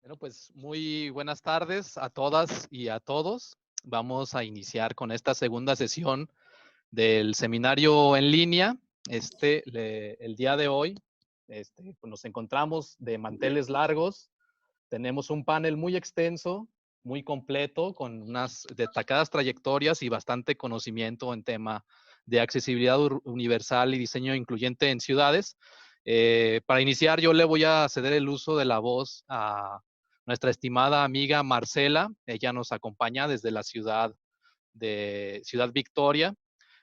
Bueno, pues muy buenas tardes a todas y a todos. Vamos a iniciar con esta segunda sesión del seminario en línea. El día de hoy pues nos encontramos de manteles largos. Tenemos un panel muy extenso, muy completo, con unas destacadas trayectorias y bastante conocimiento en tema de accesibilidad universal y diseño incluyente en ciudades. Para iniciar, yo le voy a ceder el uso de la voz a nuestra estimada amiga Marcela. Ella nos acompaña desde la ciudad de Ciudad Victoria.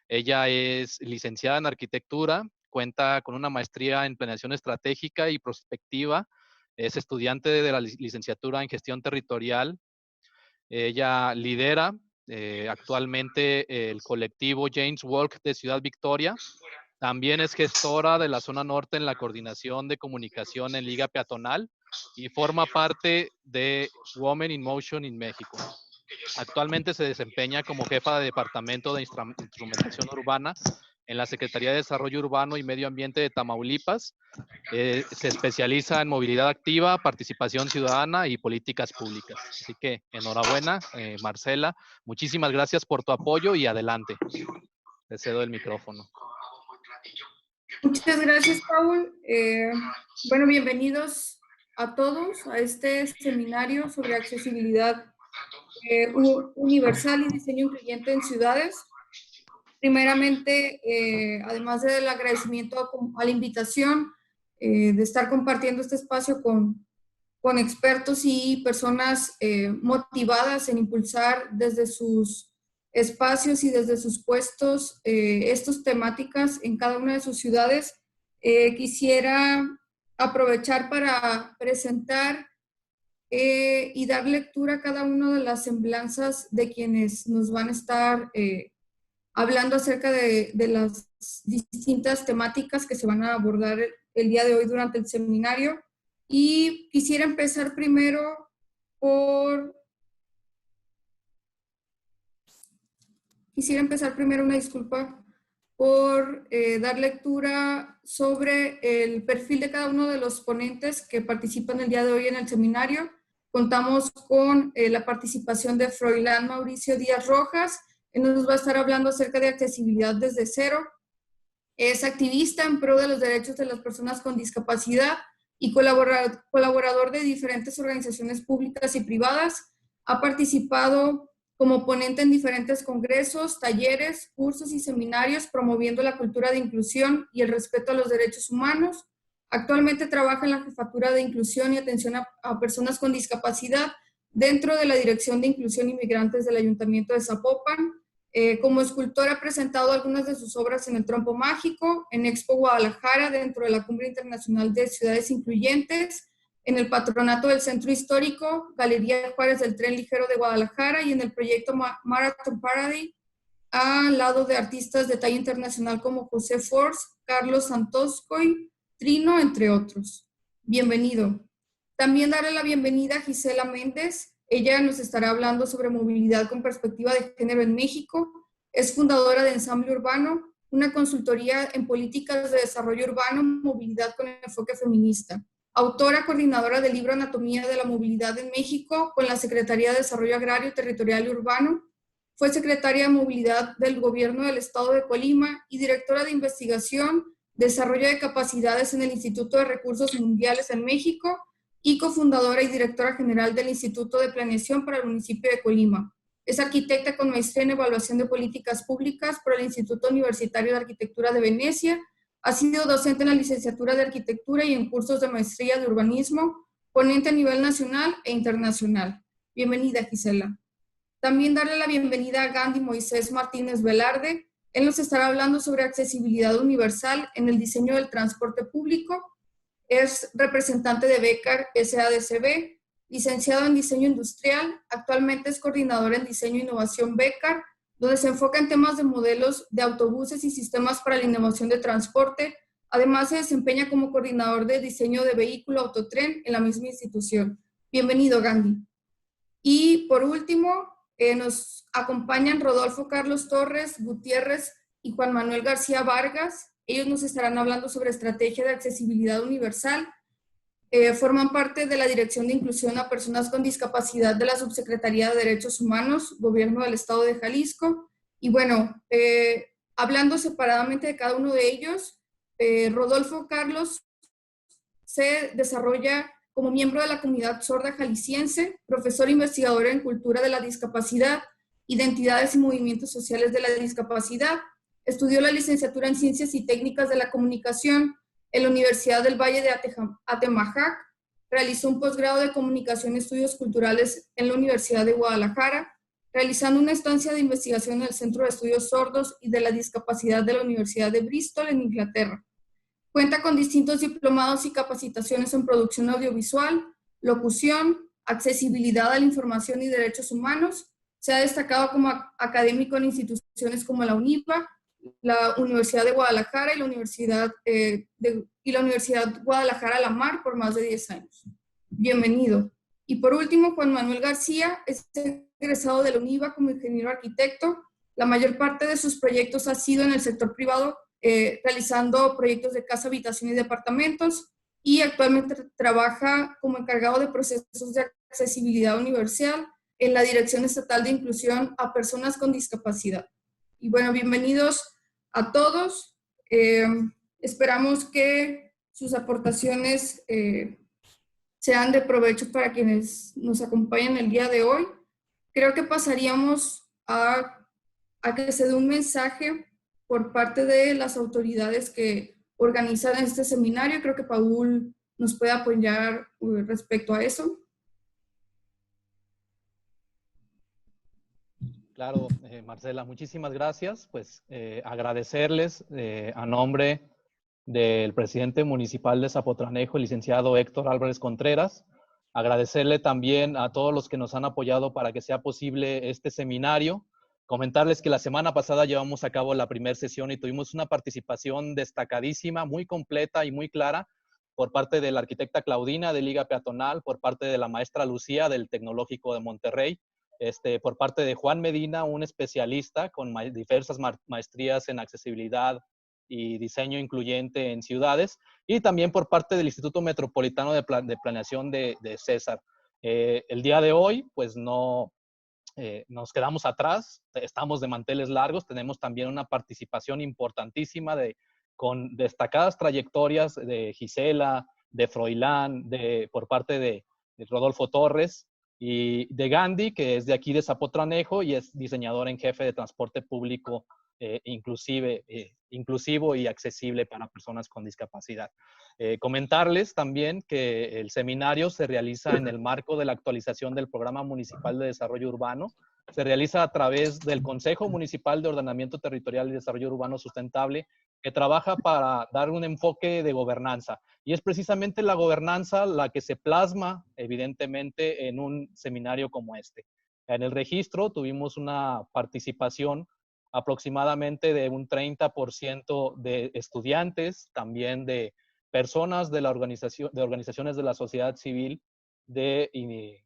Ella es licenciada en arquitectura, cuenta con una maestría en planeación estratégica y prospectiva, es estudiante de la licenciatura en gestión territorial. Ella lidera actualmente el colectivo James Walk de Ciudad Victoria. También es gestora de la zona norte en la coordinación de comunicación en Liga Peatonal y forma parte de Women in Motion in México. Actualmente se desempeña como jefa de departamento de instrumentación urbana en la Secretaría de Desarrollo Urbano y Medio Ambiente de Tamaulipas. Se especializa en movilidad activa, participación ciudadana y políticas públicas. Así que enhorabuena, Marcela. Muchísimas gracias por tu apoyo y adelante. Te cedo el micrófono. Muchas gracias, Paul. Bueno, bienvenidos a todos a este seminario sobre accesibilidad universal y diseño incluyente en ciudades. Primeramente, además del agradecimiento a la invitación de estar compartiendo este espacio con expertos y personas motivadas en impulsar desde sus espacios y desde sus puestos estas temáticas en cada una de sus ciudades. Quisiera aprovechar para presentar y dar lectura a cada una de las semblanzas de quienes nos van a estar hablando acerca de las distintas temáticas que se van a abordar el día de hoy durante el seminario. Y quisiera empezar primero una disculpa, por dar lectura sobre el perfil de cada uno de los ponentes que participan el día de hoy en el seminario. Contamos con la participación de Froilán Mauricio Díaz Rojas. Él nos va a estar hablando acerca de accesibilidad desde cero. Es activista en pro de los derechos de las personas con discapacidad y colaborador de diferentes organizaciones públicas y privadas. Ha participado como ponente en diferentes congresos, talleres, cursos y seminarios promoviendo la cultura de inclusión y el respeto a los derechos humanos. Actualmente trabaja en la Jefatura de Inclusión y Atención a Personas con Discapacidad dentro de la Dirección de Inclusión y Migrantes del Ayuntamiento de Zapopan. Como escultor ha presentado algunas de sus obras en el Trompo Mágico, en Expo Guadalajara, dentro de la Cumbre Internacional de Ciudades Incluyentes, en el Patronato del Centro Histórico, Galería Juárez del Tren Ligero de Guadalajara y en el proyecto Marathon Paradise, al lado de artistas de talla internacional como José Force, Carlos Santoscoy, Trino, entre otros. Bienvenido. También darle la bienvenida a Gisela Méndez. Ella nos estará hablando sobre movilidad con perspectiva de género en México. Es fundadora de Ensamble Urbano, una consultoría en políticas de desarrollo urbano, movilidad con enfoque feminista. Autora coordinadora del libro Anatomía de la Movilidad en México con la Secretaría de Desarrollo Agrario, Territorial y Urbano. Fue secretaria de Movilidad del Gobierno del Estado de Colima y directora de investigación, desarrollo de capacidades en el Instituto de Recursos Mundiales en México y cofundadora y directora general del Instituto de Planeación para el municipio de Colima. Es arquitecta con maestría en evaluación de políticas públicas por el Instituto Universitario de Arquitectura de Venecia. Ha sido docente en la licenciatura de arquitectura y en cursos de maestría de urbanismo, ponente a nivel nacional e internacional. Bienvenida, Gisela. También darle la bienvenida a Gandhi Moisés Martínez Velarde. Él nos estará hablando sobre accesibilidad universal en el diseño del transporte público. Es representante de Becar SADCB, licenciado en diseño industrial. Actualmente es coordinador en diseño e innovación Becar, donde se enfoca en temas de modelos de autobuses y sistemas para la innovación de transporte. Además, se desempeña como coordinador de diseño de vehículo autotren en la misma institución. Bienvenido, Gandhi. Y por último, nos acompañan Rodolfo Carlos Torres Gutiérrez y Juan Manuel García Vargas. Ellos nos estarán hablando sobre estrategia de accesibilidad universal. Forman parte de la Dirección de Inclusión a Personas con Discapacidad de la Subsecretaría de Derechos Humanos, Gobierno del Estado de Jalisco. Y bueno, hablando separadamente de cada uno de ellos, Rodolfo Carlos se desarrolla como miembro de la comunidad sorda jalisciense, profesor investigador en cultura de la discapacidad, identidades y movimientos sociales de la discapacidad. Estudió la licenciatura en Ciencias y Técnicas de la Comunicación en la Universidad del Valle de Atemajac. Realizó un posgrado de Comunicación y Estudios Culturales en la Universidad de Guadalajara, realizando una estancia de investigación en el Centro de Estudios Sordos y de la Discapacidad de la Universidad de Bristol, en Inglaterra. Cuenta con distintos diplomados y capacitaciones en producción audiovisual, locución, accesibilidad a la información y derechos humanos. Se ha destacado como académico en instituciones como la UNIVA, la Universidad de Guadalajara y la Universidad Guadalajara La Mar por más de 10 años. Bienvenido. Y por último, Juan Manuel García es egresado de la UNIVA como ingeniero arquitecto. La mayor parte de sus proyectos ha sido en el sector privado, realizando proyectos de casa, habitación y departamentos, y actualmente trabaja como encargado de procesos de accesibilidad universal en la Dirección Estatal de Inclusión a Personas con Discapacidad. Y bueno, bienvenidos a todos. Esperamos que sus aportaciones sean de provecho para quienes nos acompañan el día de hoy. Creo que pasaríamos a que se dé un mensaje por parte de las autoridades que organizan este seminario. Creo que Paul nos puede apoyar respecto a eso. Claro, Marcela, muchísimas gracias. Pues agradecerles a nombre del presidente municipal de Zapotlanejo, el licenciado Héctor Álvarez Contreras. Agradecerle también a todos los que nos han apoyado para que sea posible este seminario. Comentarles que la semana pasada llevamos a cabo la primera sesión y tuvimos una participación destacadísima, muy completa y muy clara por parte de la arquitecta Claudina de Liga Peatonal, por parte de la maestra Lucía del Tecnológico de Monterrey, por parte de Juan Medina, un especialista con diversas maestrías en accesibilidad y diseño incluyente en ciudades, y también por parte del Instituto Metropolitano de Planeación de César. El día de hoy, pues no nos quedamos atrás, estamos de manteles largos, tenemos también una participación importantísima con destacadas trayectorias de Gisela, de Froilán, por parte de Rodolfo Torres, y de Gandhi, que es de aquí de Zapotlanejo y es diseñador en jefe de transporte público inclusivo y accesible para personas con discapacidad. Comentarles también que el seminario se realiza en el marco de la actualización del Programa Municipal de Desarrollo Urbano. Se realiza a través del Consejo Municipal de Ordenamiento Territorial y Desarrollo Urbano Sustentable, que trabaja para dar un enfoque de gobernanza. Y es precisamente la gobernanza la que se plasma, evidentemente, en un seminario como este. En el registro tuvimos una participación aproximadamente de un 30% de estudiantes, también de personas de organizaciones de la sociedad civil, de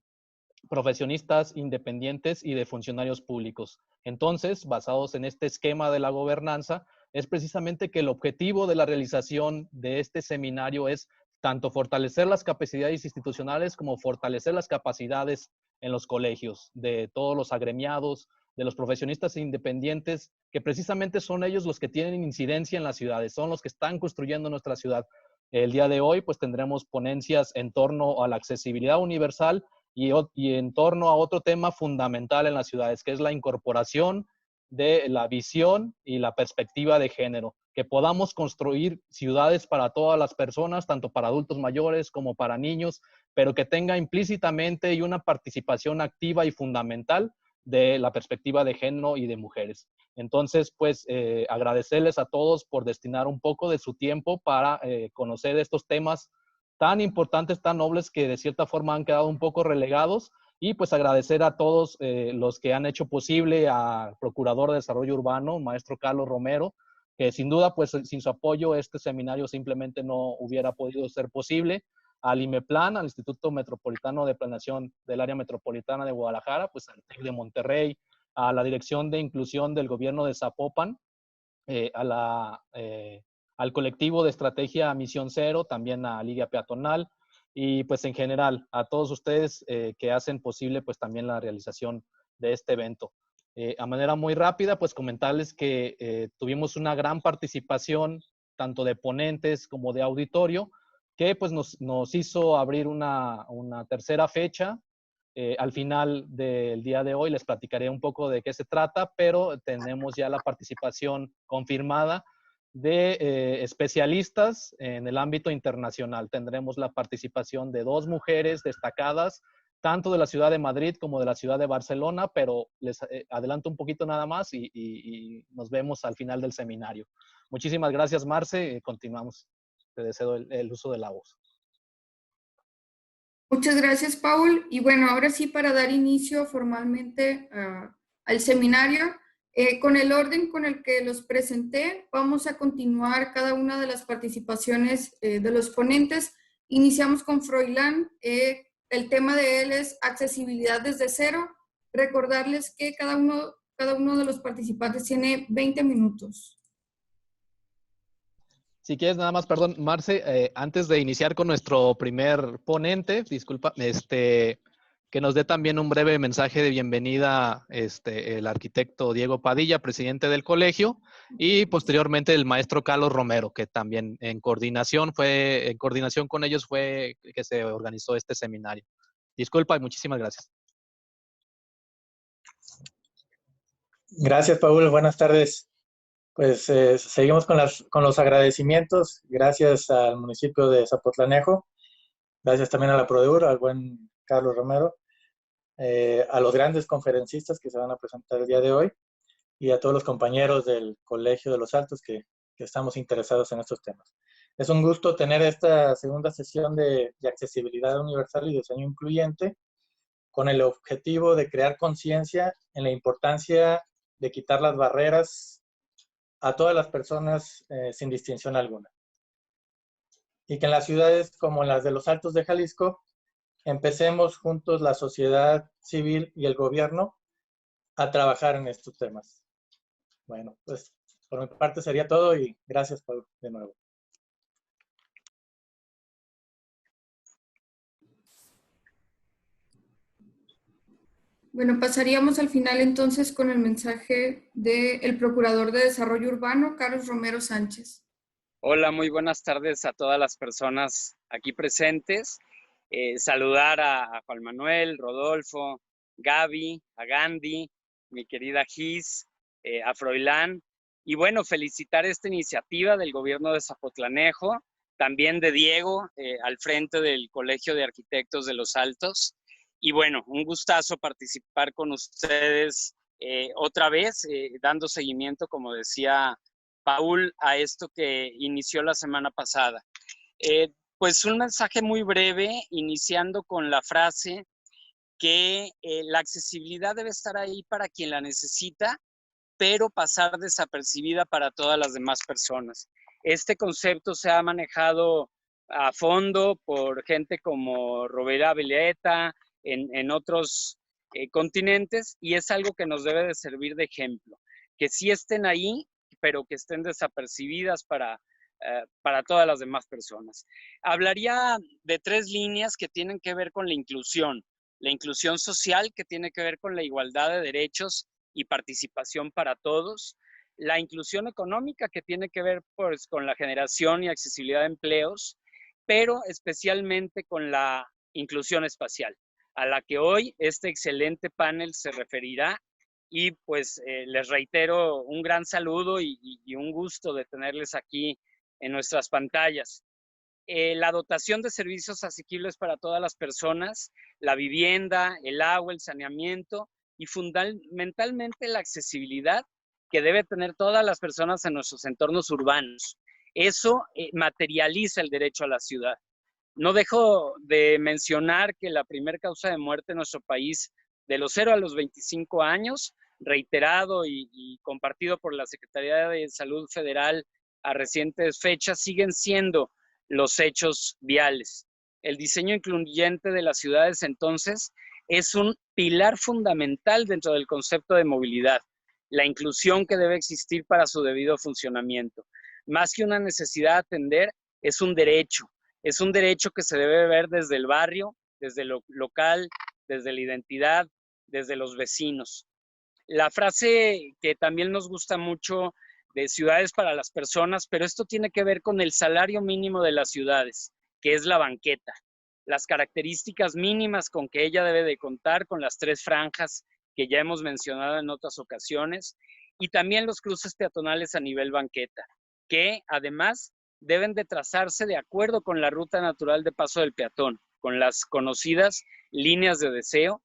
profesionistas independientes y de funcionarios públicos. Entonces, basados en este esquema de la gobernanza, es precisamente que el objetivo de la realización de este seminario es tanto fortalecer las capacidades institucionales como fortalecer las capacidades en los colegios de todos los agremiados, de los profesionistas independientes, que precisamente son ellos los que tienen incidencia en las ciudades, son los que están construyendo nuestra ciudad. El día de hoy, pues tendremos ponencias en torno a la accesibilidad universal y en torno a otro tema fundamental en las ciudades, que es la incorporación de la visión y la perspectiva de género, que podamos construir ciudades para todas las personas, tanto para adultos mayores como para niños, pero que tenga implícitamente y una participación activa y fundamental de la perspectiva de género y de mujeres. Entonces, pues, agradecerles a todos por destinar un poco de su tiempo para conocer estos temas tan importantes, tan nobles, que de cierta forma han quedado un poco relegados, y pues agradecer a todos los que han hecho posible, al Procurador de Desarrollo Urbano, maestro Carlos Romero, que sin duda, pues sin su apoyo, este seminario simplemente no hubiera podido ser posible, al IMEPLAN, al Instituto Metropolitano de Planeación del Área Metropolitana de Guadalajara, pues al TEC de Monterrey, a la Dirección de Inclusión del Gobierno de Zapopan, al colectivo de estrategia Misión Cero, también a Liga Peatonal, y pues en general a todos ustedes que hacen posible pues también la realización de este evento. A manera muy rápida, pues comentarles que tuvimos una gran participación tanto de ponentes como de auditorio, que pues nos hizo abrir una tercera fecha. Al final del día de hoy les platicaré un poco de qué se trata, pero tenemos ya la participación confirmada de especialistas en el ámbito internacional. Tendremos la participación de 2 mujeres destacadas, tanto de la ciudad de Madrid como de la ciudad de Barcelona, pero les adelanto un poquito nada más y nos vemos al final del seminario. Muchísimas gracias, Marce. Continuamos. Te deseo el uso de la voz. Muchas gracias, Paul. Y bueno, ahora sí, para dar inicio formalmente al seminario, con el orden con el que los presenté, vamos a continuar cada una de las participaciones de los ponentes. Iniciamos con Froilán. El tema de él es accesibilidad desde cero. Recordarles que cada uno de los participantes tiene 20 minutos. Si quieres, nada más, perdón, Marce, antes de iniciar con nuestro primer ponente, disculpa, que nos dé también un breve mensaje de bienvenida el arquitecto Diego Padilla, presidente del colegio, y posteriormente el maestro Carlos Romero, que también en coordinación con ellos fue que se organizó este seminario. Disculpa y muchísimas gracias. Gracias, Paul. Buenas tardes. Pues seguimos con los agradecimientos. Gracias al municipio de Zapotlanejo. Gracias también a la Prodeur, al buen Carlos Romero, a los grandes conferencistas que se van a presentar el día de hoy y a todos los compañeros del Colegio de los Altos que estamos interesados en estos temas. Es un gusto tener esta segunda sesión de accesibilidad universal y diseño incluyente con el objetivo de crear conciencia en la importancia de quitar las barreras a todas las personas sin distinción alguna. Y que en las ciudades como las de los Altos de Jalisco, empecemos juntos la sociedad civil y el gobierno a trabajar en estos temas. Bueno, pues por mi parte sería todo y gracias, Paul, de nuevo. Bueno, pasaríamos al final entonces con el mensaje del Procurador de Desarrollo Urbano, Carlos Romero Sánchez. Hola, muy buenas tardes a todas las personas aquí presentes. Saludar a Juan Manuel, Rodolfo, Gaby, a Gandhi, mi querida Gis, a Froilán. Y bueno, felicitar esta iniciativa del gobierno de Zapotlanejo, también de Diego, al frente del Colegio de Arquitectos de los Altos. Y bueno, un gustazo participar con ustedes otra vez, dando seguimiento, como decía Paul, a esto que inició la semana pasada. Pues un mensaje muy breve, iniciando con la frase que la accesibilidad debe estar ahí para quien la necesita, pero pasar desapercibida para todas las demás personas. Este concepto se ha manejado a fondo por gente como Rovira Vileeta, en otros continentes, y es algo que nos debe de servir de ejemplo, que sí estén ahí, pero que estén desapercibidas para todas las demás personas. Hablaría de 3 líneas que tienen que ver con la inclusión social, que tiene que ver con la igualdad de derechos y participación para todos, la inclusión económica, que tiene que ver pues, con la generación y accesibilidad de empleos, pero especialmente con la inclusión espacial, a la que hoy este excelente panel se referirá. Y pues les reitero un gran saludo y un gusto de tenerles aquí en nuestras pantallas. La dotación de servicios asequibles para todas las personas, la vivienda, el agua, el saneamiento y fundamentalmente la accesibilidad que debe tener todas las personas en nuestros entornos urbanos. Eso materializa el derecho a la ciudad. No dejo de mencionar que la primera causa de muerte en nuestro país de los 0 a los 25 años, reiterado y compartido por la Secretaría de Salud Federal a recientes fechas, siguen siendo los hechos viales. El diseño incluyente de las ciudades, entonces, es un pilar fundamental dentro del concepto de movilidad, la inclusión que debe existir para su debido funcionamiento. Más que una necesidad a atender, es un derecho Es un derecho que se debe ver desde el barrio, desde lo local, desde la identidad, desde los vecinos. La frase que también nos gusta mucho de ciudades para las personas, pero esto tiene que ver con el salario mínimo de las ciudades, que es la banqueta. Las características mínimas con que ella debe de contar, con las 3 franjas que ya hemos mencionado en otras ocasiones, y también los cruces peatonales a nivel banqueta, que además deben de trazarse de acuerdo con la ruta natural de paso del peatón, con las conocidas líneas de deseo,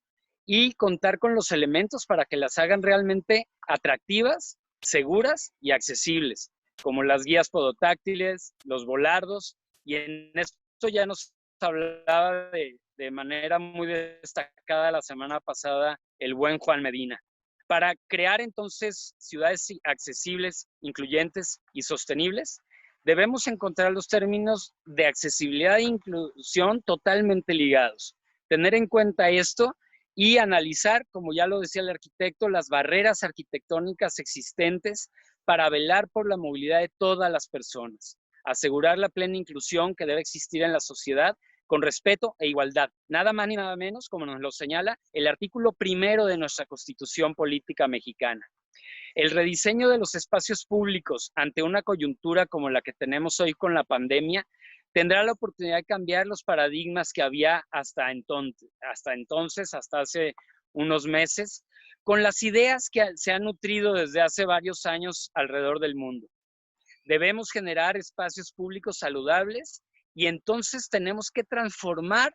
y contar con los elementos para que las hagan realmente atractivas, seguras y accesibles, como las guías podotáctiles, los volardos, y en esto ya nos hablaba de manera muy destacada la semana pasada el buen Juan Medina. Para crear entonces ciudades accesibles, incluyentes y sostenibles, debemos encontrar los términos de accesibilidad e inclusión totalmente ligados. Tener en cuenta esto y analizar, como ya lo decía el arquitecto, las barreras arquitectónicas existentes para velar por la movilidad de todas las personas, asegurar la plena inclusión que debe existir en la sociedad con respeto e igualdad, nada más ni nada menos, como nos lo señala el artículo 1 de nuestra Constitución Política Mexicana. El rediseño de los espacios públicos ante una coyuntura como la que tenemos hoy con la pandemia tendrá la oportunidad de cambiar los paradigmas que había hasta entonces, hasta hace unos meses, con las ideas que se han nutrido desde hace varios años alrededor del mundo. Debemos generar espacios públicos saludables y entonces tenemos que transformar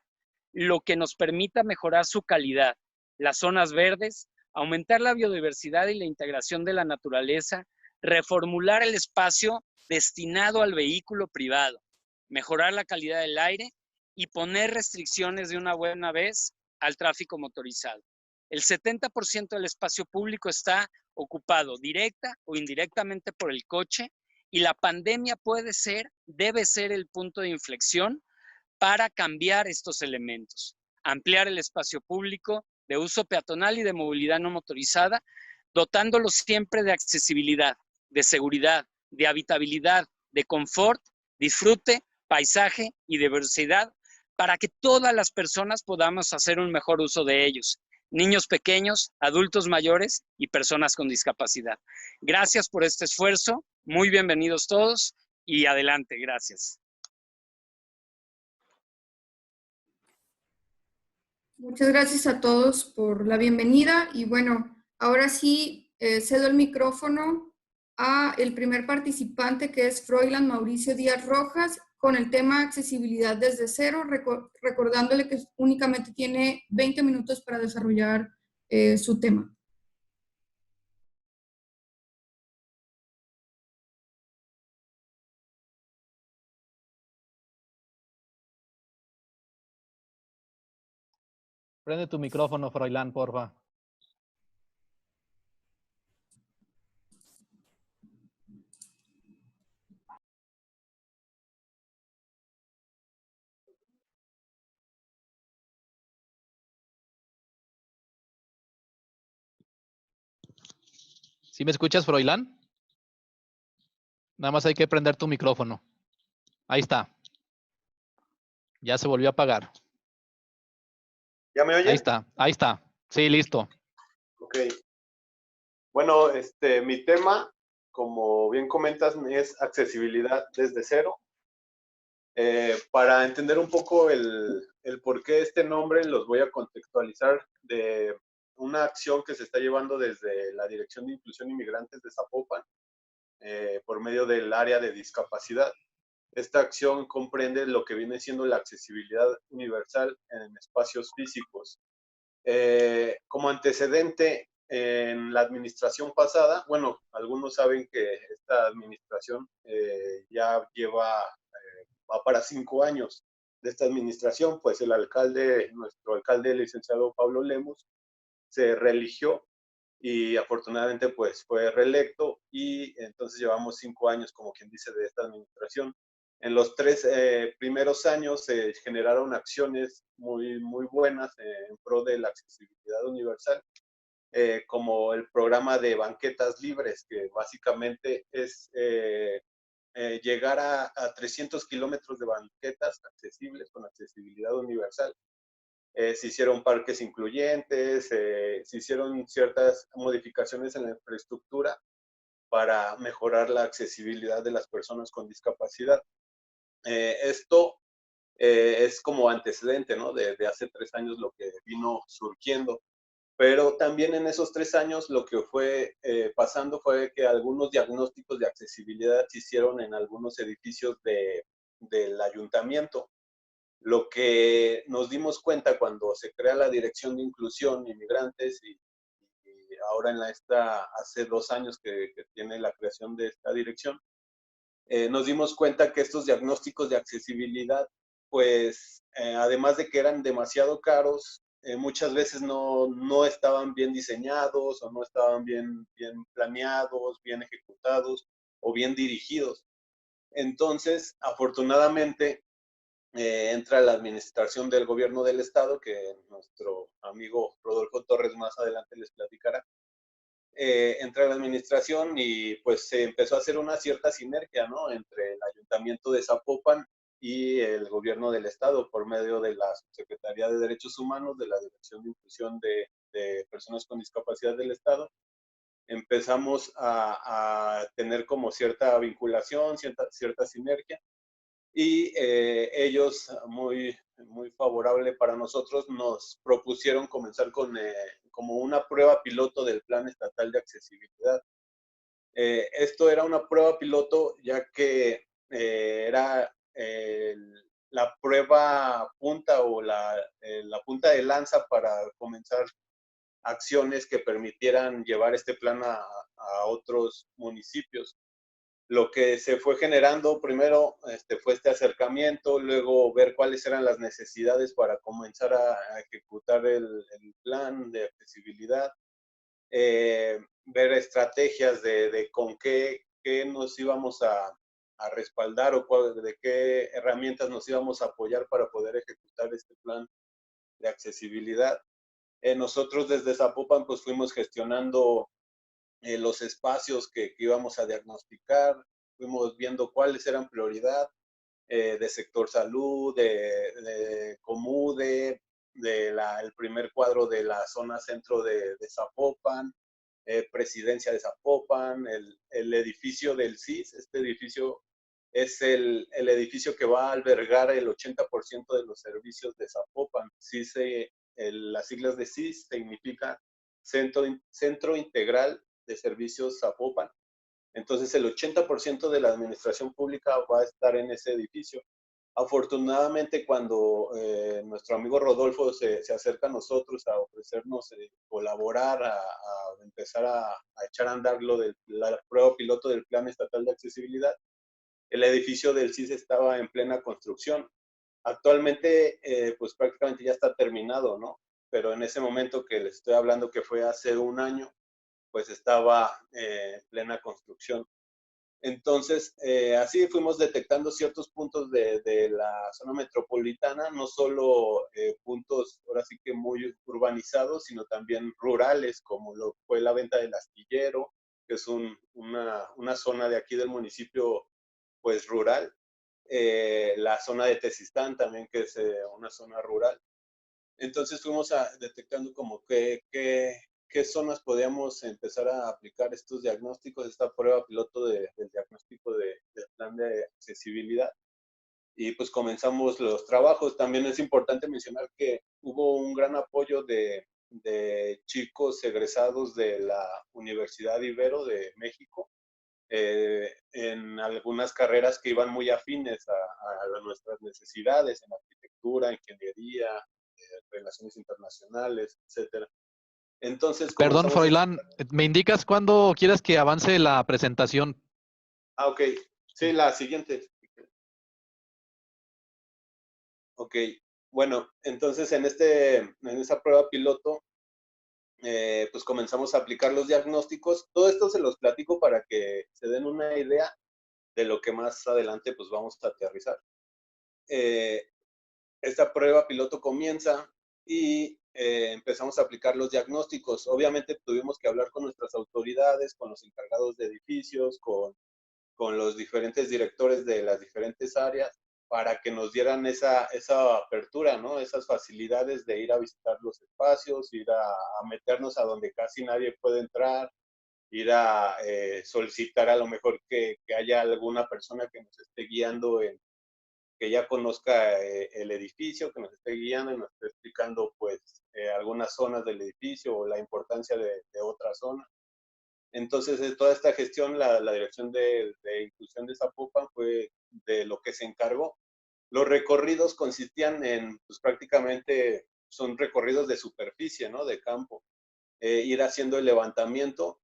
lo que nos permita mejorar su calidad. Las zonas verdes, aumentar la biodiversidad y la integración de la naturaleza, reformular el espacio destinado al vehículo privado, mejorar la calidad del aire y poner restricciones de una buena vez al tráfico motorizado. El 70% del espacio público está ocupado directa o indirectamente por el coche y la pandemia debe ser el punto de inflexión para cambiar estos elementos. Ampliar el espacio público de uso peatonal y de movilidad no motorizada, dotándolo siempre de accesibilidad, de seguridad, de habitabilidad, de confort, disfrute, paisaje y diversidad, para que todas las personas podamos hacer un mejor uso de ellos. Niños pequeños, adultos mayores y personas con discapacidad. Gracias por este esfuerzo. Muy bienvenidos todos y adelante. Gracias. Muchas gracias a todos por la bienvenida y bueno, ahora sí cedo el micrófono a el primer participante que es Froilán Mauricio Díaz Rojas con el tema accesibilidad desde cero, recordándole que únicamente tiene 20 minutos para desarrollar su tema. Prende tu micrófono, Froilán, porfa. ¿Sí me escuchas, Froilán? Nada más hay que prender tu micrófono. Ahí está. Ya se volvió a apagar. ¿Ya me oyen? Ahí está, ahí está. Sí, listo. Ok. Bueno, mi tema, como bien comentas, es accesibilidad desde cero. Para entender un poco el por qué este nombre, los voy a contextualizar de una acción que se está llevando desde la Dirección de Inclusión Inmigrantes de Zapopan, por medio del área de discapacidad. Esta acción comprende lo que viene siendo la accesibilidad universal en espacios físicos. Como antecedente, en la administración pasada, bueno, algunos saben que esta administración ya va para 5 años de esta administración, pues nuestro alcalde, el licenciado Pablo Lemus, se reeligió y afortunadamente pues fue reelecto y entonces llevamos 5 años, como quien dice, de esta administración. En los 3 primeros años se generaron acciones muy, muy buenas en pro de la accesibilidad universal, como el programa de banquetas libres, que básicamente es llegar a 300 kilómetros de banquetas accesibles, con accesibilidad universal. Se hicieron parques incluyentes, se hicieron ciertas modificaciones en la infraestructura para mejorar la accesibilidad de las personas con discapacidad. Esto es como antecedente, ¿no? De hace 3 años lo que vino surgiendo. Pero también en esos 3 años lo que fue pasando fue que algunos diagnósticos de accesibilidad se hicieron en algunos edificios del ayuntamiento. Lo que nos dimos cuenta cuando se crea la Dirección de Inclusión Inmigrantes y ahora hace 2 años que tiene la creación de esta dirección, nos dimos cuenta que estos diagnósticos de accesibilidad, pues además de que eran demasiado caros, muchas veces no estaban bien diseñados o no estaban bien planeados, bien ejecutados o bien dirigidos. Entonces, afortunadamente, entra la administración del gobierno del estado, que nuestro amigo Rodolfo Torres más adelante les platicará. Entra la administración y pues se empezó a hacer una cierta sinergia, ¿no? Entre el ayuntamiento de Zapopan y el gobierno del estado por medio de la Secretaría de Derechos Humanos, de la Dirección de Inclusión de Personas con Discapacidad del estado. Empezamos a tener como cierta vinculación, cierta sinergia, y ellos, muy favorable para nosotros, nos propusieron comenzar con como una prueba piloto del Plan Estatal de Accesibilidad. Esto era una prueba piloto ya que era la prueba punta o la punta de lanza para comenzar acciones que permitieran llevar este plan a otros municipios. Lo que se fue generando primero fue este acercamiento, luego ver cuáles eran las necesidades para comenzar a ejecutar el plan de accesibilidad, ver estrategias de con qué nos íbamos a respaldar o de qué herramientas nos íbamos a apoyar para poder ejecutar este plan de accesibilidad. Nosotros desde Zapopan pues fuimos gestionando los espacios que íbamos a diagnosticar, fuimos viendo cuáles eran prioridad de sector salud, de Comude, el primer cuadro de la zona centro de Zapopan, presidencia de Zapopan, el edificio del CIS. Este edificio es el edificio que va a albergar el 80% de los servicios de Zapopan. Las siglas de CIS significa Centro Integral de Servicios Zapopan. Entonces, el 80% de la administración pública va a estar en ese edificio. Afortunadamente, cuando nuestro amigo Rodolfo se acerca a nosotros a ofrecernos colaborar, a empezar a echar a andar la prueba piloto del Plan Estatal de Accesibilidad, el edificio del CIS estaba en plena construcción. Actualmente, pues prácticamente ya está terminado, ¿no? Pero en ese momento que les estoy hablando, que fue hace 1 año, pues estaba en plena construcción. Entonces, así fuimos detectando ciertos puntos de la zona metropolitana, no solo puntos ahora sí que muy urbanizados, sino también rurales, como lo fue la venta del Astillero, que es una zona de aquí del municipio, pues rural. La zona de Tezistán también, que es una zona rural. Entonces fuimos detectando como qué zonas podíamos empezar a aplicar estos diagnósticos, esta prueba piloto del diagnóstico del plan de accesibilidad. Y pues comenzamos los trabajos. También es importante mencionar que hubo un gran apoyo de chicos egresados de la Universidad Ibero de México, en algunas carreras que iban muy afines a nuestras necesidades, en arquitectura, ingeniería, relaciones internacionales, etcétera. Entonces, Perdón, Froilán, ¿me indicas cuándo quieres que avance la presentación? Ok. Sí, la siguiente. Ok. Bueno, entonces en esa prueba piloto, pues comenzamos a aplicar los diagnósticos. Todo esto se los platico para que se den una idea de lo que más adelante pues vamos a aterrizar. Esta prueba piloto comienza y empezamos a aplicar los diagnósticos. Obviamente tuvimos que hablar con nuestras autoridades, con los encargados de edificios, con con los diferentes directores de las diferentes áreas para que nos dieran esa apertura, ¿no? Esas facilidades de ir a visitar los espacios, ir a meternos a donde casi nadie puede entrar, ir a solicitar a lo mejor que haya alguna persona que nos esté guiando, que ya conozca el edificio, que nos esté guiando y nos esté explicando pues algunas zonas del edificio o la importancia de otras zonas. Entonces, toda esta gestión, la Dirección de Inclusión de Zapopan fue de lo que se encargó. Los recorridos consistían en, pues prácticamente son recorridos de superficie, ¿no? De campo. Ir haciendo el levantamiento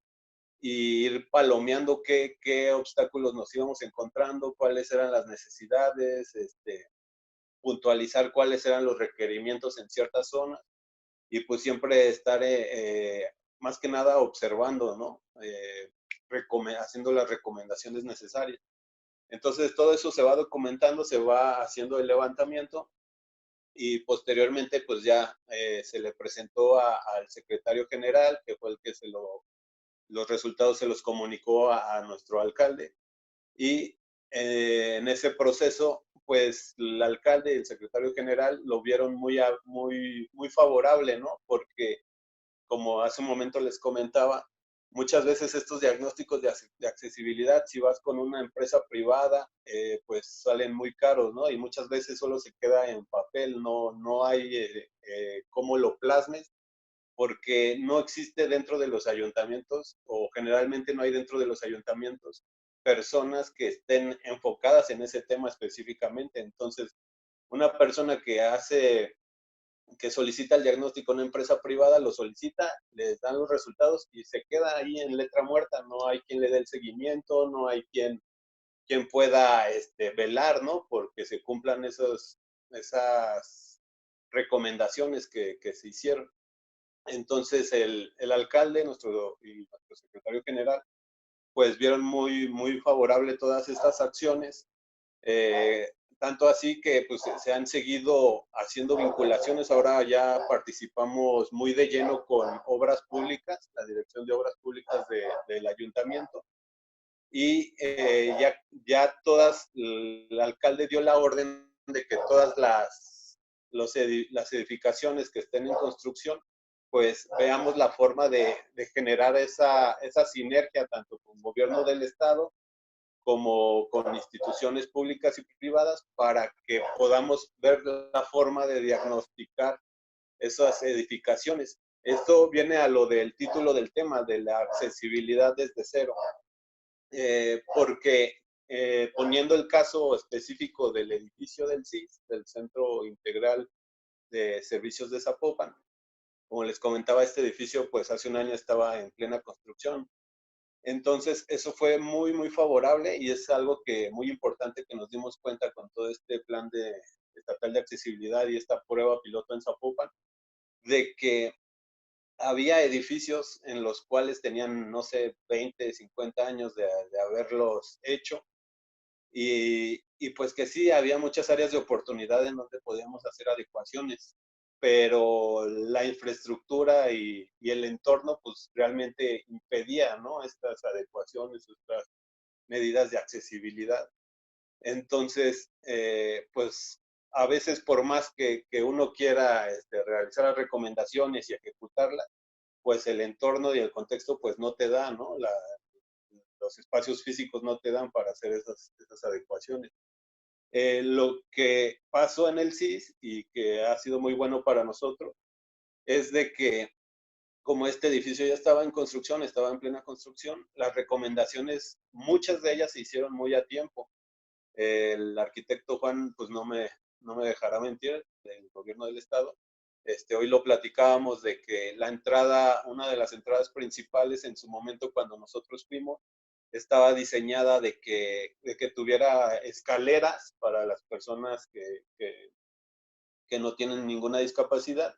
y ir palomeando qué obstáculos nos íbamos encontrando, cuáles eran las necesidades, puntualizar cuáles eran los requerimientos en ciertas zonas y pues siempre estar más que nada observando, ¿no? Haciendo las recomendaciones necesarias. Entonces todo eso se va documentando, se va haciendo el levantamiento y posteriormente pues ya se le presentó al secretario general, que fue el que los resultados se los comunicó a nuestro alcalde y en ese proceso pues el alcalde y el secretario general lo vieron muy favorable, ¿no? Porque como hace un momento les comentaba, muchas veces estos diagnósticos de accesibilidad, si vas con una empresa privada, pues salen muy caros, ¿no? Y muchas veces solo se queda en papel, no hay cómo lo plasmes, porque no existe dentro de los ayuntamientos, o generalmente no hay dentro de los ayuntamientos, personas que estén enfocadas en ese tema específicamente. Entonces, una persona que solicita el diagnóstico en una empresa privada, lo solicita, les dan los resultados y se queda ahí en letra muerta. No hay quien le dé el seguimiento, no hay quien pueda velar, ¿no? Porque se cumplan esas recomendaciones que se hicieron. Entonces, el alcalde y nuestro secretario general, pues vieron muy favorable todas estas acciones. Tanto así que pues, se han seguido haciendo vinculaciones. Ahora ya participamos muy de lleno con obras públicas, la Dirección de Obras Públicas del Ayuntamiento. Y ya el alcalde dio la orden de que todas las edificaciones que estén en construcción, pues veamos la forma de generar esa sinergia tanto con el gobierno del estado como con instituciones públicas y privadas para que podamos ver la forma de diagnosticar esas edificaciones. Esto viene a lo del título del tema, de la accesibilidad desde cero, porque poniendo el caso específico del edificio del CIS, del Centro Integral de Servicios de Zapopan, como les comentaba, este edificio pues hace un año estaba en plena construcción. Entonces, eso fue muy favorable y es algo que muy importante que nos dimos cuenta con todo este plan estatal de accesibilidad y esta prueba piloto en Zapopan, de que había edificios en los cuales tenían, no sé, 20, 50 años de haberlos hecho y pues que sí, había muchas áreas de oportunidad en donde podíamos hacer adecuaciones, pero la infraestructura y el entorno pues realmente impedía, ¿no? Estas adecuaciones, estas medidas de accesibilidad. Entonces, pues a veces por más que uno quiera realizar las recomendaciones y ejecutarlas, pues el entorno y el contexto pues no te da, ¿no? Los espacios físicos no te dan para hacer esas adecuaciones. Lo que pasó en el CIS y que ha sido muy bueno para nosotros es de que como este edificio ya estaba en construcción, estaba en plena construcción, las recomendaciones, muchas de ellas se hicieron muy a tiempo. El arquitecto Juan, pues no me dejará mentir, del gobierno del estado. Hoy lo platicábamos de que una de las entradas principales en su momento cuando nosotros fuimos, estaba diseñada de que tuviera escaleras para las personas que no tienen ninguna discapacidad.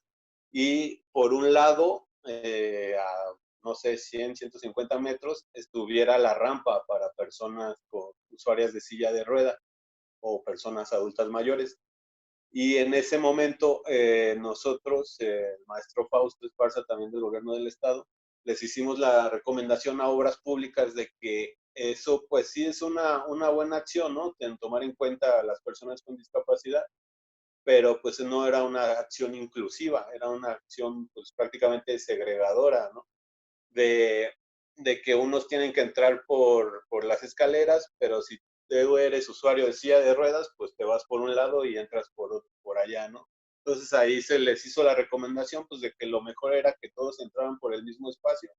Y por un lado, a no sé, 100, 150 metros, estuviera la rampa para personas usuarias de silla de rueda o personas adultas mayores. Y en ese momento nosotros, el maestro Fausto Esparza, también del gobierno del estado, les hicimos la recomendación a obras públicas de que eso pues sí es una buena acción, ¿no? En tomar en cuenta a las personas con discapacidad, pero pues no era una acción inclusiva, era una acción pues prácticamente segregadora, ¿no? De, de que unos tienen que entrar por las escaleras, pero si tú eres usuario de silla de ruedas, pues te vas por un lado y entras por allá, ¿no? Entonces ahí se les hizo la recomendación pues de que lo mejor era que todos entraran por el mismo espacio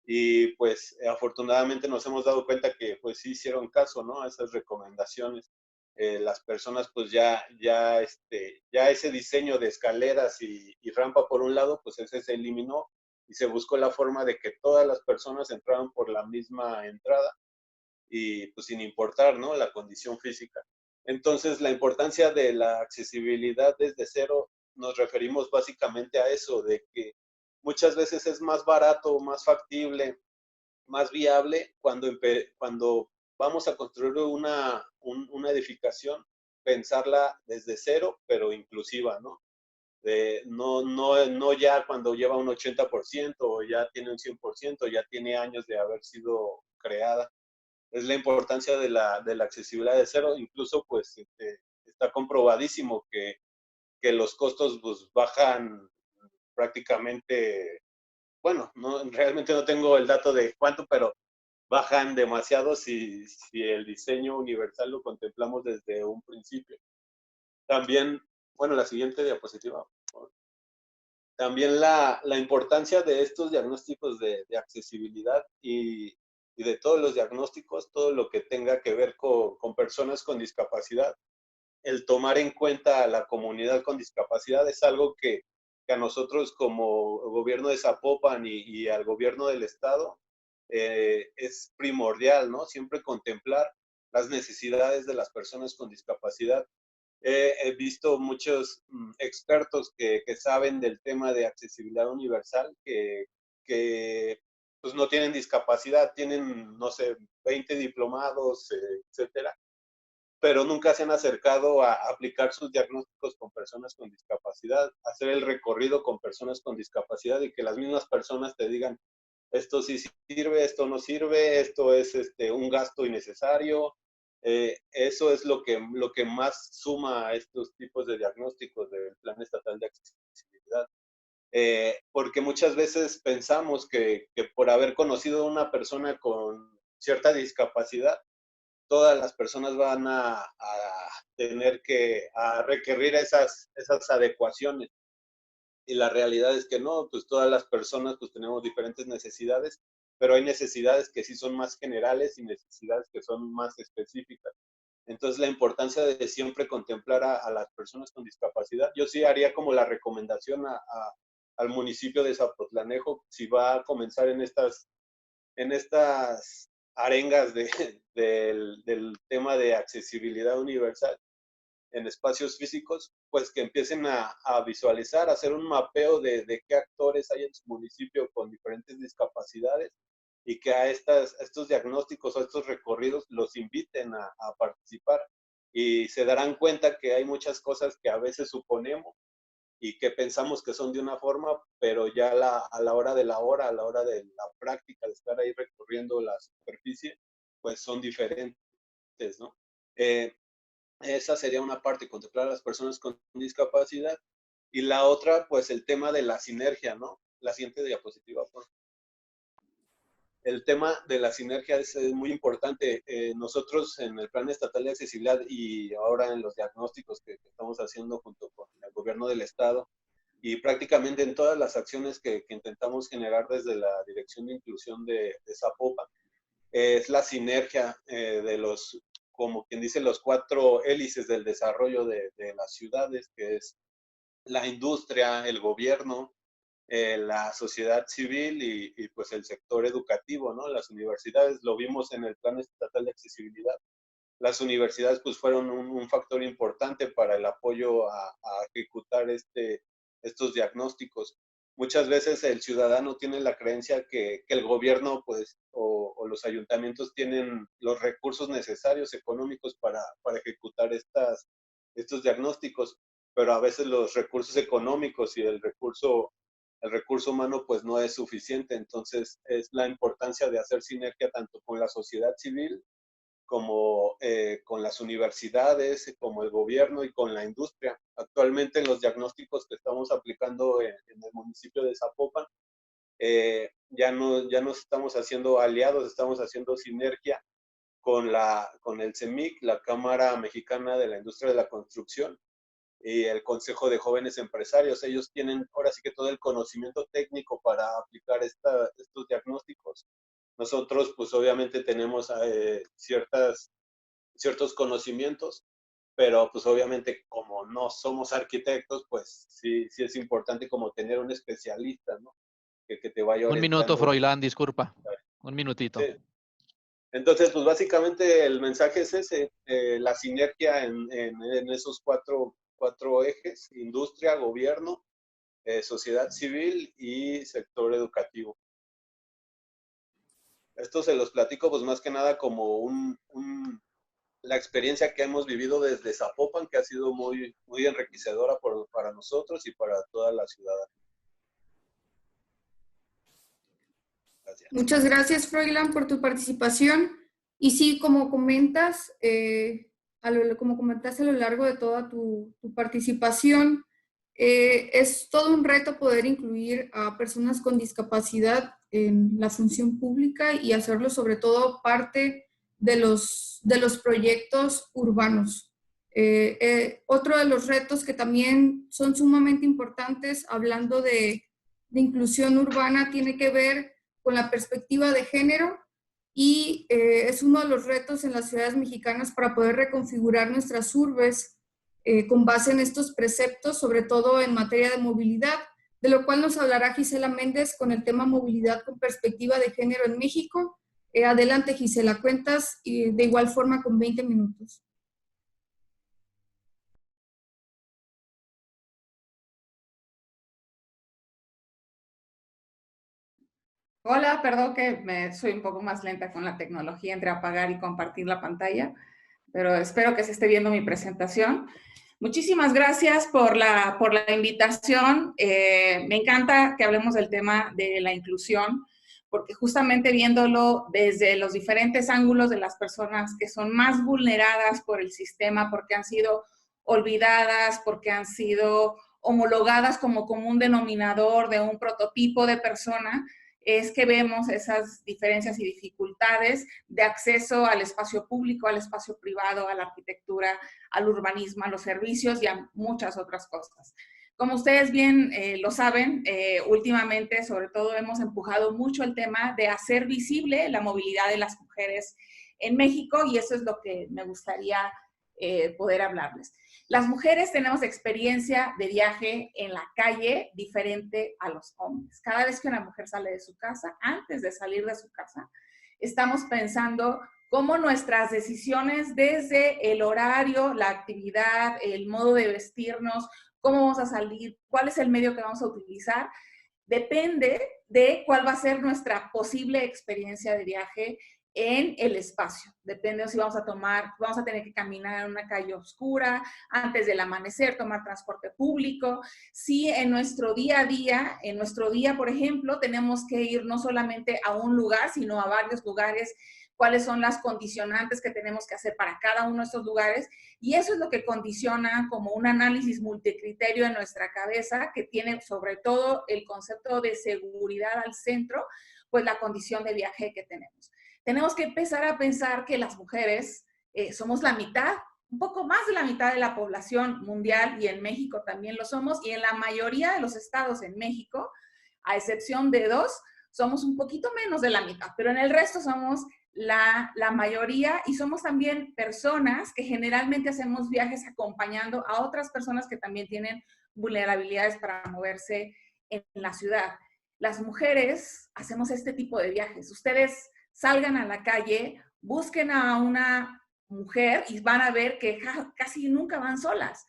y pues afortunadamente nos hemos dado cuenta que pues sí hicieron caso, ¿no? A esas recomendaciones. Las personas pues ya ese diseño de escaleras y rampa por un lado, pues ese se eliminó y se buscó la forma de que todas las personas entraran por la misma entrada y pues sin importar, ¿no? La condición física. Entonces la importancia de la accesibilidad desde cero nos referimos básicamente a eso, de que muchas veces es más barato, más factible, más viable cuando vamos a construir una edificación, pensarla desde cero, pero inclusiva, ¿no? No ya cuando lleva un 80% o ya tiene un 100%, ya tiene años de haber sido creada. Es la importancia de la accesibilidad de cero, incluso pues está comprobadísimo que los costos pues bajan prácticamente, bueno, realmente no tengo el dato de cuánto, pero bajan demasiado si el diseño universal lo contemplamos desde un principio. También, bueno, la siguiente diapositiva. También la importancia de estos diagnósticos de accesibilidad y de todos los diagnósticos, todo lo que tenga que ver con personas con discapacidad. El tomar en cuenta a la comunidad con discapacidad es algo que a nosotros como gobierno de Zapopan y al gobierno del estado es primordial, ¿no? Siempre contemplar las necesidades de las personas con discapacidad. He visto muchos expertos que saben del tema de accesibilidad universal, que pues no tienen discapacidad, tienen, no sé, 20 diplomados, etcétera, pero nunca se han acercado a aplicar sus diagnósticos con personas con discapacidad, hacer el recorrido con personas con discapacidad y que las mismas personas te digan, esto sí sirve, esto no sirve, esto es un gasto innecesario. Eso es lo que más suma a estos tipos de diagnósticos del Plan Estatal de Accesibilidad. Porque muchas veces pensamos que por haber conocido a una persona con cierta discapacidad, todas las personas van a tener a requerir esas adecuaciones. Y la realidad es que no, pues todas las personas pues tenemos diferentes necesidades, pero hay necesidades que sí son más generales y necesidades que son más específicas. Entonces la importancia de siempre contemplar a las personas con discapacidad. Yo sí haría como la recomendación al municipio de Zapotlanejo, si va a comenzar en estas arengas del tema de accesibilidad universal en espacios físicos, pues que empiecen a visualizar, a hacer un mapeo de qué actores hay en su municipio con diferentes discapacidades y que a estos diagnósticos o estos recorridos los inviten a participar y se darán cuenta que hay muchas cosas que a veces suponemos y que pensamos que son de una forma, pero ya a la hora de la práctica, de estar ahí recorriendo la superficie, pues son diferentes, ¿no? Esa sería una parte, contemplar a las personas con discapacidad. Y la otra, pues el tema de la sinergia, ¿no? La siguiente diapositiva, por favor. El tema de la sinergia es muy importante. Nosotros en el Plan Estatal de Accesibilidad y ahora en los diagnósticos que estamos haciendo junto con el gobierno del estado y prácticamente en todas las acciones que intentamos generar desde la Dirección de Inclusión de Zapopan, es la sinergia de como quien dice, los 4 hélices del desarrollo de las ciudades, que es la industria, el gobierno, la sociedad civil y pues el sector educativo, ¿no? Las universidades, lo vimos en el Plan Estatal de Accesibilidad. Las universidades pues fueron un factor importante para el apoyo a ejecutar estos diagnósticos. Muchas veces el ciudadano tiene la creencia que el gobierno pues o los ayuntamientos tienen los recursos necesarios económicos para ejecutar estos diagnósticos, pero a veces los recursos económicos y el recurso el recurso humano pues no es suficiente. Entonces es la importancia de hacer sinergia tanto con la sociedad civil como con las universidades, como el gobierno y con la industria. Actualmente en los diagnósticos que estamos aplicando en el municipio de Zapopan, ya no estamos haciendo aliados, estamos haciendo sinergia con el CEMIC, la Cámara Mexicana de la Industria de la Construcción, y el Consejo de Jóvenes Empresarios. Ellos tienen ahora sí que todo el conocimiento técnico para aplicar estos diagnósticos. Nosotros, pues obviamente tenemos ciertos conocimientos, pero pues obviamente como no somos arquitectos, pues sí es importante como tener un especialista, ¿no? Que te vaya Un orientando. minuto, Froilán, disculpa. Un minutito. Sí. Entonces, pues básicamente el mensaje es ese, la sinergia en esos cuatro ejes: industria, gobierno, sociedad civil y sector educativo. Esto se los platico pues más que nada como la experiencia que hemos vivido desde Zapopan, que ha sido muy, muy enriquecedora para nosotros y para toda la ciudad. Gracias. Muchas gracias, Froilán, por tu participación. Y sí, como comentas, como comentaste a lo largo de toda tu participación, es todo un reto poder incluir a personas con discapacidad en la función pública y hacerlo sobre todo parte de los proyectos urbanos. Otro de los retos que también son sumamente importantes, hablando de inclusión urbana, tiene que ver con la perspectiva de género, y es uno de los retos en las ciudades mexicanas para poder reconfigurar nuestras urbes con base en estos preceptos, sobre todo en materia de movilidad, de lo cual nos hablará Gisela Méndez con el tema movilidad con perspectiva de género en México. Adelante, Gisela, cuentas de igual forma con 20 minutos. Hola, perdón que soy un poco más lenta con la tecnología entre apagar y compartir la pantalla, pero espero que se esté viendo mi presentación. Muchísimas gracias por la invitación. Me encanta que hablemos del tema de la inclusión, porque justamente viéndolo desde los diferentes ángulos de las personas que son más vulneradas por el sistema, porque han sido olvidadas, porque han sido homologadas como común denominador de un prototipo de persona, es que vemos esas diferencias y dificultades de acceso al espacio público, al espacio privado, a la arquitectura, al urbanismo, a los servicios y a muchas otras cosas. Como ustedes bien lo saben, últimamente sobre todo hemos empujado mucho el tema de hacer visible la movilidad de las mujeres en México, y eso es lo que me gustaría poder hablarles. Las mujeres tenemos experiencia de viaje en la calle diferente a los hombres. Cada vez que una mujer sale de su casa, antes de salir de su casa, estamos pensando cómo nuestras decisiones desde el horario, la actividad, el modo de vestirnos, cómo vamos a salir, cuál es el medio que vamos a utilizar, depende de cuál va a ser nuestra posible experiencia de viaje en el espacio. Depende de si vamos a tener que caminar en una calle oscura, antes del amanecer, tomar transporte público. Si en nuestro día a día, por ejemplo, tenemos que ir no solamente a un lugar, sino a varios lugares, cuáles son las condicionantes que tenemos que hacer para cada uno de estos lugares, y eso es lo que condiciona como un análisis multicriterio en nuestra cabeza, que tiene sobre todo el concepto de seguridad al centro, pues la condición de viaje que tenemos. Tenemos que empezar a pensar que las mujeres somos la mitad, un poco más de la mitad de la población mundial, y en México también lo somos, y en la mayoría de los estados en México, a excepción de 2, somos un poquito menos de la mitad, pero en el resto somos la mayoría, y somos también personas que generalmente hacemos viajes acompañando a otras personas que también tienen vulnerabilidades para moverse en la ciudad. Las mujeres hacemos este tipo de viajes. Ustedes salgan a la calle, busquen a una mujer y van a ver que casi nunca van solas.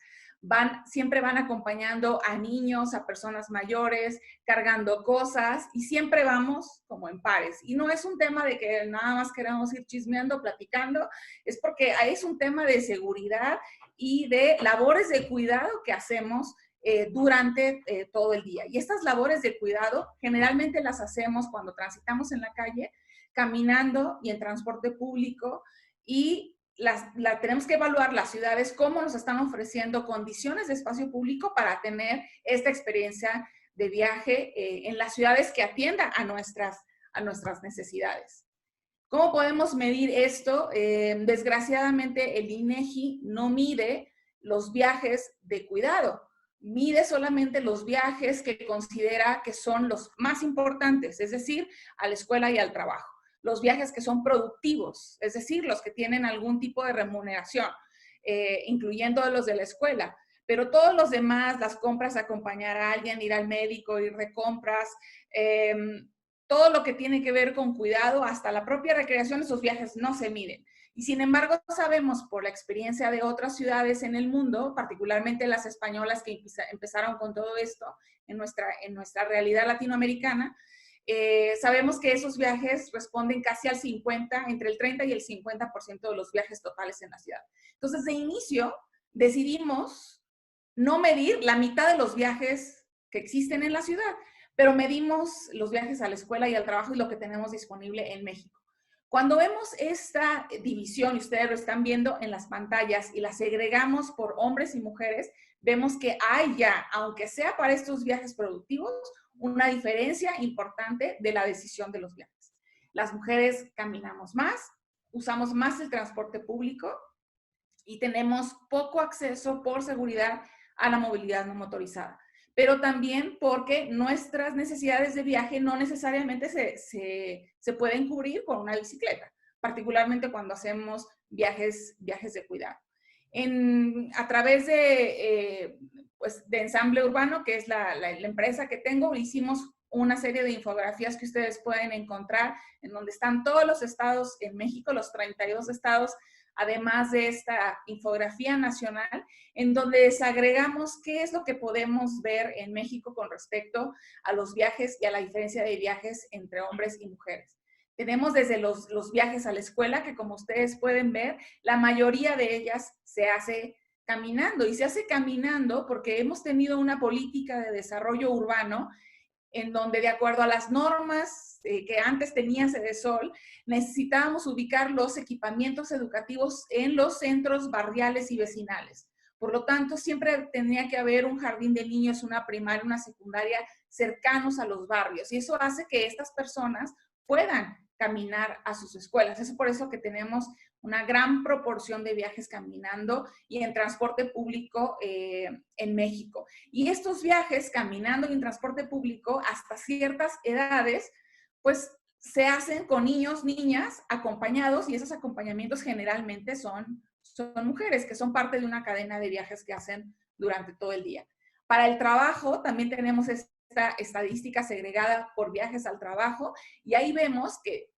Siempre van acompañando a niños, a personas mayores, cargando cosas, y siempre vamos como en pares. Y no es un tema de que nada más queramos ir chismeando, platicando, es porque es un tema de seguridad y de labores de cuidado que hacemos durante todo el día. Y estas labores de cuidado generalmente las hacemos cuando transitamos en la calle, caminando y en transporte público, y tenemos que evaluar las ciudades cómo nos están ofreciendo condiciones de espacio público para tener esta experiencia de viaje en las ciudades que atienda a nuestras necesidades. ¿Cómo podemos medir esto? Desgraciadamente el INEGI no mide los viajes de cuidado, mide solamente los viajes que considera que son los más importantes, es decir, a la escuela y al trabajo. Los viajes que son productivos, es decir, los que tienen algún tipo de remuneración, incluyendo los de la escuela. Pero todos los demás, las compras, acompañar a alguien, ir al médico, ir de compras, todo lo que tiene que ver con cuidado, hasta la propia recreación, esos viajes no se miden. Y sin embargo, sabemos por la experiencia de otras ciudades en el mundo, particularmente las españolas que empezaron con todo esto en nuestra realidad latinoamericana, sabemos que esos viajes responden casi al 50, entre el 30 y el 50% de los viajes totales en la ciudad. Entonces, de inicio, decidimos no medir la mitad de los viajes que existen en la ciudad, pero medimos los viajes a la escuela y al trabajo y lo que tenemos disponible en México. Cuando vemos esta división, y ustedes lo están viendo en las pantallas, y la segregamos por hombres y mujeres, vemos que hay ya, aunque sea para estos viajes productivos, una diferencia importante de la decisión de los viajes. Las mujeres caminamos más, usamos más el transporte público y tenemos poco acceso por seguridad a la movilidad no motorizada. Pero también porque nuestras necesidades de viaje no necesariamente se pueden cubrir con una bicicleta, particularmente cuando hacemos viajes de cuidado. A través de Ensamble Urbano, que es la empresa que tengo, hicimos una serie de infografías que ustedes pueden encontrar en donde están todos los estados en México, los 32 estados, además de esta infografía nacional, en donde desagregamos qué es lo que podemos ver en México con respecto a los viajes y a la diferencia de viajes entre hombres y mujeres. Tenemos desde los viajes a la escuela, que como ustedes pueden ver, la mayoría de ellas se hace caminando, y se hace caminando porque hemos tenido una política de desarrollo urbano en donde, de acuerdo a las normas que antes tenía Sedesol, necesitábamos ubicar los equipamientos educativos en los centros barriales y vecinales. Por lo tanto, siempre tenía que haber un jardín de niños, una primaria, una secundaria cercanos a los barrios. Y eso hace que estas personas puedan caminar a sus escuelas. Es por eso que tenemos una gran proporción de viajes caminando y en transporte público en México. Y estos viajes caminando y en transporte público hasta ciertas edades, pues se hacen con niños, niñas, acompañados, y esos acompañamientos generalmente son mujeres, que son parte de una cadena de viajes que hacen durante todo el día. Para el trabajo también tenemos esta estadística segregada por viajes al trabajo, y ahí vemos que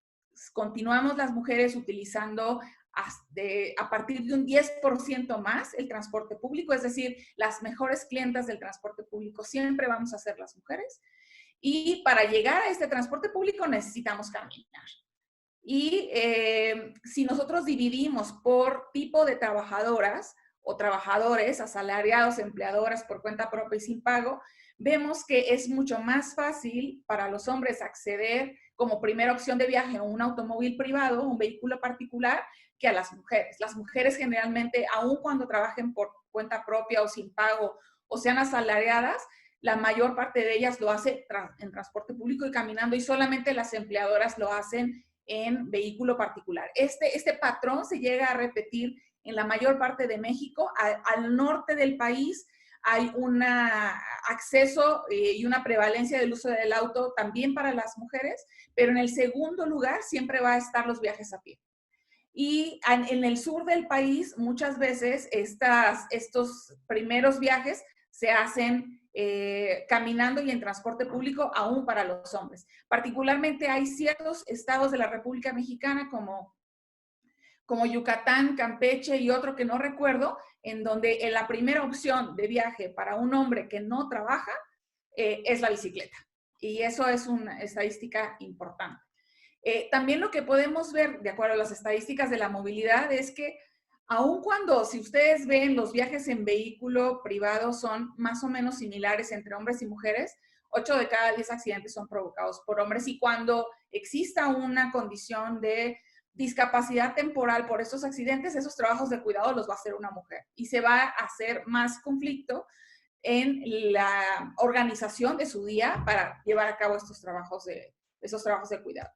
continuamos las mujeres utilizando a partir de un 10% más el transporte público, es decir, las mejores clientas del transporte público siempre vamos a ser las mujeres, y para llegar a este transporte público necesitamos caminar. Y si nosotros dividimos por tipo de trabajadoras o trabajadores, asalariados, empleadoras por cuenta propia y sin pago, vemos que es mucho más fácil para los hombres acceder como primera opción de viaje a un automóvil privado, un vehículo particular, que a las mujeres. Las mujeres generalmente, aun cuando trabajen por cuenta propia o sin pago o sean asalariadas, la mayor parte de ellas lo hace en transporte público y caminando, y solamente las empleadoras lo hacen en vehículo particular. Este patrón se llega a repetir en la mayor parte de México. Al norte del país hay un acceso y una prevalencia del uso del auto también para las mujeres, pero en el segundo lugar siempre va a estar los viajes a pie. Y en el sur del país muchas veces estos primeros viajes se hacen caminando y en transporte público, aún para los hombres. Particularmente hay ciertos estados de la República Mexicana como Yucatán, Campeche y otro que no recuerdo, en donde la primera opción de viaje para un hombre que no trabaja es la bicicleta. Y eso es una estadística importante. También lo que podemos ver, de acuerdo a las estadísticas de la movilidad, es que Aun cuando, si ustedes ven, los viajes en vehículo privado son más o menos similares entre hombres y mujeres, 8 de cada 10 accidentes son provocados por hombres, y cuando exista una condición de discapacidad temporal por estos accidentes, esos trabajos de cuidado los va a hacer una mujer y se va a hacer más conflicto en la organización de su día para llevar a cabo estos trabajos de cuidado.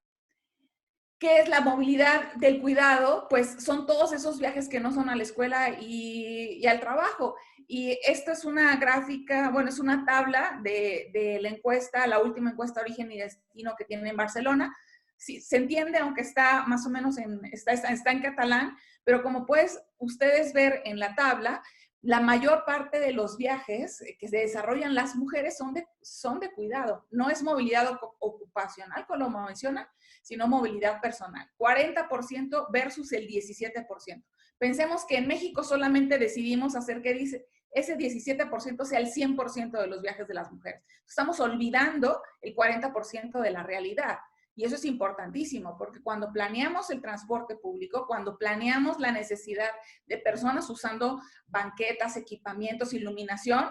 ¿Qué es la movilidad del cuidado? Pues son todos esos viajes que no son a la escuela y al trabajo. Y esta es una gráfica, bueno, es una tabla de la encuesta, la última encuesta Origen y Destino que tienen en Barcelona. Sí, se entiende, aunque está más o menos está en catalán, pero como puedes ustedes ver en la tabla, la mayor parte de los viajes que se desarrollan las mujeres son de cuidado. No es movilidad ocupacional, como lo mencionan, sino movilidad personal. 40% versus el 17%. Pensemos que en México solamente decidimos hacer que ese 17% sea el 100% de los viajes de las mujeres. Estamos olvidando el 40% de la realidad. Y eso es importantísimo, porque cuando planeamos el transporte público, cuando planeamos la necesidad de personas usando banquetas, equipamientos, iluminación,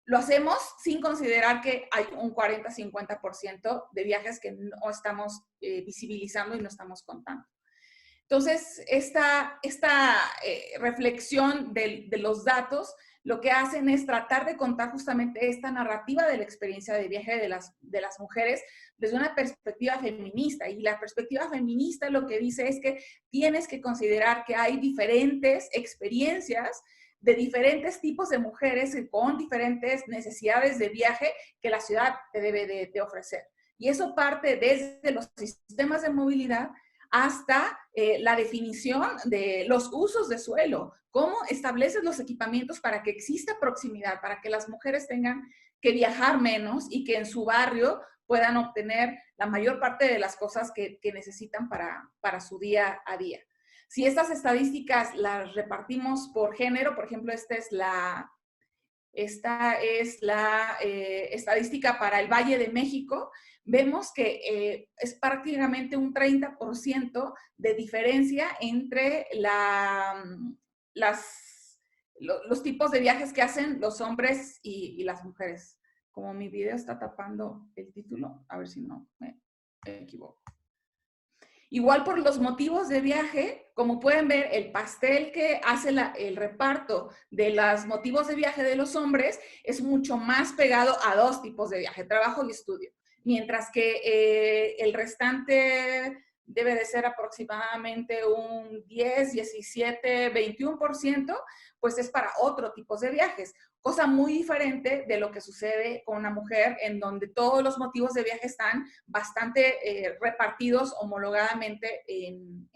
lo hacemos sin considerar que hay un 40-50% de viajes que no estamos visibilizando y no estamos contando. Entonces, esta reflexión de los datos lo que hacen es tratar de contar justamente esta narrativa de la experiencia de viaje de las mujeres desde una perspectiva feminista. Y la perspectiva feminista lo que dice es que tienes que considerar que hay diferentes experiencias de diferentes tipos de mujeres con diferentes necesidades de viaje que la ciudad te debe de ofrecer. Y eso parte desde los sistemas de movilidad hasta la definición de los usos de suelo, cómo estableces los equipamientos para que exista proximidad, para que las mujeres tengan que viajar menos y que en su barrio puedan obtener la mayor parte de las cosas que necesitan para su día a día. Si estas estadísticas las repartimos por género, por ejemplo, esta es la estadística para el Valle de México, vemos que es prácticamente un 30% de diferencia entre los tipos de viajes que hacen los hombres y las mujeres. Como mi video está tapando el título, a ver si no me equivoco. Igual por los motivos de viaje, como pueden ver, el pastel que hace el reparto de los motivos de viaje de los hombres es mucho más pegado a dos tipos de viaje, trabajo y estudio. Mientras que el restante debe de ser aproximadamente un 10, 17, 21%, pues es para otro tipo de viajes. Cosa muy diferente de lo que sucede con una mujer, en donde todos los motivos de viaje están bastante repartidos homologadamente en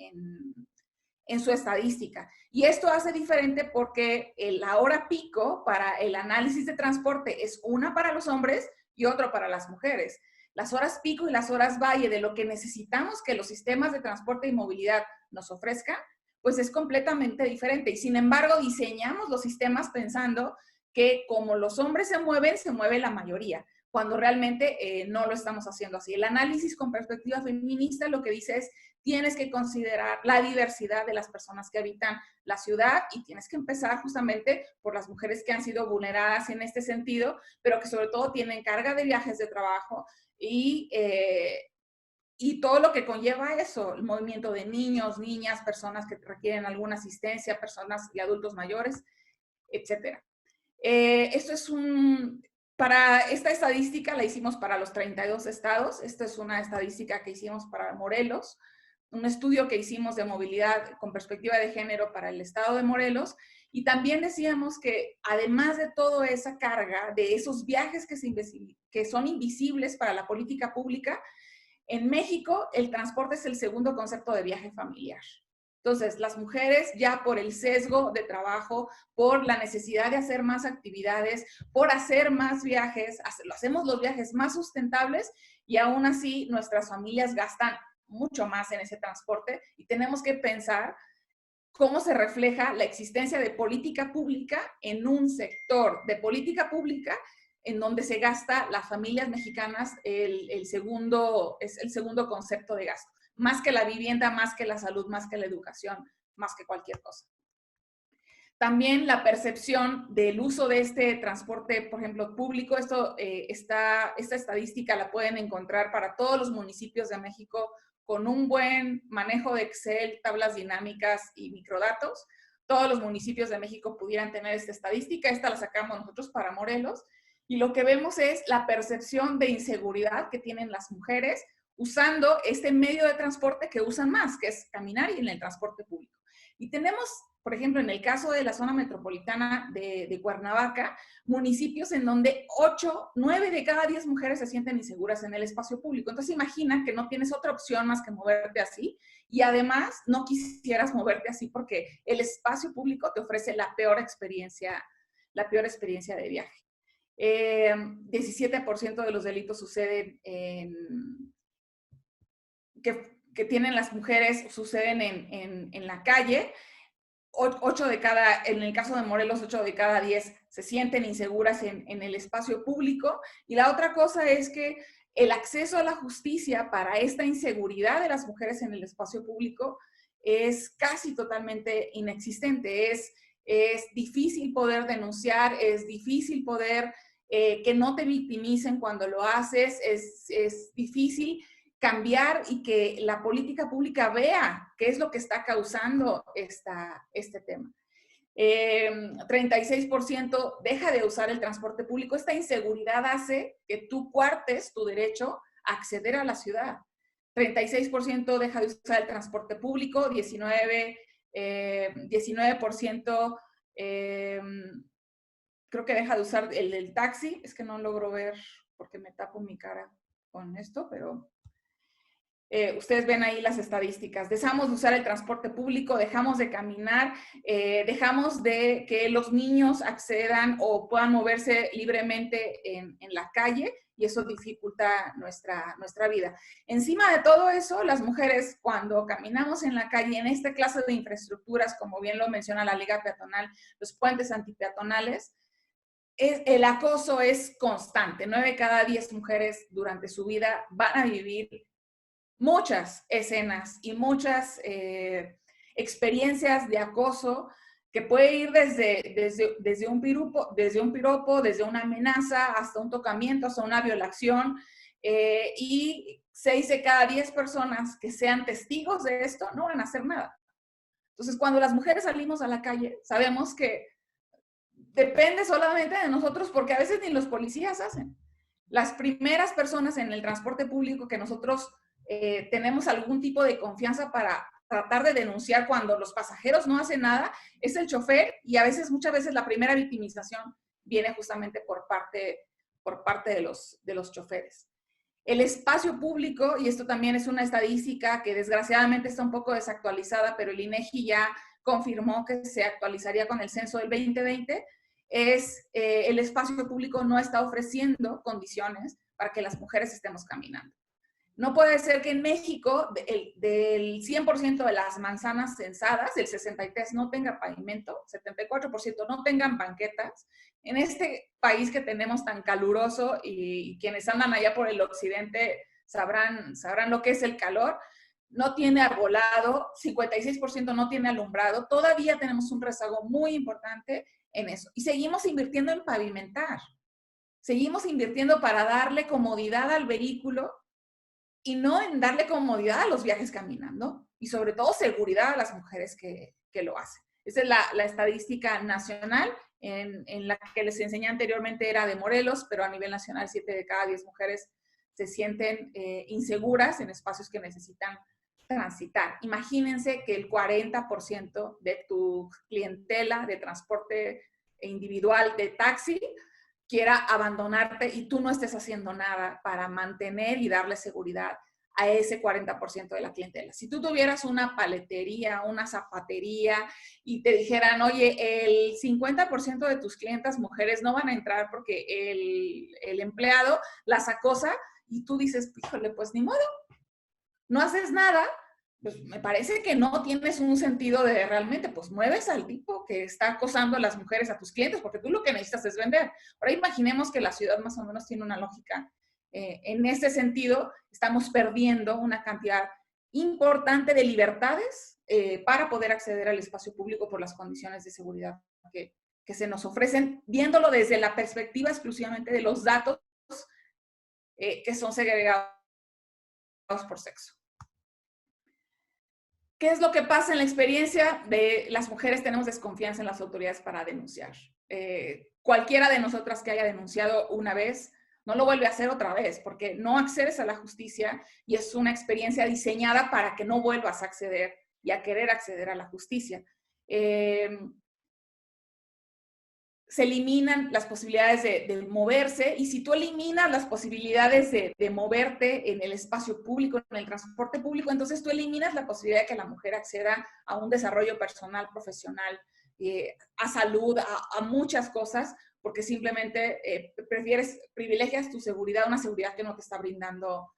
su estadística. Y esto hace diferente porque la hora pico para el análisis de transporte es una para los hombres y otra para las mujeres. Las horas pico y las horas valle de lo que necesitamos que los sistemas de transporte y movilidad nos ofrezcan, pues es completamente diferente. Y sin embargo, diseñamos los sistemas pensando que como los hombres se mueve la mayoría, cuando realmente no lo estamos haciendo así. El análisis con perspectiva feminista lo que dice es, tienes que considerar la diversidad de las personas que habitan la ciudad y tienes que empezar justamente por las mujeres que han sido vulneradas en este sentido, pero que sobre todo tienen carga de viajes de trabajo y todo lo que conlleva eso, el movimiento de niños, niñas, personas que requieren alguna asistencia, personas y adultos mayores, etcétera. Esto es para esta estadística la hicimos para los 32 estados. Esta es una estadística que hicimos para Morelos, un estudio que hicimos de movilidad con perspectiva de género para el estado de Morelos. Y también decíamos que además de toda esa carga, de esos viajes que son invisibles para la política pública, en México el transporte es el segundo concepto de viaje familiar. Entonces, las mujeres ya por el sesgo de trabajo, por la necesidad de hacer más actividades, por hacer más viajes, hacemos los viajes más sustentables y aún así nuestras familias gastan mucho más en ese transporte y tenemos que pensar cómo se refleja la existencia de política pública en un sector de política pública en donde se gasta las familias mexicanas es el segundo concepto de gasto. Más que la vivienda, más que la salud, más que la educación, más que cualquier cosa. También la percepción del uso de este transporte, por ejemplo, público. Esta estadística la pueden encontrar para todos los municipios de México con un buen manejo de Excel, tablas dinámicas y microdatos. Todos los municipios de México pudieran tener esta estadística. Esta la sacamos nosotros para Morelos. Y lo que vemos es la percepción de inseguridad que tienen las mujeres usando este medio de transporte que usan más, que es caminar y en el transporte público. Y tenemos, por ejemplo, en el caso de la zona metropolitana de Cuernavaca, municipios en donde 9 de cada 10 mujeres se sienten inseguras en el espacio público. Entonces imagina que no tienes otra opción más que moverte así, y además no quisieras moverte así porque el espacio público te ofrece la peor experiencia de viaje. 17% de los delitos suceden que tienen las mujeres suceden en la calle. En el caso de Morelos, 8 de cada 10 se sienten inseguras en el espacio público. Y la otra cosa es que el acceso a la justicia para esta inseguridad de las mujeres en el espacio público es casi totalmente inexistente. Es difícil poder denunciar, es difícil poder que no te victimicen cuando lo haces, es difícil cambiar y que la política pública vea qué es lo que está causando este tema. 36% deja de usar el transporte público. Esta inseguridad hace que tú cuartes tu derecho a acceder a la ciudad. 36% deja de usar el transporte público, 19% creo que deja de usar el taxi. Es que no logro ver porque me tapo mi cara con esto, pero ustedes ven ahí las estadísticas. Dejamos de usar el transporte público, dejamos de caminar, dejamos de que los niños accedan o puedan moverse libremente en la calle, y eso dificulta nuestra vida. Encima de todo eso, las mujeres, cuando caminamos en la calle, en esta clase de infraestructuras, como bien lo menciona la Liga Peatonal, los puentes antipeatonales, el acoso es constante. 9 de cada 10 mujeres durante su vida van a vivir muchas escenas y muchas experiencias de acoso que puede ir desde un piropo, desde una amenaza, hasta un tocamiento, hasta una violación. Y 6 de cada 10 personas que sean testigos de esto no van a hacer nada. Entonces, cuando las mujeres salimos a la calle, sabemos que depende solamente de nosotros, porque a veces ni los policías hacen. Las primeras personas en el transporte público que nosotros tenemos algún tipo de confianza para tratar de denunciar cuando los pasajeros no hacen nada es el chofer, y muchas veces la primera victimización viene justamente por parte de los choferes. El espacio público, y esto también es una estadística que desgraciadamente está un poco desactualizada, pero el INEGI ya confirmó que se actualizaría con el censo del 2020, el espacio público no está ofreciendo condiciones para que las mujeres estemos caminando. No puede ser que en México, del 100% de las manzanas censadas, el 63% no tenga pavimento, 74% no tengan banquetas. En este país que tenemos tan caluroso, y quienes andan allá por el occidente sabrán lo que es el calor, no tiene arbolado, 56% no tiene alumbrado. Todavía tenemos un rezago muy importante en eso. Y seguimos invirtiendo en pavimentar. Seguimos invirtiendo para darle comodidad al vehículo y no en darle comodidad a los viajes caminando, y sobre todo seguridad a las mujeres que lo hacen. Esa es la estadística nacional. En la que les enseñé anteriormente era de Morelos, pero a nivel nacional 7 de cada 10 mujeres se sienten inseguras en espacios que necesitan transitar. Imagínense que el 40% de tu clientela de transporte individual de taxi quiera abandonarte y tú no estés haciendo nada para mantener y darle seguridad a ese 40% de la clientela. Si tú tuvieras una paletería, una zapatería, y te dijeran, oye, el 50% de tus clientas mujeres no van a entrar porque el empleado las acosa, y tú dices, híjole, pues ni modo, no haces nada, pues me parece que no tienes un sentido de realmente, pues mueves al tipo que está acosando a las mujeres, a tus clientes, porque tú lo que necesitas es vender. Ahora imaginemos que la ciudad más o menos tiene una lógica. En ese sentido, estamos perdiendo una cantidad importante de libertades para poder acceder al espacio público por las condiciones de seguridad que se nos ofrecen, viéndolo desde la perspectiva exclusivamente de los datos que son segregados por sexo. ¿Qué es lo que pasa en la experiencia de las mujeres? Tenemos desconfianza en las autoridades para denunciar. Cualquiera de nosotras que haya denunciado una vez, no lo vuelve a hacer otra vez, porque no accedes a la justicia y es una experiencia diseñada para que no vuelvas a acceder y a querer acceder a la justicia. Se eliminan las posibilidades de moverse, y si tú eliminas las posibilidades de moverte en el espacio público, en el transporte público, entonces tú eliminas la posibilidad de que la mujer acceda a un desarrollo personal, profesional, a salud, a muchas cosas, porque simplemente privilegias tu seguridad, una seguridad que no te está brindando,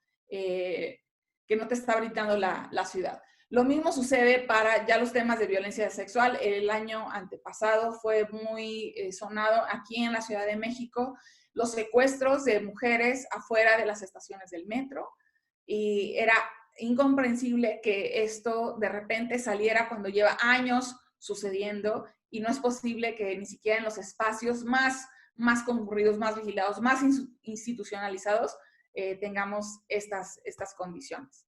la ciudad. Lo mismo sucede para ya los temas de violencia sexual. El año antepasado fue muy sonado aquí en la Ciudad de México los secuestros de mujeres afuera de las estaciones del metro, y era incomprensible que esto de repente saliera cuando lleva años sucediendo, y no es posible que ni siquiera en los espacios más concurridos, más vigilados, más institucionalizados tengamos estas condiciones.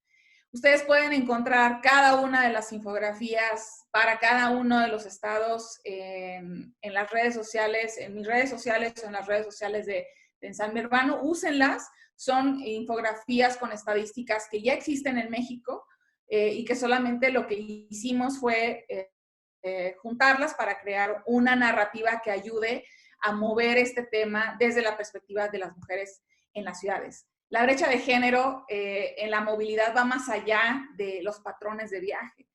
Ustedes pueden encontrar cada una de las infografías para cada uno de los estados en las redes sociales, en mis redes sociales o en las redes sociales de Ensamble Urbano. Úsenlas, son infografías con estadísticas que ya existen en México y que solamente lo que hicimos fue juntarlas para crear una narrativa que ayude a mover este tema desde la perspectiva de las mujeres en las ciudades. La brecha de género en la movilidad va más allá de los patrones de viaje.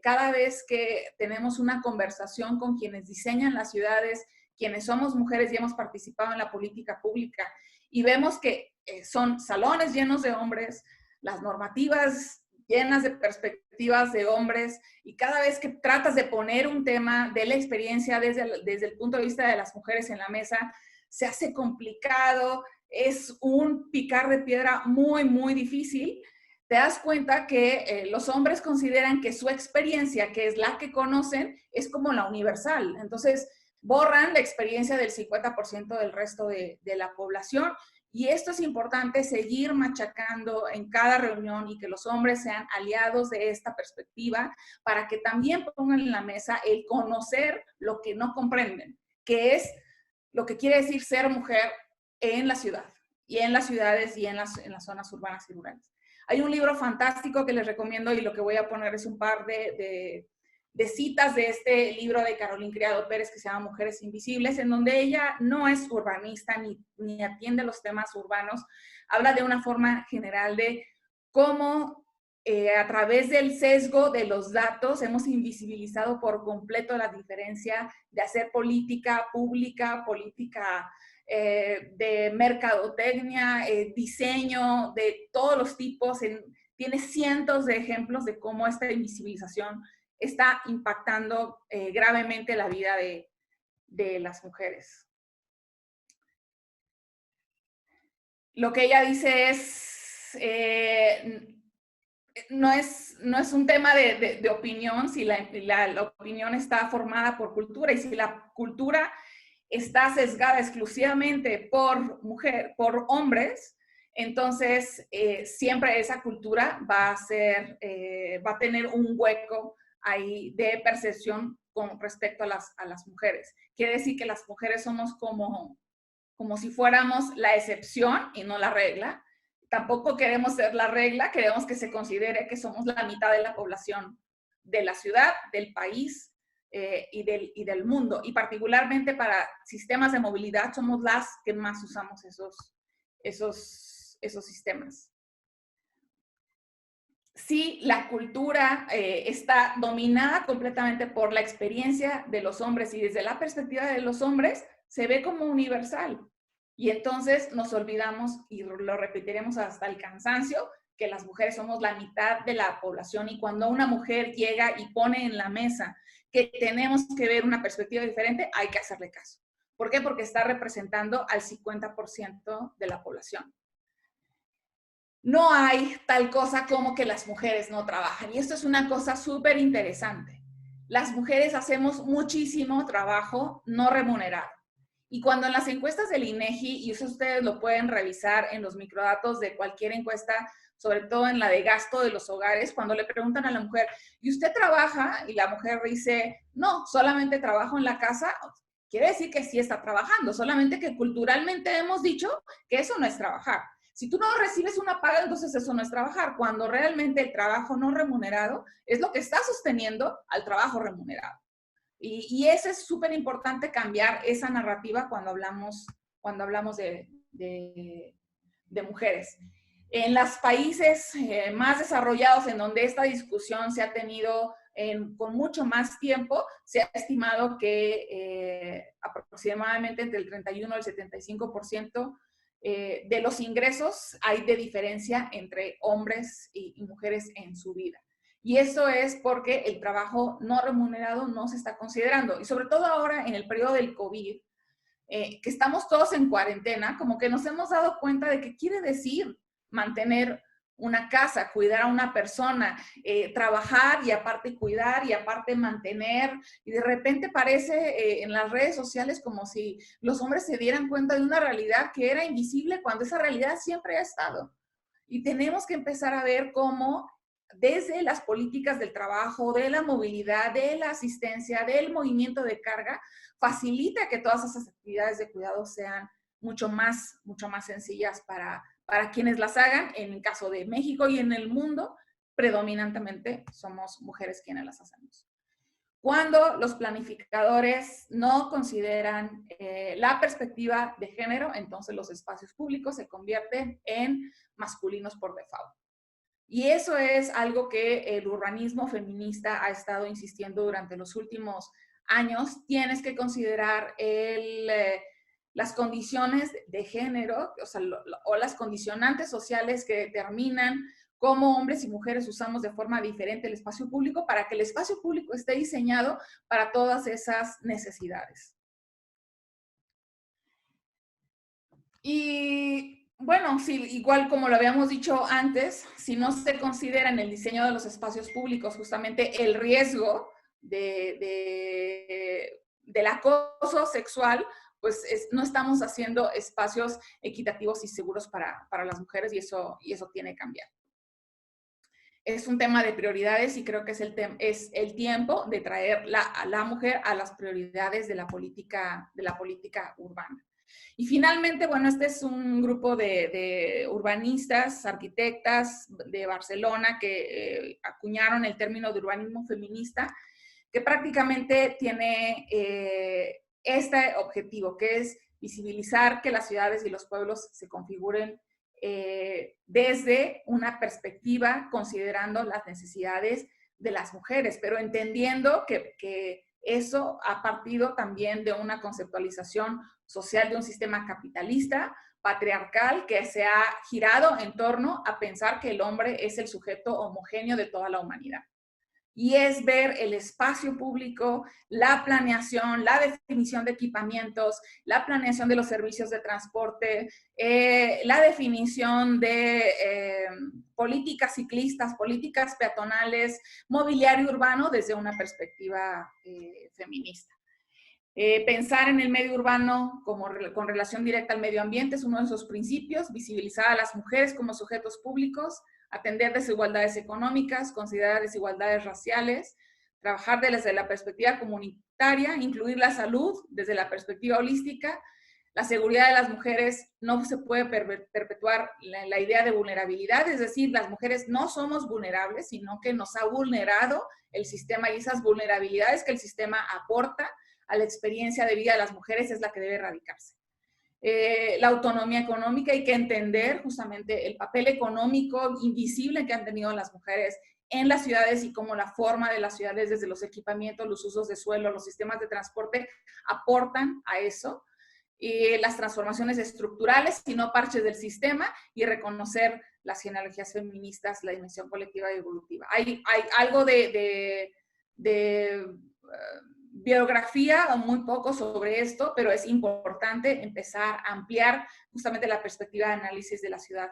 Cada vez que tenemos una conversación con quienes diseñan las ciudades, quienes somos mujeres y hemos participado en la política pública, y vemos que son salones llenos de hombres, las normativas llenas de perspectivas de hombres, y cada vez que tratas de poner un tema de la experiencia desde el punto de vista de las mujeres en la mesa, se hace complicado. Es un picar de piedra muy, muy difícil. Te das cuenta que los hombres consideran que su experiencia, que es la que conocen, es como la universal. Entonces, borran la experiencia del 50% del resto de la población. Y esto es importante seguir machacando en cada reunión, y que los hombres sean aliados de esta perspectiva para que también pongan en la mesa el conocer lo que no comprenden, que es lo que quiere decir ser mujer en la ciudad, y en las ciudades, y en las zonas urbanas y rurales. Hay un libro fantástico que les recomiendo, y lo que voy a poner es un par de citas de este libro de Carolina Criado Pérez, que se llama Mujeres Invisibles, en donde ella no es urbanista ni atiende los temas urbanos. Habla de una forma general de cómo a través del sesgo de los datos hemos invisibilizado por completo la diferencia de hacer política pública, política de mercadotecnia, diseño de todos los tipos. Tiene cientos de ejemplos de cómo esta invisibilización está impactando gravemente la vida de las mujeres. Lo que ella dice es, no es un tema de opinión, si la opinión está formada por cultura, y si la cultura está sesgada exclusivamente por hombres, entonces siempre esa cultura va a tener un hueco ahí de percepción con respecto a las mujeres. Quiere decir que las mujeres somos como si fuéramos la excepción y no la regla. Tampoco queremos ser la regla, queremos que se considere que somos la mitad de la población de la ciudad, del país, y del mundo, y particularmente para sistemas de movilidad somos las que más usamos esos sistemas. Sí, la cultura está dominada completamente por la experiencia de los hombres, y desde la perspectiva de los hombres se ve como universal, y entonces nos olvidamos, y lo repetiremos hasta el cansancio, que las mujeres somos la mitad de la población, y cuando una mujer llega y pone en la mesa que tenemos que ver una perspectiva diferente, hay que hacerle caso. ¿Por qué? Porque está representando al 50% de la población. no hay tal cosa como que las mujeres no trabajan. Y esto es una cosa súper interesante. Las mujeres hacemos muchísimo trabajo no remunerado. Y cuando en las encuestas del INEGI, y eso ustedes lo pueden revisar en los microdatos de cualquier encuesta, sobre todo en la de gasto de los hogares, cuando le preguntan a la mujer, ¿y usted trabaja? Y la mujer dice, no, solamente trabajo en la casa. Quiere decir que sí está trabajando, solamente que culturalmente hemos dicho que eso no es trabajar. Si tú no recibes una paga, entonces eso no es trabajar, cuando realmente el trabajo no remunerado es lo que está sosteniendo al trabajo remunerado. Y eso es súper importante, cambiar esa narrativa cuando hablamos de mujeres. En los países más desarrollados, en donde esta discusión se ha tenido con mucho más tiempo, se ha estimado que aproximadamente entre el 31 y el 75% de los ingresos hay de diferencia entre hombres y mujeres en su vida. Y eso es porque el trabajo no remunerado no se está considerando. Y sobre todo ahora en el periodo del COVID, que estamos todos en cuarentena, como que nos hemos dado cuenta de qué quiere decir mantener una casa, cuidar a una persona, trabajar y aparte cuidar y aparte mantener. Y de repente parece en las redes sociales como si los hombres se dieran cuenta de una realidad que era invisible cuando esa realidad siempre ha estado. Y tenemos que empezar a ver cómo desde las políticas del trabajo, de la movilidad, de la asistencia, del movimiento de carga, facilita que todas esas actividades de cuidado sean mucho más sencillas para quienes las hagan. En el caso de México y en el mundo, predominantemente somos mujeres quienes las hacemos. Cuando los planificadores no consideran la perspectiva de género, entonces los espacios públicos se convierten en masculinos por default. Y eso es algo que el urbanismo feminista ha estado insistiendo durante los últimos años. Tienes que considerar las condiciones de género, o sea, o las condicionantes sociales que determinan cómo hombres y mujeres usamos de forma diferente el espacio público para que el espacio público esté diseñado para todas esas necesidades. Y bueno, sí, igual como lo habíamos dicho antes, si no se considera en el diseño de los espacios públicos justamente el riesgo del acoso sexual, pues no estamos haciendo espacios equitativos y seguros para las mujeres, y eso tiene que cambiar. Es un tema de prioridades y creo que es el tiempo de traer a la mujer a las prioridades de la política urbana. Y finalmente, bueno, este es un grupo de urbanistas, arquitectas de Barcelona que acuñaron el término de urbanismo feminista, que prácticamente tiene este objetivo, que es visibilizar que las ciudades y los pueblos se configuren desde una perspectiva considerando las necesidades de las mujeres, pero entendiendo que eso ha partido también de una conceptualización social de un sistema capitalista, patriarcal, que se ha girado en torno a pensar que el hombre es el sujeto homogéneo de toda la humanidad. Y es ver el espacio público, la planeación, la definición de equipamientos, la planeación de los servicios de transporte, la definición de políticas ciclistas, políticas peatonales, mobiliario urbano desde una perspectiva feminista. Pensar en el medio urbano con relación directa al medio ambiente es uno de esos principios, visibilizar a las mujeres como sujetos públicos, atender desigualdades económicas, considerar desigualdades raciales, trabajar desde la perspectiva comunitaria, incluir la salud desde la perspectiva holística. La seguridad de las mujeres no se puede perpetuar la idea de vulnerabilidad, es decir, las mujeres no somos vulnerables, sino que nos ha vulnerado el sistema, y esas vulnerabilidades que el sistema aporta a la experiencia de vida de las mujeres es la que debe erradicarse. La autonomía económica, hay que entender justamente el papel económico invisible que han tenido las mujeres en las ciudades y cómo la forma de las ciudades, desde los equipamientos, los usos de suelo, los sistemas de transporte, aportan a eso. Las transformaciones estructurales, sino parches del sistema, y reconocer las genealogías feministas, la dimensión colectiva y evolutiva. Hay algo de biografía o muy poco sobre esto, pero es importante empezar a ampliar justamente la perspectiva de análisis de la ciudad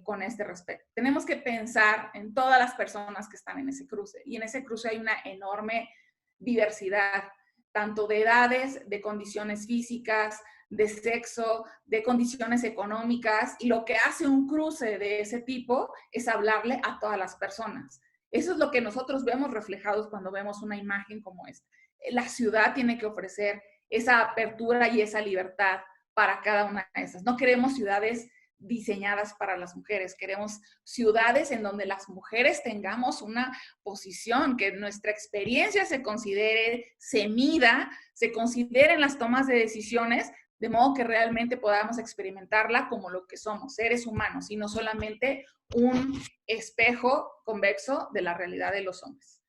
con este respecto. Tenemos que pensar en todas las personas que están en ese cruce, y en ese cruce hay una enorme diversidad, tanto de edades, de condiciones físicas, de sexo, de condiciones económicas, y lo que hace un cruce de ese tipo es hablarle a todas las personas. Eso es lo que nosotros vemos reflejados cuando vemos una imagen como esta. La ciudad tiene que ofrecer esa apertura y esa libertad para cada una de esas. No queremos ciudades diseñadas para las mujeres, queremos ciudades en donde las mujeres tengamos una posición, que nuestra experiencia se considere, se mida, se consideren las tomas de decisiones, de modo que realmente podamos experimentarla como lo que somos, seres humanos, y no solamente un espejo convexo de la realidad de los hombres.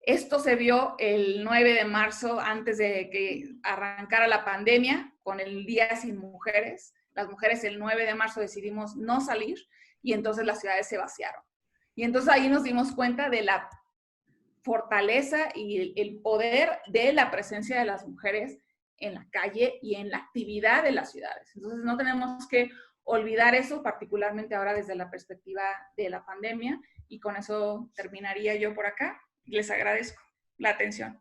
Esto se vio el 9 de marzo, antes de que arrancara la pandemia, con el Día Sin Mujeres. Las mujeres el 9 de marzo decidimos no salir, y entonces las ciudades se vaciaron. Y entonces ahí nos dimos cuenta de la fortaleza y el poder de la presencia de las mujeres en la calle y en la actividad de las ciudades. Entonces no tenemos que olvidar eso, particularmente ahora desde la perspectiva de la pandemia, y con eso terminaría yo por acá. Les agradezco la atención.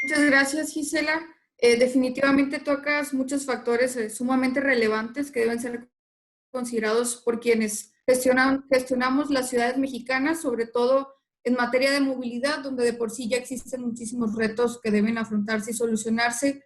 Muchas gracias, Gisela. Definitivamente tocas muchos factores sumamente relevantes que deben ser considerados por quienes gestionamos las ciudades mexicanas, sobre todo en materia de movilidad, donde de por sí ya existen muchísimos retos que deben afrontarse y solucionarse,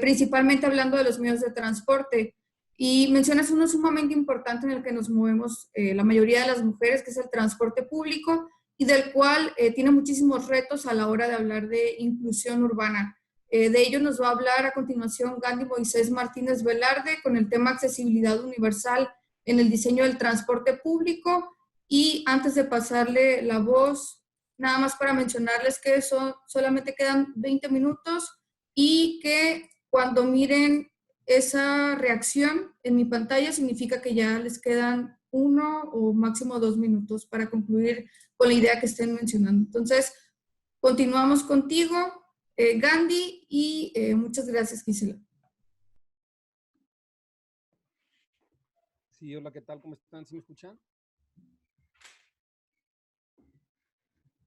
principalmente hablando de los medios de transporte. Y mencionas uno sumamente importante en el que nos movemos la mayoría de las mujeres, que es el transporte público, y del cual tiene muchísimos retos a la hora de hablar de inclusión urbana. De ello nos va a hablar a continuación Gandhi Moisés Martínez Velarde con el tema accesibilidad universal en el diseño del transporte público. Y antes de pasarle la voz, nada más para mencionarles que solamente quedan 20 minutos y que cuando miren esa reacción en mi pantalla significa que ya les quedan 1 o máximo 2 minutos para concluir con la idea que estén mencionando. Entonces, continuamos contigo, Gandhi, y muchas gracias, Gisela. Sí, hola, ¿qué tal? ¿Cómo están? ¿Sí me escuchan?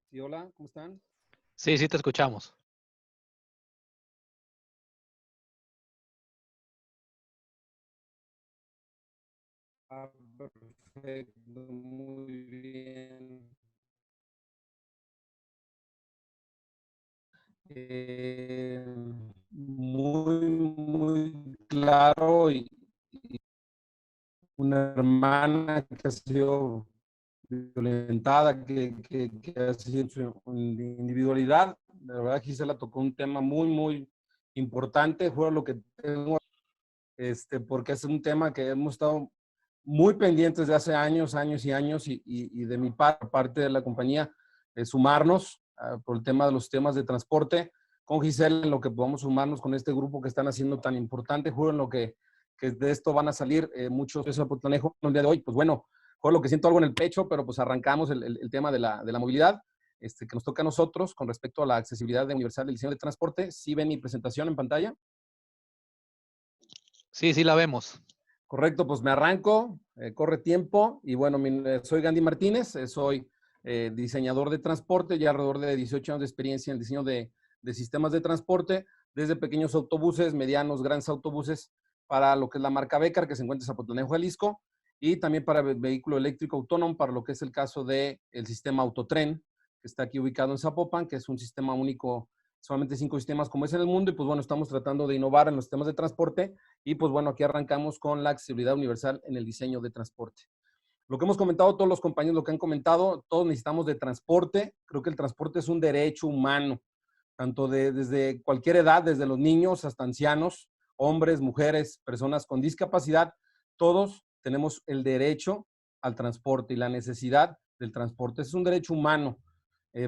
Sí, hola, ¿cómo están? Sí, sí te escuchamos. Perfecto, muy bien. Muy claro, y una hermana que ha sido violentada, que ha sido su individualidad. La verdad, Gisela tocó un tema muy importante, fue lo que tengo, porque es un tema que hemos estado muy pendientes de hace años y de mi parte de la compañía, sumarnos por el tema de los temas de transporte con Gisela, en lo que podamos sumarnos con este grupo que están haciendo tan importante. Juro en lo que de esto van a salir muchos de esos Zapotlanejo el día de hoy. Pues bueno, fue lo que siento algo en el pecho, pero pues arrancamos el tema de la movilidad, que nos toca a nosotros con respecto a la accesibilidad universal del diseño de transporte. ¿Sí ven mi presentación en pantalla? Sí, sí la vemos. Correcto, pues me arranco, corre tiempo, y bueno, soy Gandhi Martínez, soy diseñador de transporte, ya alrededor de 18 años de experiencia en el diseño de sistemas de transporte, desde pequeños autobuses, medianos, grandes autobuses, para lo que es la marca Becar, que se encuentra en Zapotlanejo, Jalisco, y también para vehículo eléctrico autónomo, para lo que es el caso del sistema Autotren, que está aquí ubicado en Zapopan, que es un sistema único, solamente 5 sistemas como es en el mundo, y pues bueno, estamos tratando de innovar en los sistemas de transporte, y pues bueno, aquí arrancamos con la accesibilidad universal en el diseño de transporte. Lo que hemos comentado, todos los compañeros lo que han comentado, todos necesitamos de transporte. Creo que el transporte es un derecho humano, tanto desde cualquier edad, desde los niños hasta ancianos, hombres, mujeres, personas con discapacidad, todos tenemos el derecho al transporte y la necesidad del transporte. Es un derecho humano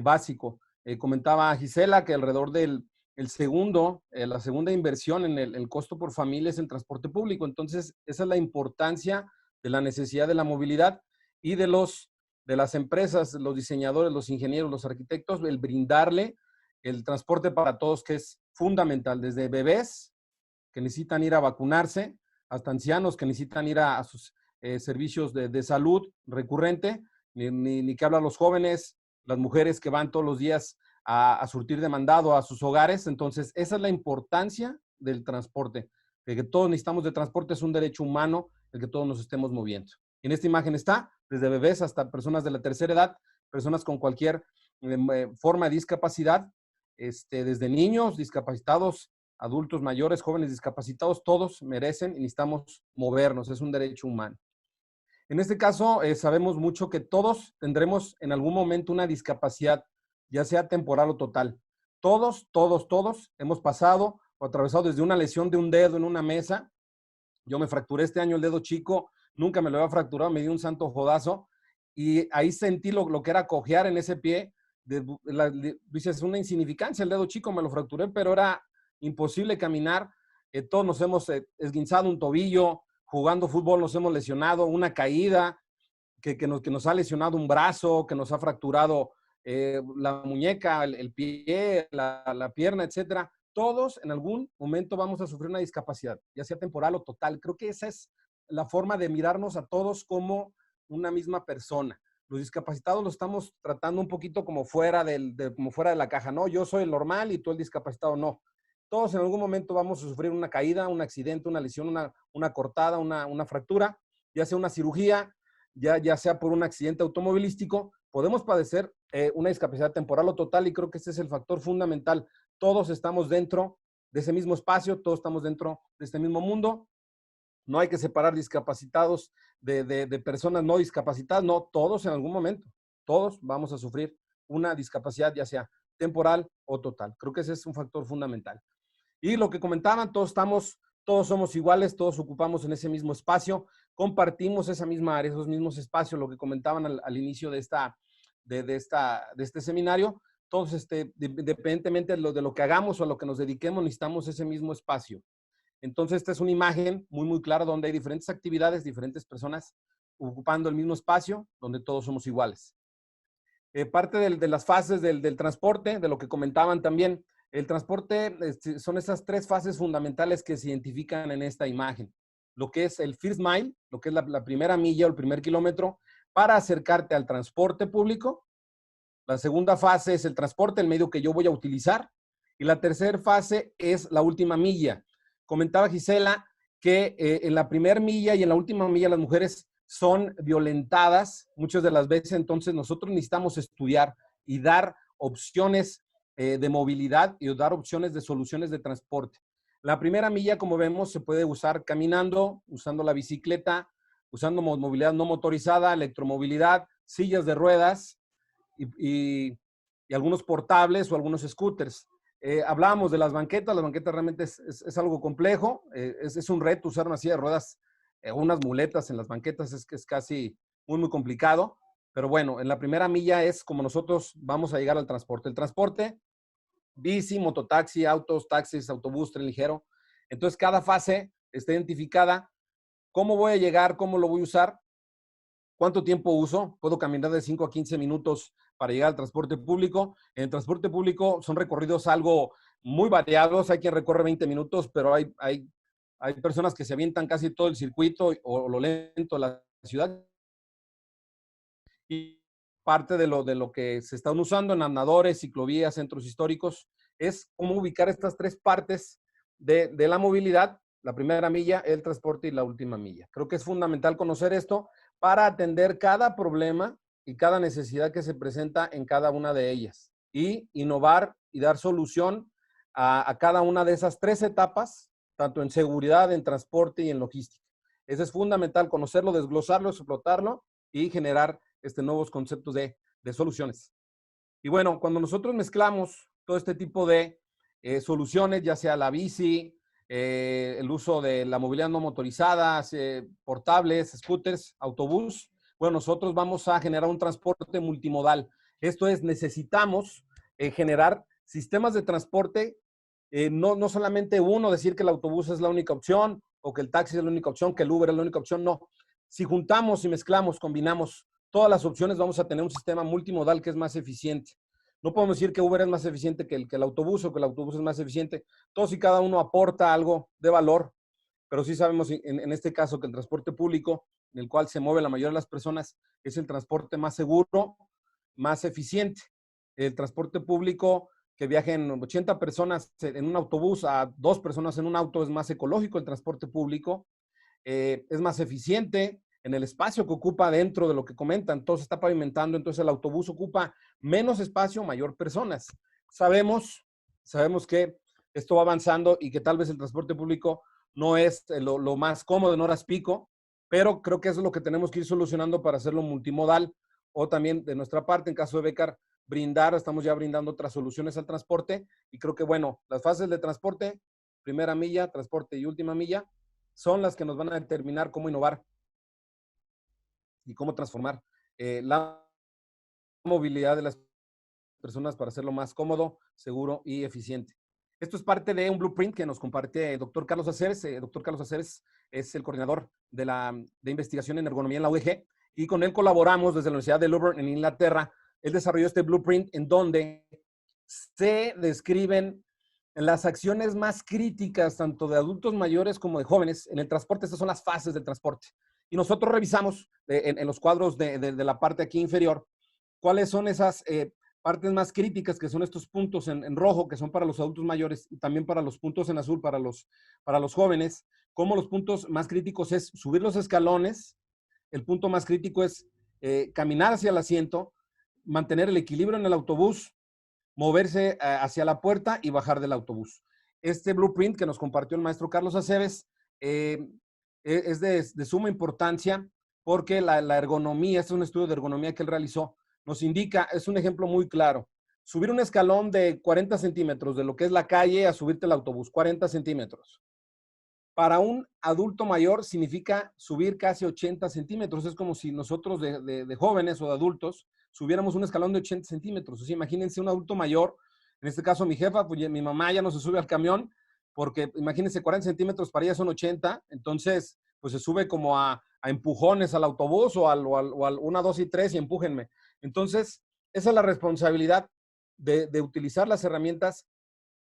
básico. Comentaba Gisela que alrededor del la segunda inversión en el costo por familia es el transporte público. Entonces, esa es la importancia de la necesidad de la movilidad y de los de las empresas, los diseñadores, los ingenieros, los arquitectos, el brindarle el transporte para todos, que es fundamental, desde bebés que necesitan ir a vacunarse, hasta ancianos que necesitan ir a sus servicios de salud recurrente, ni que hablar los jóvenes, las mujeres que van todos los días a surtir de mandado a sus hogares. Entonces, esa es la importancia del transporte, de que todos necesitamos de transporte, es un derecho humano el que todos nos estemos moviendo. En esta imagen está, desde bebés hasta personas de la tercera edad, personas con cualquier forma de discapacidad, desde niños discapacitados, adultos mayores, jóvenes discapacitados, todos merecen y necesitamos movernos, es un derecho humano. En este caso, sabemos mucho que todos tendremos en algún momento una discapacidad, ya sea temporal o total. Todos hemos pasado o atravesado desde una lesión de un dedo en una mesa. Yo me fracturé este año el dedo chico, nunca me lo había fracturado, me dio un santo jodazo y ahí sentí lo que era cojear en ese pie. Dices, una insignificancia, el dedo chico me lo fracturé, pero era imposible caminar. Todos nos hemos esguinzado un tobillo, jugando fútbol nos hemos lesionado, una caída que nos ha lesionado un brazo, que nos ha fracturado la muñeca, el pie, la pierna, etcétera. Todos en algún momento vamos a sufrir una discapacidad, ya sea temporal o total. Creo que esa es la forma de mirarnos a todos como una misma persona. Los discapacitados los estamos tratando un poquito como fuera como fuera de la caja, ¿no? Yo soy el normal y tú el discapacitado, no. Todos en algún momento vamos a sufrir una caída, un accidente, una lesión, una cortada, una fractura, ya sea una cirugía, ya sea por un accidente automovilístico. Podemos padecer una discapacidad temporal o total y creo que ese es el factor fundamental. Todos estamos dentro de ese mismo espacio, todos estamos dentro de este mismo mundo. No hay que separar discapacitados de personas no discapacitadas, no, todos en algún momento, todos vamos a sufrir una discapacidad, ya sea temporal o total. Creo que ese es un factor fundamental. Y lo que comentaban, todos somos iguales, todos ocupamos en ese mismo espacio, compartimos esa misma área, esos mismos espacios, lo que comentaban al inicio de este seminario. Todos, independientemente de lo que hagamos o a lo que nos dediquemos, necesitamos ese mismo espacio. Entonces, esta es una imagen muy, muy clara donde hay diferentes actividades, diferentes personas ocupando el mismo espacio, donde todos somos iguales. Parte de las fases del transporte, de lo que comentaban también, el transporte son esas tres fases fundamentales que se identifican en esta imagen. Lo que es el first mile, lo que es la primera milla o el primer kilómetro, para acercarte al transporte público. La segunda fase es el transporte, el medio que yo voy a utilizar. Y la tercera fase es la última milla. Comentaba Gisela que en la primera milla y en la última milla las mujeres son violentadas muchas de las veces, entonces nosotros necesitamos estudiar y dar opciones de movilidad y dar opciones de soluciones de transporte. La primera milla, como vemos, se puede usar caminando, usando la bicicleta, usando movilidad no motorizada, electromovilidad, sillas de ruedas y algunos portables o algunos scooters. Hablábamos de las banquetas realmente es algo complejo, es un reto usar una silla de ruedas, unas muletas en las banquetas es casi muy, muy complicado, pero bueno, en la primera milla es como nosotros vamos a llegar al transporte. El transporte, bici, mototaxi, autos, taxis, autobús, tren ligero. Entonces, cada fase está identificada. ¿Cómo voy a llegar? ¿Cómo lo voy a usar? ¿Cuánto tiempo uso? Puedo caminar de 5 a 15 minutos para llegar al transporte público. En el transporte público son recorridos algo muy variados. Hay quien recorre 20 minutos, pero hay personas que se avientan casi todo el circuito o lo lento de la ciudad. Y parte de lo que se están usando en andadores, ciclovías, centros históricos, es cómo ubicar estas tres partes de la movilidad, la primera milla, el transporte y la última milla. Creo que es fundamental conocer esto para atender cada problema y cada necesidad que se presenta en cada una de ellas y innovar y dar solución a cada una de esas tres etapas, tanto en seguridad, en transporte y en logística. Eso es fundamental, conocerlo, desglosarlo, explotarlo y generar nuevos conceptos de soluciones. Y bueno, cuando nosotros mezclamos todo este tipo de soluciones, ya sea la bici, el uso de la movilidad no motorizada, portables, scooters, autobús, bueno, nosotros vamos a generar un transporte multimodal. Esto es, necesitamos generar sistemas de transporte, no solamente uno, decir que el autobús es la única opción o que el taxi es la única opción, que el Uber es la única opción, no. Si juntamos y mezclamos, combinamos todas las opciones vamos a tener un sistema multimodal que es más eficiente. No podemos decir que Uber es más eficiente que el autobús o que el autobús es más eficiente. Todos y cada uno aporta algo de valor, pero sí sabemos en este caso que el transporte público, en el cual se mueve la mayoría de las personas, es el transporte más seguro, más eficiente. El transporte público que viajen 80 personas en un autobús a 2 personas en un auto es más ecológico el transporte público, es más eficiente en el espacio que ocupa dentro de lo que comentan. Todo se está pavimentando, entonces el autobús ocupa menos espacio, mayor personas. Sabemos que esto va avanzando y que tal vez el transporte público no es lo más cómodo en horas pico, pero creo que eso es lo que tenemos que ir solucionando para hacerlo multimodal, o también de nuestra parte, en caso de Becar, estamos ya brindando otras soluciones al transporte, y creo que, bueno, las fases de transporte, primera milla, transporte y última milla, son las que nos van a determinar cómo innovar y cómo transformar la movilidad de las personas para hacerlo más cómodo, seguro y eficiente. Esto es parte de un blueprint que nos comparte el doctor Carlos Aceres. Doctor Carlos Aceres es el coordinador de investigación en ergonomía en la UEG, y con él colaboramos desde la Universidad de Leuven en Inglaterra. Él desarrolló este blueprint en donde se describen las acciones más críticas, tanto de adultos mayores como de jóvenes, en el transporte. Estas son las fases del transporte. Y nosotros revisamos en los cuadros de la parte aquí inferior cuáles son esas partes más críticas, que son estos puntos en rojo, que son para los adultos mayores, y también para los puntos en azul para los jóvenes. Como los puntos más críticos es subir los escalones, el punto más crítico es caminar hacia el asiento, mantener el equilibrio en el autobús, moverse hacia la puerta y bajar del autobús. Este blueprint que nos compartió el maestro Carlos Aceves es de suma importancia, porque la ergonomía, este es un estudio de ergonomía que él realizó, nos indica, es un ejemplo muy claro, subir un escalón de 40 centímetros de lo que es la calle a subirte al autobús, 40 centímetros. Para un adulto mayor significa subir casi 80 centímetros. Es como si nosotros de jóvenes o de adultos subiéramos un escalón de 80 centímetros. O sea, imagínense un adulto mayor, en este caso mi jefa, pues mi mamá ya no se sube al camión, porque imagínense 40 centímetros para ella son 80, entonces pues se sube como a empujones al autobús o al 1, 2 y 3 y empújenme. Entonces, esa es la responsabilidad de utilizar las herramientas.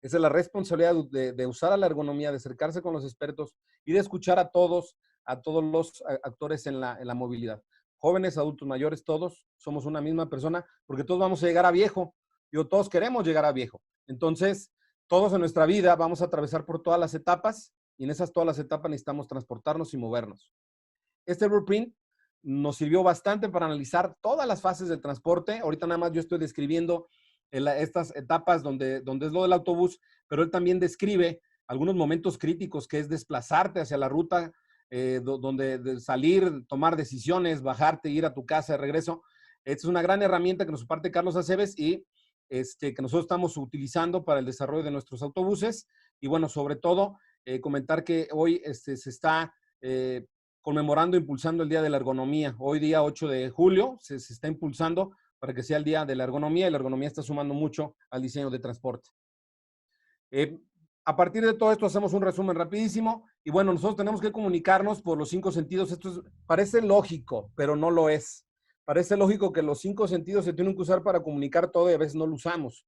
Esa es la responsabilidad de usar la ergonomía, de acercarse con los expertos y de escuchar a todos los actores en la movilidad. Jóvenes, adultos mayores, todos somos una misma persona, porque todos vamos a llegar a viejo. Todos queremos llegar a viejo. Entonces, todos en nuestra vida vamos a atravesar por todas las etapas, y en todas las etapas necesitamos transportarnos y movernos. Este blueprint nos sirvió bastante para analizar todas las fases del transporte. Ahorita nada más yo estoy describiendo estas etapas donde es lo del autobús, pero él también describe algunos momentos críticos, que es desplazarte hacia la ruta, donde salir, tomar decisiones, bajarte, ir a tu casa de regreso. Esta es una gran herramienta que nos comparte Carlos Aceves y que nosotros estamos utilizando para el desarrollo de nuestros autobuses. Y bueno, sobre todo, comentar que hoy se está conmemorando, impulsando el Día de la Ergonomía. Hoy día 8 de julio se está impulsando para que sea el Día de la Ergonomía, y la ergonomía está sumando mucho al diseño de transporte. A partir de todo esto hacemos un resumen rapidísimo, y bueno, nosotros tenemos que comunicarnos por los 5 sentidos. Esto parece lógico, pero no lo es. Parece lógico que los 5 sentidos se tienen que usar para comunicar todo, y a veces no lo usamos.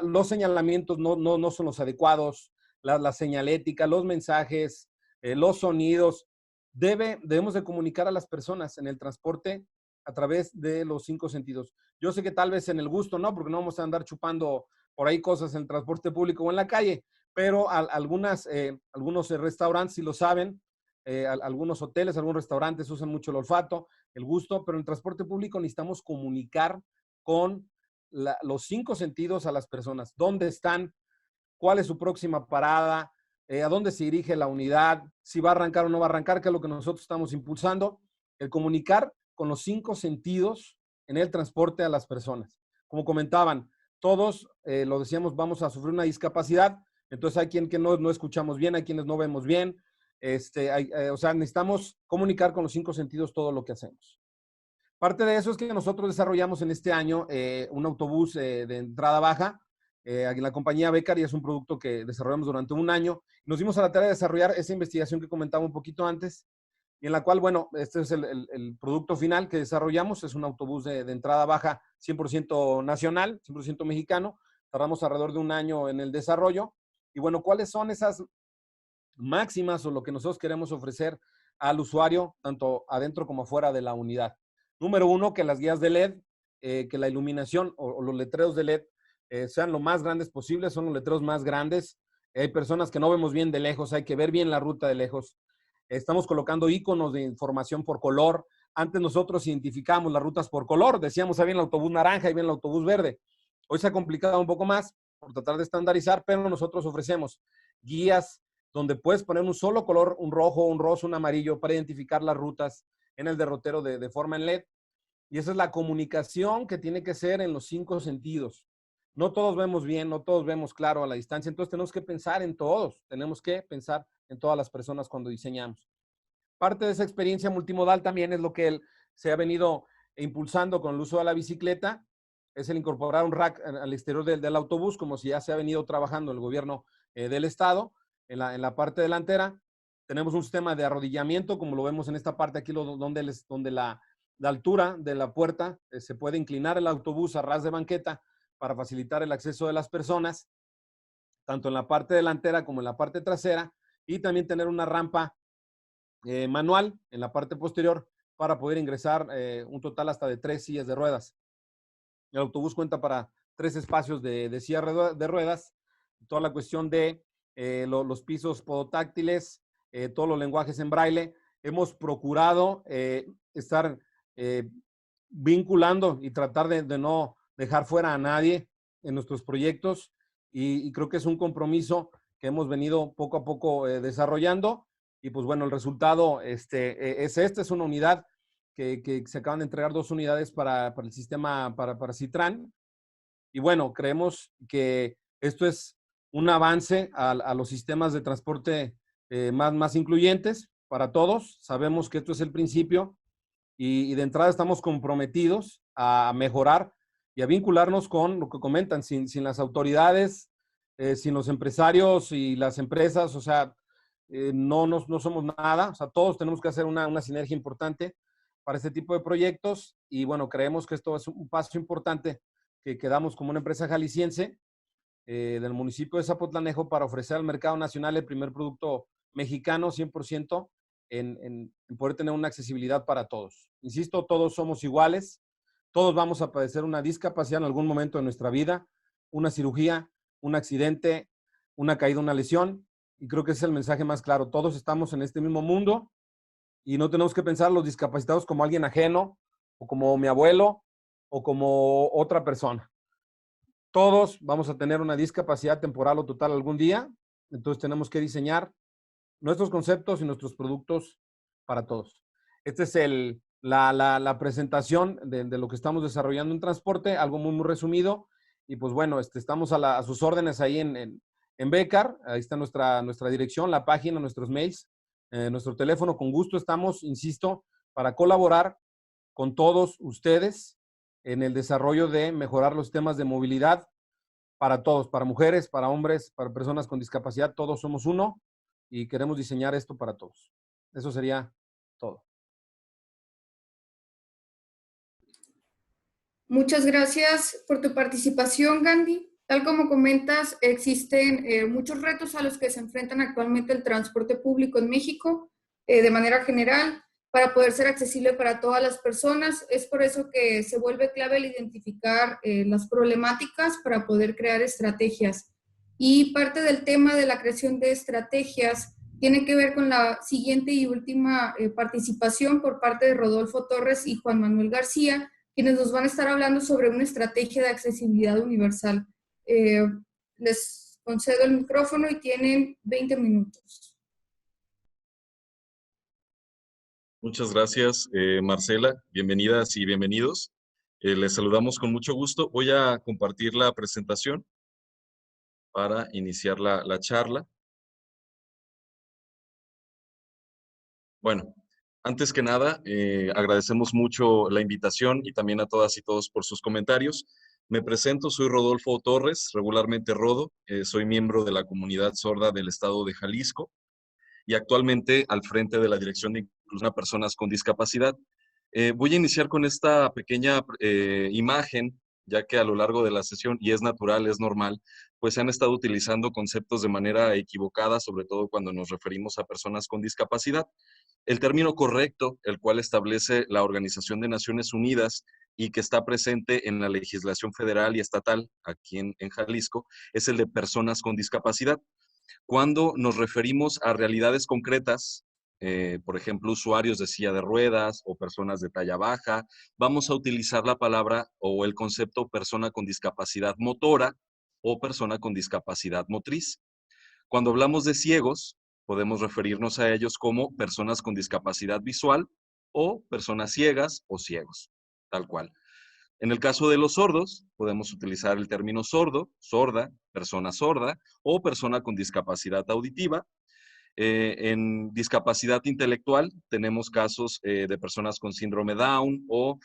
Los señalamientos no son los adecuados, la señalética, los mensajes, los sonidos. Debemos de comunicar a las personas en el transporte a través de los 5 sentidos. Yo sé que tal vez en el gusto no, porque no vamos a andar chupando por ahí cosas en el transporte público o en la calle, pero algunos restaurantes sí lo saben, algunos hoteles, algunos restaurantes usan mucho el olfato, el gusto, pero en el transporte público necesitamos comunicar con los 5 sentidos a las personas. ¿Dónde están? ¿Cuál es su próxima parada? ¿A dónde se dirige la unidad? ¿Si va a arrancar o no va a arrancar? Que es lo que nosotros estamos impulsando. El comunicar con los 5 sentidos en el transporte a las personas. Como comentaban, todos, lo decíamos, vamos a sufrir una discapacidad. Entonces hay quien que no escuchamos bien, hay quienes no vemos bien. O sea, necesitamos comunicar con los 5 sentidos todo lo que hacemos. Parte de eso es que nosotros desarrollamos en este año un autobús de entrada baja, en la compañía Becar, y es un producto que desarrollamos durante un año. Nos dimos a la tarea de desarrollar esa investigación que comentaba un poquito antes, y en la cual, bueno, este es el producto final que desarrollamos. Es un autobús de entrada baja 100% nacional, 100% mexicano. Tardamos alrededor de un año en el desarrollo. Y bueno, ¿cuáles son esas máximas o lo que nosotros queremos ofrecer al usuario, tanto adentro como afuera de la unidad? Número uno, que las guías de LED, que la iluminación o los letreros de LED sean lo más grandes posibles, son los letreros más grandes. Hay personas que no vemos bien de lejos, hay que ver bien la ruta de lejos. Estamos colocando iconos de información por color. Antes nosotros identificábamos las rutas por color, decíamos ahí viene el autobús naranja y viene el autobús verde. Hoy se ha complicado un poco más por tratar de estandarizar, pero nosotros ofrecemos guías donde puedes poner un solo color, un rojo, un rosa, un amarillo, para identificar las rutas en el derrotero de forma en LED. Y esa es la comunicación que tiene que ser en los 5 sentidos. No todos vemos bien, no todos vemos claro a la distancia, entonces tenemos que pensar en todos, tenemos que pensar en todas las personas cuando diseñamos. Parte de esa experiencia multimodal también es lo que se ha venido impulsando con el uso de la bicicleta, es el incorporar un rack al exterior del autobús, como si ya se ha venido trabajando el gobierno del estado. En la parte delantera tenemos un sistema de arrodillamiento, como lo vemos en esta parte aquí, donde la altura de la puerta se puede inclinar el autobús a ras de banqueta para facilitar el acceso de las personas, tanto en la parte delantera como en la parte trasera, y también tener una rampa manual en la parte posterior para poder ingresar un total hasta de 3 sillas de ruedas. El autobús cuenta para 3 espacios de silla de ruedas, toda la cuestión de los pisos podotáctiles, todos los lenguajes en braille. Hemos procurado estar vinculando y tratar de no dejar fuera a nadie en nuestros proyectos, y creo que es un compromiso que hemos venido poco a poco desarrollando, y pues bueno, el resultado es una unidad que se acaban de entregar 2 unidades para el sistema, para Citran, y bueno, creemos que esto es un avance a los sistemas de transporte más incluyentes para todos. Sabemos que esto es el principio, y de entrada estamos comprometidos a mejorar y a vincularnos con lo que comentan, sin las autoridades, sin los empresarios y las empresas, o sea, no somos nada, o sea, todos tenemos que hacer una sinergia importante para este tipo de proyectos, y bueno, creemos que esto es un paso importante que damos como una empresa jalisciense del municipio de Zapotlanejo para ofrecer al mercado nacional el primer producto mexicano 100% en poder tener una accesibilidad para todos. Insisto, todos somos iguales, todos vamos a padecer una discapacidad en algún momento de nuestra vida, una cirugía, un accidente, una caída, una lesión, y creo que ese es el mensaje más claro. Todos estamos en este mismo mundo y no tenemos que pensar los discapacitados como alguien ajeno, o como mi abuelo, o como otra persona. Todos vamos a tener una discapacidad temporal o total algún día, entonces tenemos que diseñar nuestros conceptos y nuestros productos para todos. Esta es la presentación de lo que estamos desarrollando en transporte, algo muy resumido, y pues bueno, estamos a sus órdenes ahí en Becar. Ahí está nuestra dirección, la página, nuestros mails, nuestro teléfono. Con gusto estamos, insisto, para colaborar con todos ustedes en el desarrollo de mejorar los temas de movilidad para todos, para mujeres, para hombres, para personas con discapacidad. Todos somos uno y queremos diseñar esto para todos. Eso sería todo. Muchas gracias por tu participación, Gandhi. Tal como comentas, existen muchos retos a los que se enfrentan actualmente el transporte público en México de manera general para poder ser accesible para todas las personas. Es por eso que se vuelve clave el identificar las problemáticas para poder crear estrategias. Y parte del tema de la creación de estrategias tiene que ver con la siguiente y última participación por parte de Rodolfo Torres y Juan Manuel García, quienes nos van a estar hablando sobre una estrategia de accesibilidad universal. Les concedo el micrófono y tienen 20 minutos. Muchas gracias, Marcela. Bienvenidas y bienvenidos. Les saludamos con mucho gusto. Voy a compartir la presentación para iniciar la charla. Bueno, antes que nada, agradecemos mucho la invitación y también a todas y todos por sus comentarios. Me presento, soy Rodolfo Torres, regularmente Rodo. Soy miembro de la comunidad sorda del estado de Jalisco y actualmente al frente de la Dirección de inclusión a personas con discapacidad. Voy a iniciar con esta pequeña imagen, ya que a lo largo de la sesión, y es natural, es normal, pues se han estado utilizando conceptos de manera equivocada, sobre todo cuando nos referimos a personas con discapacidad. El término correcto, el cual establece la Organización de Naciones Unidas y que está presente en la legislación federal y estatal aquí en Jalisco, es el de personas con discapacidad. Cuando nos referimos a realidades concretas, por ejemplo, usuarios de silla de ruedas o personas de talla baja, vamos a utilizar la palabra o el concepto persona con discapacidad motora o persona con discapacidad motriz. Cuando hablamos de ciegos, podemos referirnos a ellos como personas con discapacidad visual o personas ciegas o ciegos, tal cual. En el caso de los sordos, podemos utilizar el término sordo, sorda, persona sorda o persona con discapacidad auditiva. En discapacidad intelectual tenemos casos de personas con síndrome Down o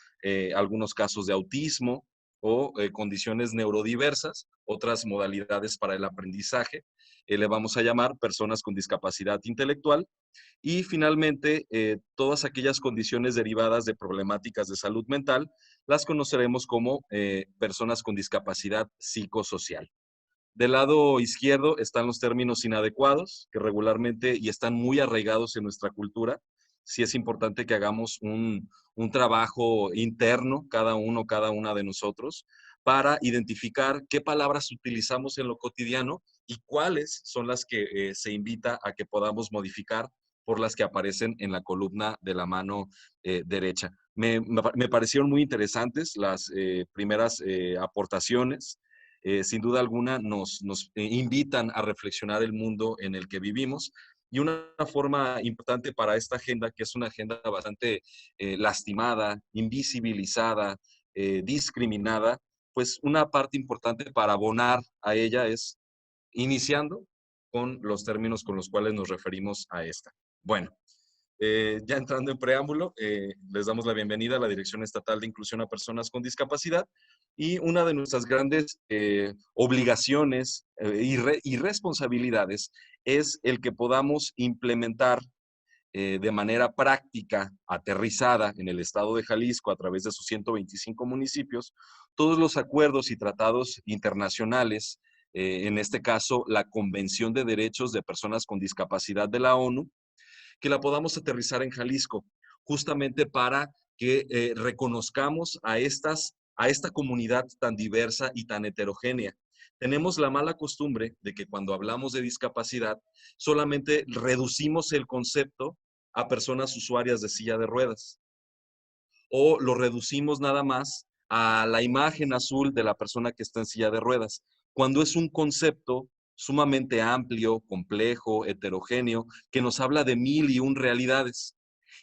algunos casos de autismo o condiciones neurodiversas, otras modalidades para el aprendizaje. Le vamos a llamar personas con discapacidad intelectual. Y finalmente, todas aquellas condiciones derivadas de problemáticas de salud mental las conoceremos como personas con discapacidad psicosocial. Del lado izquierdo están los términos inadecuados, que regularmente y están muy arraigados en nuestra cultura. Sí es importante que hagamos un trabajo interno, cada uno, cada una de nosotros, para identificar qué palabras utilizamos en lo cotidiano y cuáles son las que se invita a que podamos modificar por las que aparecen en la columna de la mano derecha. Me parecieron muy interesantes las primeras aportaciones. Sin duda alguna nos invitan a reflexionar el mundo en el que vivimos. Y una forma importante para esta agenda, que es una agenda bastante lastimada, invisibilizada, discriminada, pues una parte importante para abonar a ella es iniciando con los términos con los cuales nos referimos a esta. Bueno, ya entrando en preámbulo, les damos la bienvenida a la Dirección Estatal de Inclusión a Personas con Discapacidad y una de nuestras grandes obligaciones y responsabilidades es el que podamos implementar de manera práctica, aterrizada en el estado de Jalisco a través de sus 125 municipios, todos los acuerdos y tratados internacionales, en este caso la Convención de Derechos de Personas con Discapacidad de la ONU, que la podamos aterrizar en Jalisco, justamente para que reconozcamos a esta comunidad tan diversa y tan heterogénea. Tenemos la mala costumbre de que cuando hablamos de discapacidad, solamente reducimos el concepto a personas usuarias de silla de ruedas. O lo reducimos nada más a la imagen azul de la persona que está en silla de ruedas, cuando es un concepto sumamente amplio, complejo, heterogéneo, que nos habla de 1001 realidades.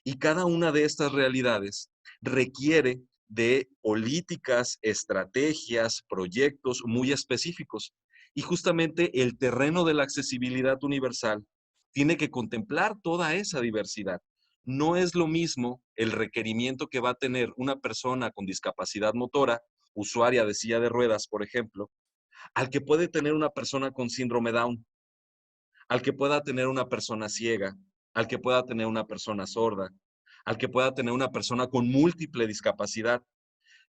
Y cada una de estas realidades requiere de políticas, estrategias, proyectos muy específicos. Y justamente el terreno de la accesibilidad universal tiene que contemplar toda esa diversidad. No es lo mismo el requerimiento que va a tener una persona con discapacidad motora, usuaria de silla de ruedas, por ejemplo, al que puede tener una persona con síndrome Down, al que pueda tener una persona ciega, al que pueda tener una persona sorda, al que pueda tener una persona con múltiple discapacidad.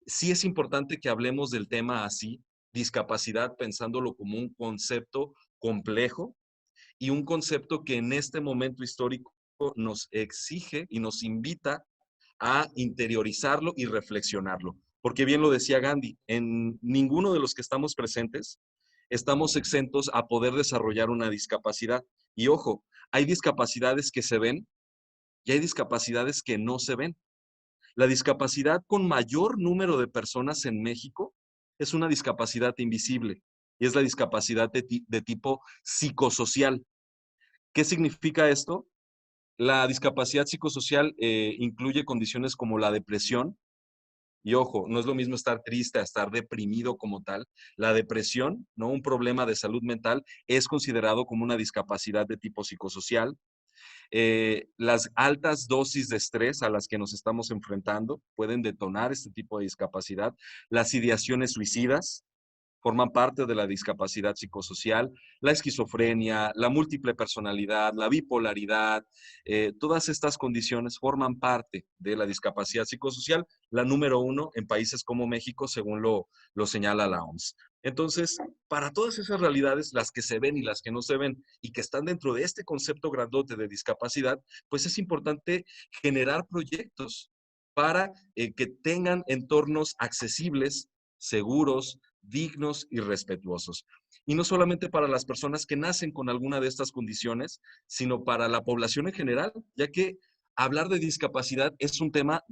Sí es importante que hablemos del tema así, discapacidad, pensándolo como un concepto complejo y un concepto que en este momento histórico nos exige y nos invita a interiorizarlo y reflexionarlo. Porque bien lo decía Gandhi, en ninguno de los que estamos presentes estamos exentos a poder desarrollar una discapacidad. Y ojo, hay discapacidades que se ven y hay discapacidades que no se ven. La discapacidad con mayor número de personas en México es una discapacidad invisible y es la discapacidad de tipo psicosocial. ¿Qué significa esto? La discapacidad psicosocial incluye condiciones como la depresión. Y ojo, no es lo mismo estar triste a estar deprimido como tal. La depresión, ¿no? Un problema de salud mental, es considerado como una discapacidad de tipo psicosocial. Las altas dosis de estrés a las que nos estamos enfrentando pueden detonar este tipo de discapacidad. Las ideaciones suicidas, forman parte de la discapacidad psicosocial, la esquizofrenia, la múltiple personalidad, la bipolaridad, todas estas condiciones forman parte de la discapacidad psicosocial, la número 1 en países como México, según lo señala la OMS. Entonces, para todas esas realidades, las que se ven y las que no se ven, y que están dentro de este concepto grandote de discapacidad, pues es importante generar proyectos para que tengan entornos accesibles, seguros, dignos y respetuosos. Y no solamente para las personas que nacen con alguna de estas condiciones, sino para la población en general, ya que hablar de discapacidad es un tema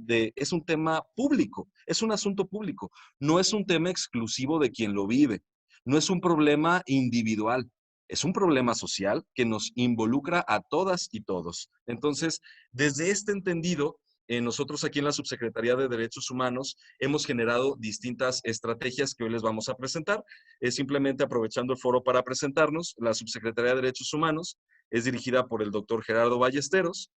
público, es un asunto público, no es un tema exclusivo de quien lo vive, no es un problema individual, es un problema social que nos involucra a todas y todos. Entonces, desde este entendido, nosotros aquí en la Subsecretaría de Derechos Humanos hemos generado distintas estrategias que hoy les vamos a presentar. Simplemente aprovechando el foro para presentarnos, la Subsecretaría de Derechos Humanos es dirigida por el doctor Gerardo Ballesteros.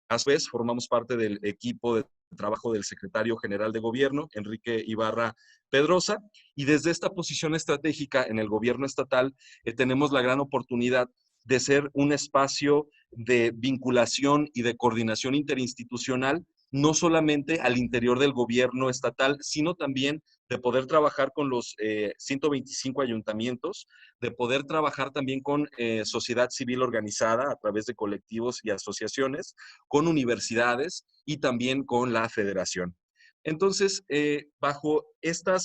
A su vez, formamos parte del equipo de trabajo del secretario general de Gobierno, Enrique Ibarra Pedrosa, y desde esta posición estratégica en el gobierno estatal tenemos la gran oportunidad de ser un espacio de vinculación y de coordinación interinstitucional, no solamente al interior del gobierno estatal, sino también de poder trabajar con los 125 ayuntamientos, de poder trabajar también con sociedad civil organizada a través de colectivos y asociaciones, con universidades y también con la federación. Entonces, bajo esta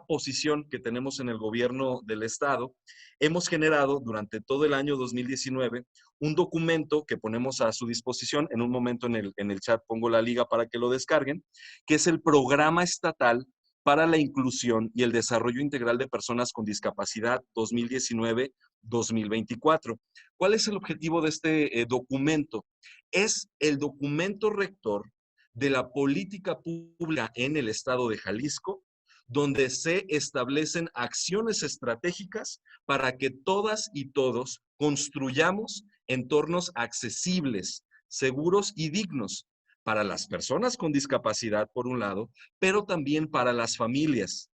posición que tenemos en el gobierno del estado, hemos generado durante todo el año 2019 un documento que ponemos a su disposición. En un momento en el chat pongo la liga para que lo descarguen, que es el Programa Estatal para la Inclusión y el Desarrollo Integral de Personas con Discapacidad 2019-2024. ¿Cuál es el objetivo de este documento? Es el documento rector de la política pública en el estado de Jalisco, donde se establecen acciones estratégicas para que todas y todos construyamos entornos accesibles, seguros y dignos para las personas con discapacidad, por un lado, pero también para las familias.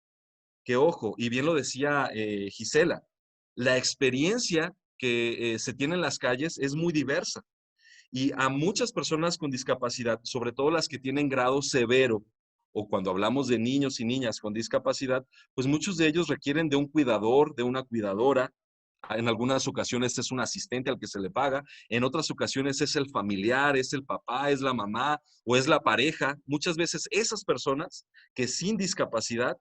Que ojo, y bien lo decía Gisela, la experiencia que se tiene en las calles es muy diversa. Y a muchas personas con discapacidad, sobre todo las que tienen grado severo, o cuando hablamos de niños y niñas con discapacidad, pues muchos de ellos requieren de un cuidador, de una cuidadora. En algunas ocasiones es un asistente al que se le paga, en otras ocasiones es el familiar, es el papá, es la mamá o es la pareja. Muchas veces esas personas que sin discapacidad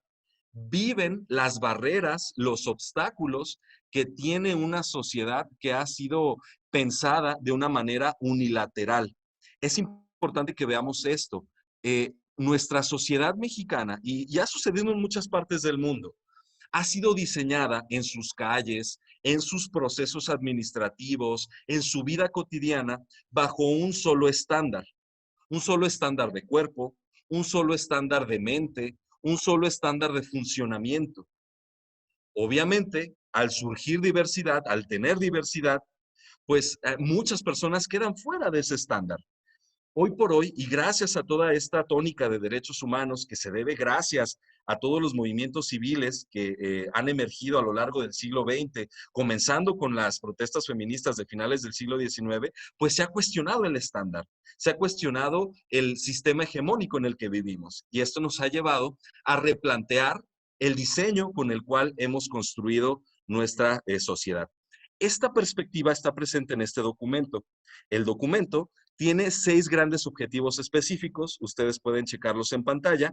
viven las barreras, los obstáculos que tiene una sociedad que ha sido pensada de una manera unilateral. Es importante que veamos esto. Nuestra sociedad mexicana, y ha sucedido en muchas partes del mundo, ha sido diseñada en sus calles, en sus procesos administrativos, en su vida cotidiana, bajo un solo estándar de cuerpo, un solo estándar de mente, un solo estándar de funcionamiento. Obviamente, al surgir diversidad, al tener diversidad, pues muchas personas quedan fuera de ese estándar. Hoy por hoy, y gracias a toda esta tónica de derechos humanos que se debe gracias a todos los movimientos civiles que han emergido a lo largo del siglo XX, comenzando con las protestas feministas de finales del siglo XIX, pues se ha cuestionado el estándar, se ha cuestionado el sistema hegemónico en el que vivimos. Y esto nos ha llevado a replantear el diseño con el cual hemos construido nuestra sociedad. Esta perspectiva está presente en este documento. El documento tiene 6 grandes objetivos específicos, ustedes pueden checarlos en pantalla: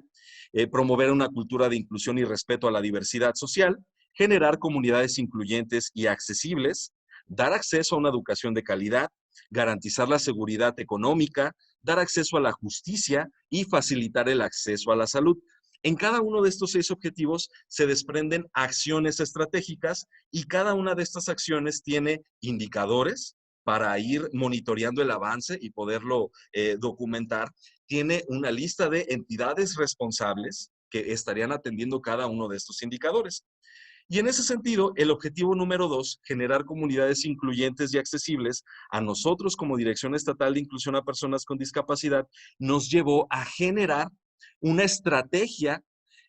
promover una cultura de inclusión y respeto a la diversidad social, generar comunidades incluyentes y accesibles, dar acceso a una educación de calidad, garantizar la seguridad económica, dar acceso a la justicia y facilitar el acceso a la salud. En cada uno de estos 6 objetivos se desprenden acciones estratégicas y cada una de estas acciones tiene indicadores para ir monitoreando el avance y poderlo documentar. Tiene una lista de entidades responsables que estarían atendiendo cada uno de estos indicadores. Y en ese sentido, el objetivo número 2, generar comunidades incluyentes y accesibles, a nosotros como Dirección Estatal de Inclusión a Personas con Discapacidad, nos llevó a generar una estrategia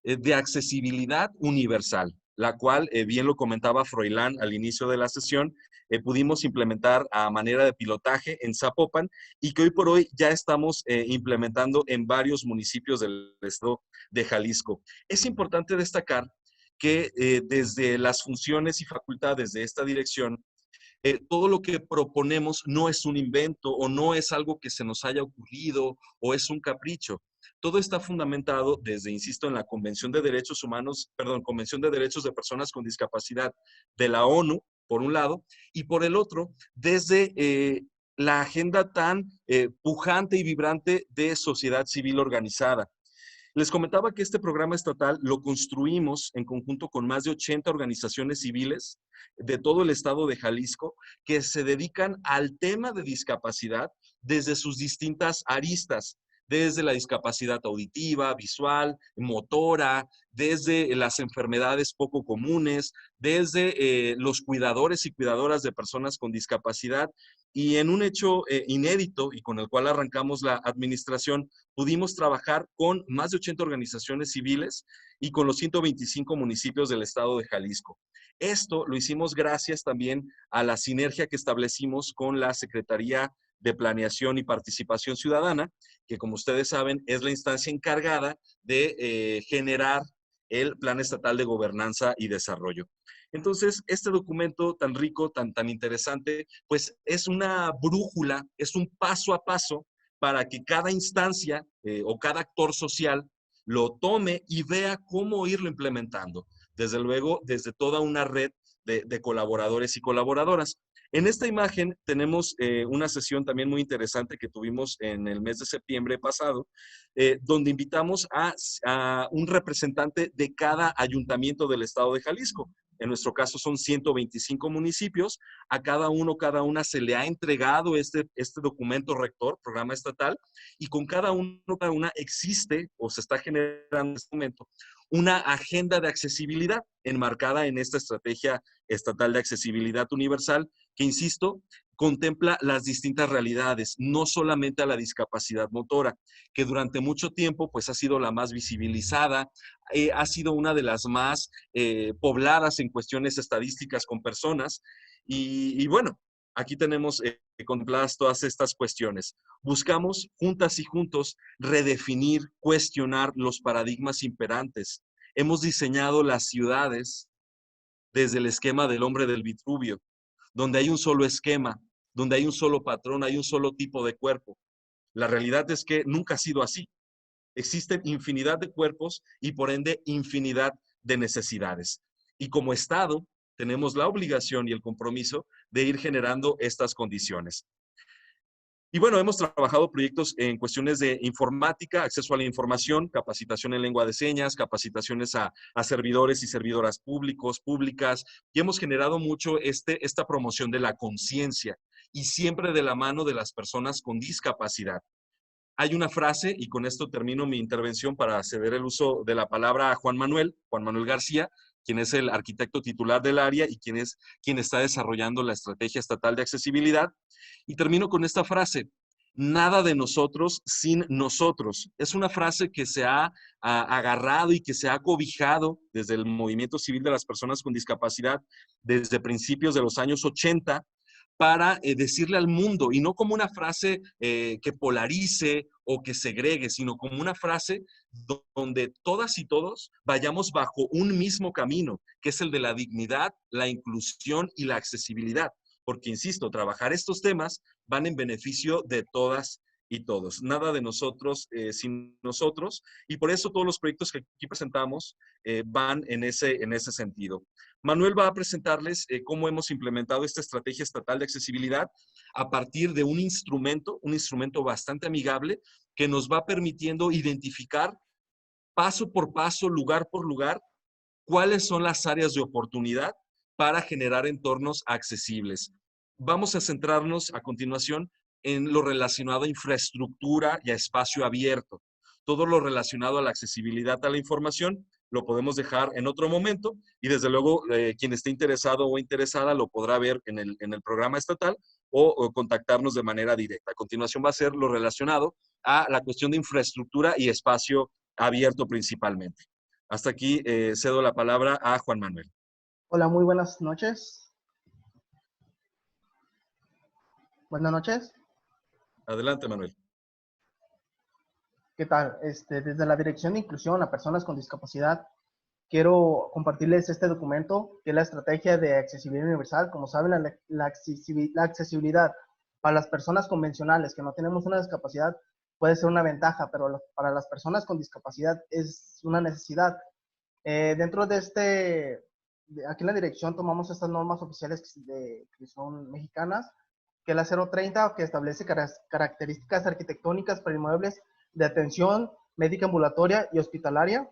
de accesibilidad universal. la cual, bien lo comentaba Froilán al inicio de la sesión, pudimos implementar a manera de pilotaje en Zapopan y que hoy por hoy ya estamos implementando en varios municipios del estado de Jalisco. Es importante destacar que desde las funciones y facultades de esta dirección, todo lo que proponemos no es un invento o no es algo que se nos haya ocurrido o es un capricho. Todo está fundamentado desde, insisto, en la Convención de Derechos Humanos, perdón, Convención de Derechos de Personas con Discapacidad de la ONU, por un lado, y por el otro, desde la agenda tan pujante y vibrante de sociedad civil organizada. Les comentaba que este programa estatal lo construimos en conjunto con más de 80 organizaciones civiles de todo el estado de Jalisco que se dedican al tema de discapacidad desde sus distintas aristas, desde la discapacidad auditiva, visual, motora, desde las enfermedades poco comunes, desde los cuidadores y cuidadoras de personas con discapacidad. Y en un hecho inédito y con el cual arrancamos la administración, pudimos trabajar con más de 80 organizaciones civiles y con los 125 municipios del estado de Jalisco. Esto lo hicimos gracias también a la sinergia que establecimos con la Secretaría de Planeación y Participación Ciudadana, que como ustedes saben es la instancia encargada de generar el Plan Estatal de Gobernanza y Desarrollo. Entonces, este documento tan rico, tan interesante, pues es una brújula, es un paso a paso para que cada instancia o cada actor social lo tome y vea cómo irlo implementando. Desde luego, desde toda una red de colaboradores y colaboradoras. En esta imagen tenemos una sesión también muy interesante que tuvimos en el mes de septiembre pasado, donde invitamos a un representante de cada ayuntamiento del estado de Jalisco. En nuestro caso son 125 municipios. A cada una se le ha entregado este documento rector, programa estatal, y con cada una existe o se está generando en este momento una agenda de accesibilidad enmarcada en esta estrategia estatal de accesibilidad universal que, insisto, contempla las distintas realidades, no solamente a la discapacidad motora, que durante mucho tiempo pues ha sido la más visibilizada, ha sido una de las más pobladas en cuestiones estadísticas con personas y bueno, aquí tenemos contempladas todas estas cuestiones. Buscamos juntas y juntos redefinir, cuestionar los paradigmas imperantes. Hemos diseñado las ciudades desde el esquema del hombre del Vitruvio, donde hay un solo esquema, donde hay un solo patrón, hay un solo tipo de cuerpo. La realidad es que nunca ha sido así. Existen infinidad de cuerpos y por ende infinidad de necesidades. Y como Estado tenemos la obligación y el compromiso de ir generando estas condiciones. Y bueno, hemos trabajado proyectos en cuestiones de informática, acceso a la información, capacitación en lengua de señas, capacitaciones a servidores y servidoras públicas, y hemos generado mucho esta promoción de la conciencia y siempre de la mano de las personas con discapacidad. Hay una frase, y con esto termino mi intervención para ceder el uso de la palabra a Juan Manuel García, quien es el arquitecto titular del área y quien está desarrollando la estrategia estatal de accesibilidad. Y termino con esta frase: nada de nosotros sin nosotros. Es una frase que se ha agarrado y que se ha cobijado desde el movimiento civil de las personas con discapacidad desde principios de los años 80 para decirle al mundo, y no como una frase que polarice o que segregue, sino como una frase donde todas y todos vayamos bajo un mismo camino, que es el de la dignidad, la inclusión y la accesibilidad. Porque, insisto, trabajar estos temas van en beneficio de todas y todos. Nada de nosotros sin nosotros, y por eso todos los proyectos que aquí presentamos van en ese sentido. Manuel va a presentarles cómo hemos implementado esta estrategia estatal de accesibilidad a partir de un instrumento bastante amigable que nos va permitiendo identificar paso por paso, lugar por lugar, cuáles son las áreas de oportunidad para generar entornos accesibles. Vamos a centrarnos a continuación en lo relacionado a infraestructura y a espacio abierto. Todo lo relacionado a la accesibilidad a la información lo podemos dejar en otro momento y desde luego quien esté interesado o interesada lo podrá ver en el programa estatal o contactarnos de manera directa. A continuación va a ser lo relacionado a la cuestión de infraestructura y espacio abierto principalmente. Hasta aquí cedo la palabra a Juan Manuel. Hola, muy buenas noches. Buenas noches. Adelante, Manuel. ¿Qué tal? Desde la Dirección de Inclusión a Personas con Discapacidad, quiero compartirles este documento, que es la Estrategia de Accesibilidad Universal. Como saben, la accesibilidad para las personas convencionales que no tenemos una discapacidad puede ser una ventaja, pero para las personas con discapacidad es una necesidad. Dentro de aquí en la dirección tomamos estas normas oficiales que son mexicanas, que es la 030, que establece características arquitectónicas para inmuebles de atención médica ambulatoria y hospitalaria,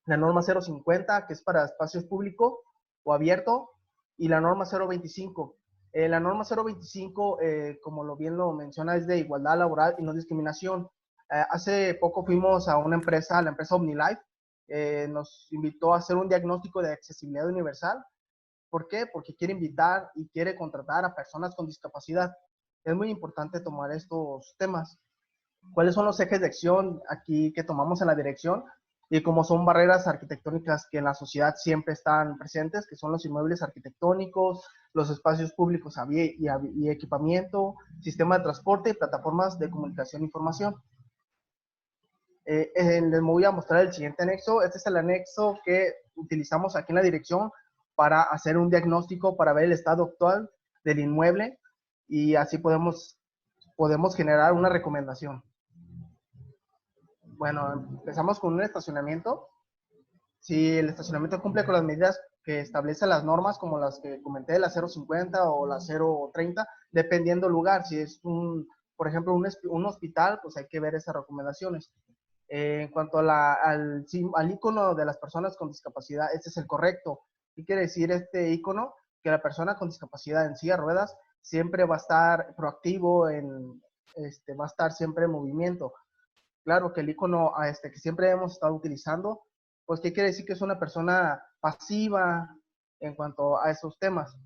la norma 050, que es para espacios públicos o abierto, y la norma 025. La norma 025, como bien lo menciona, es de igualdad laboral y no discriminación. Hace poco fuimos a una empresa, la empresa OmniLife, nos invitó a hacer un diagnóstico de accesibilidad universal. ¿Por qué? Porque quiere invitar y quiere contratar a personas con discapacidad. Es muy importante tomar estos temas. ¿Cuáles son los ejes de acción aquí que tomamos en la dirección? Y como son barreras arquitectónicas que en la sociedad siempre están presentes, que son los inmuebles arquitectónicos, los espacios públicos y equipamiento, sistema de transporte y plataformas de comunicación e información. Les voy a mostrar el siguiente anexo. Este es el anexo que utilizamos aquí en la dirección para hacer un diagnóstico, para ver el estado actual del inmueble, y así podemos generar una recomendación. Bueno, empezamos con un estacionamiento. Si el estacionamiento cumple con las medidas que establecen las normas, como las que comenté, la 050 o la 030, dependiendo del lugar. Si es por ejemplo, un hospital, pues hay que ver esas recomendaciones. En cuanto al icono de las personas con discapacidad, este es el correcto. ¿Qué quiere decir este icono? Que la persona con discapacidad en silla de ruedas siempre va a estar proactivo, va a estar siempre en movimiento. Claro que el icono que siempre hemos estado utilizando, pues ¿qué quiere decir? Que es una persona pasiva en cuanto a esos temas.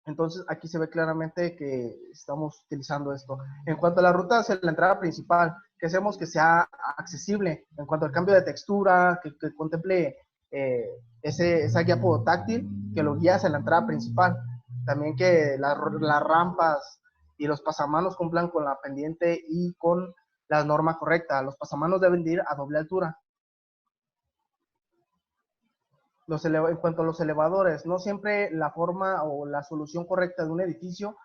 Entonces aquí se ve claramente que estamos utilizando esto. En cuanto a la ruta hacia la entrada principal, que hacemos que sea accesible. En cuanto al cambio de textura, que contemple esa guía podotáctil, que lo guía hacia la entrada principal. También que las rampas y los pasamanos cumplan con la pendiente y con la norma correcta. Los pasamanos deben de ir a doble altura. En cuanto a los elevadores, no siempre la forma o la solución correcta de un edificio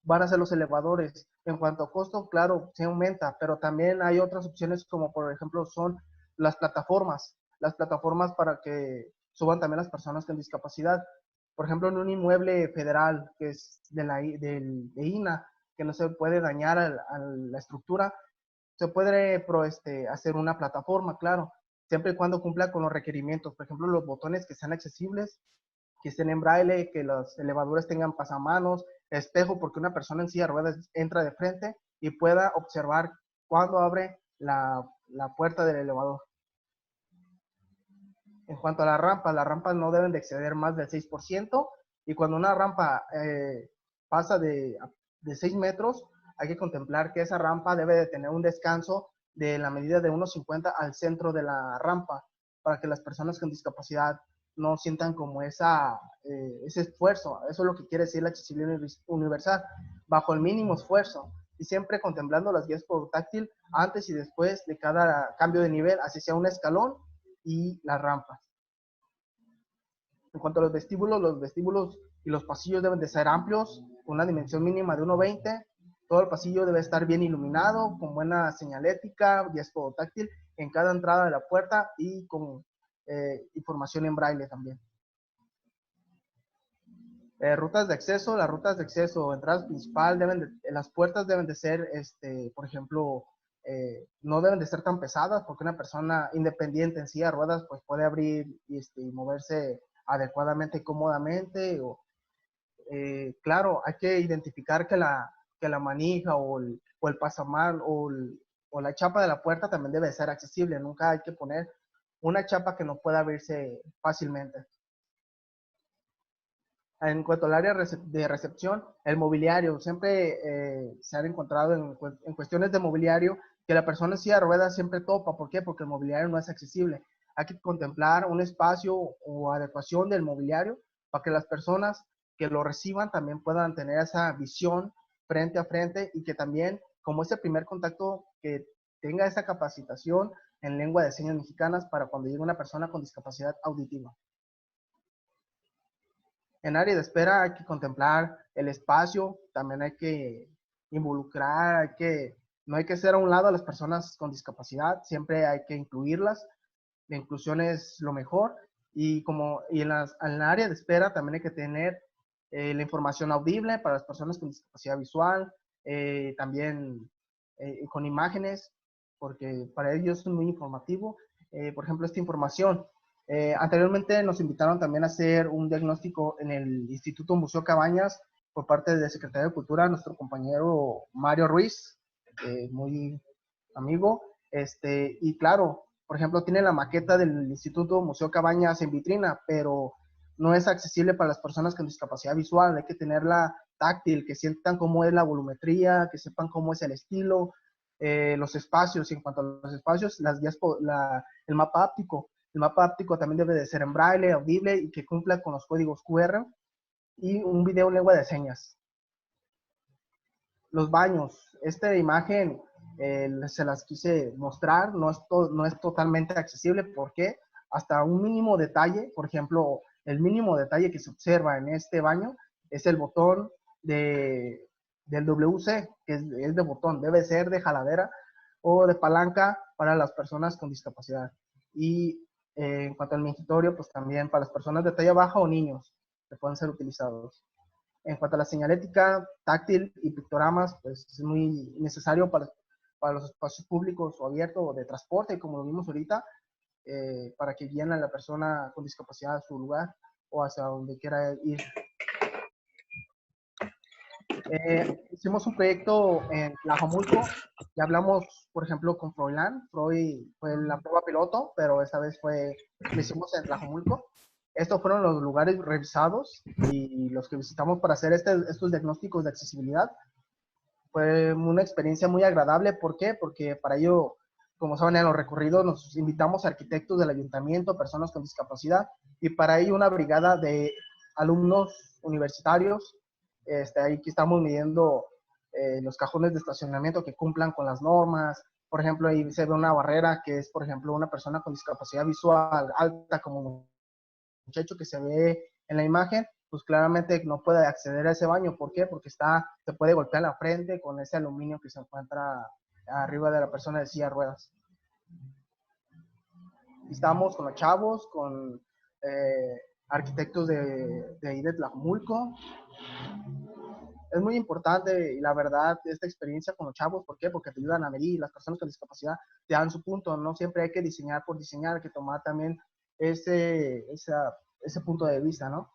van a ser los elevadores. En cuanto a costo, claro, se aumenta, pero también hay otras opciones como por ejemplo son las plataformas para que suban también las personas con discapacidad. Por ejemplo, en un inmueble federal que es de INA, que no se puede dañar a la estructura, se puede hacer una plataforma, claro, siempre y cuando cumpla con los requerimientos. Por ejemplo, los botones que sean accesibles, que estén en braille, que los elevadores tengan pasamanos, espejo, porque una persona en silla de ruedas entra de frente y pueda observar cuando abre la puerta del elevador. En cuanto a las rampas no deben de exceder más del 6%, y cuando una rampa pasa de 6 metros, hay que contemplar que esa rampa debe de tener un descanso de la medida de 1.50 al centro de la rampa, para que las personas con discapacidad no sientan como ese esfuerzo. Eso es lo que quiere decir la accesibilidad universal, bajo el mínimo esfuerzo, y siempre contemplando las guías portátil antes y después de cada cambio de nivel, así sea un escalón y las rampas. En cuanto a los vestíbulos y los pasillos deben de ser amplios, con una dimensión mínima de 1.20. Todo el pasillo debe estar bien iluminado, con buena señalética, guías portátil en cada entrada de la puerta y con información en braille también. Rutas de acceso. Las rutas de acceso, entradas principal, las puertas deben de ser, por ejemplo, no deben de ser tan pesadas, porque una persona independiente en silla de ruedas pues puede abrir y moverse adecuadamente y cómodamente. Claro, hay que identificar que la manija o el pasamano o la chapa de la puerta también debe ser accesible. Nunca hay que poner una chapa que no pueda abrirse fácilmente. En cuanto al área de recepción, el mobiliario, siempre se han encontrado en cuestiones de mobiliario que la persona en silla de ruedas siempre topa. ¿Por qué? Porque el mobiliario no es accesible. hay que contemplar un espacio o adecuación del mobiliario para que las personas que lo reciban también puedan tener esa visión frente a frente y que también, como ese primer contacto, que tenga esa capacitación en lengua de señas mexicanas para cuando llegue una persona con discapacidad auditiva. En área de espera hay que contemplar el espacio, también hay que involucrar, no hay que hacer a un lado a las personas con discapacidad, siempre hay que incluirlas. La inclusión es lo mejor. Y en la área de espera también hay que tener la información audible para las personas con discapacidad visual, también con imágenes, porque para ellos es muy informativo. Por ejemplo, esta información. Anteriormente nos invitaron también a hacer un diagnóstico en el Instituto Museo Cabañas por parte de Secretaría de Cultura, nuestro compañero Mario Ruiz, muy amigo. Y claro, por ejemplo, tiene la maqueta del Instituto Museo Cabañas en vitrina, pero no es accesible para las personas con discapacidad visual. Hay que tenerla táctil, que sientan cómo es la volumetría, que sepan cómo es el estilo, los espacios. Y en cuanto a los espacios, las guías, el mapa áptico. El mapa áptico también debe de ser en braille, audible y que cumpla con los códigos QR y un video en lengua de señas. Los baños. Esta imagen se las quise mostrar, no es totalmente accesible. ¿Por qué? Hasta un mínimo detalle, por ejemplo, el mínimo detalle que se observa en este baño es el botón del WC, que es de botón, debe ser de jaladera o de palanca para las personas con discapacidad. Y en cuanto al mingitorio, pues también para las personas de talla baja o niños que pueden ser utilizados. En cuanto a la señalética táctil y pictogramas, pues es muy necesario para los espacios públicos o abiertos o de transporte, como lo vimos ahorita, para que guíen a la persona con discapacidad a su lugar o hacia donde quiera ir. Hicimos un proyecto en Tlajomulco, ya hablamos, por ejemplo, con Froilán. Freud fue la prueba piloto, pero esta vez lo hicimos en Tlajomulco. Estos fueron los lugares revisados y los que visitamos para hacer estos diagnósticos de accesibilidad. Fue una experiencia muy agradable. ¿Por qué? Porque para ello, como saben, en los recorridos nos invitamos a arquitectos del ayuntamiento, personas con discapacidad, y para ello una brigada de alumnos universitarios. Ahí que estamos midiendo los cajones de estacionamiento que cumplan con las normas. Por ejemplo, ahí se ve una barrera que es, por ejemplo, una persona con discapacidad visual alta, como muchacho que se ve en la imagen, pues claramente no puede acceder a ese baño. ¿Por qué? Porque se puede golpear la frente con ese aluminio que se encuentra arriba de la persona de silla de ruedas. Estamos con los chavos, con arquitectos de ahí de Tlajomulco. Es muy importante, y la verdad, esta experiencia con los chavos. ¿Por qué? Porque te ayudan a medir. Las personas con discapacidad te dan su punto. No siempre hay que diseñar por diseñar, hay que tomar también ese punto de vista, ¿no?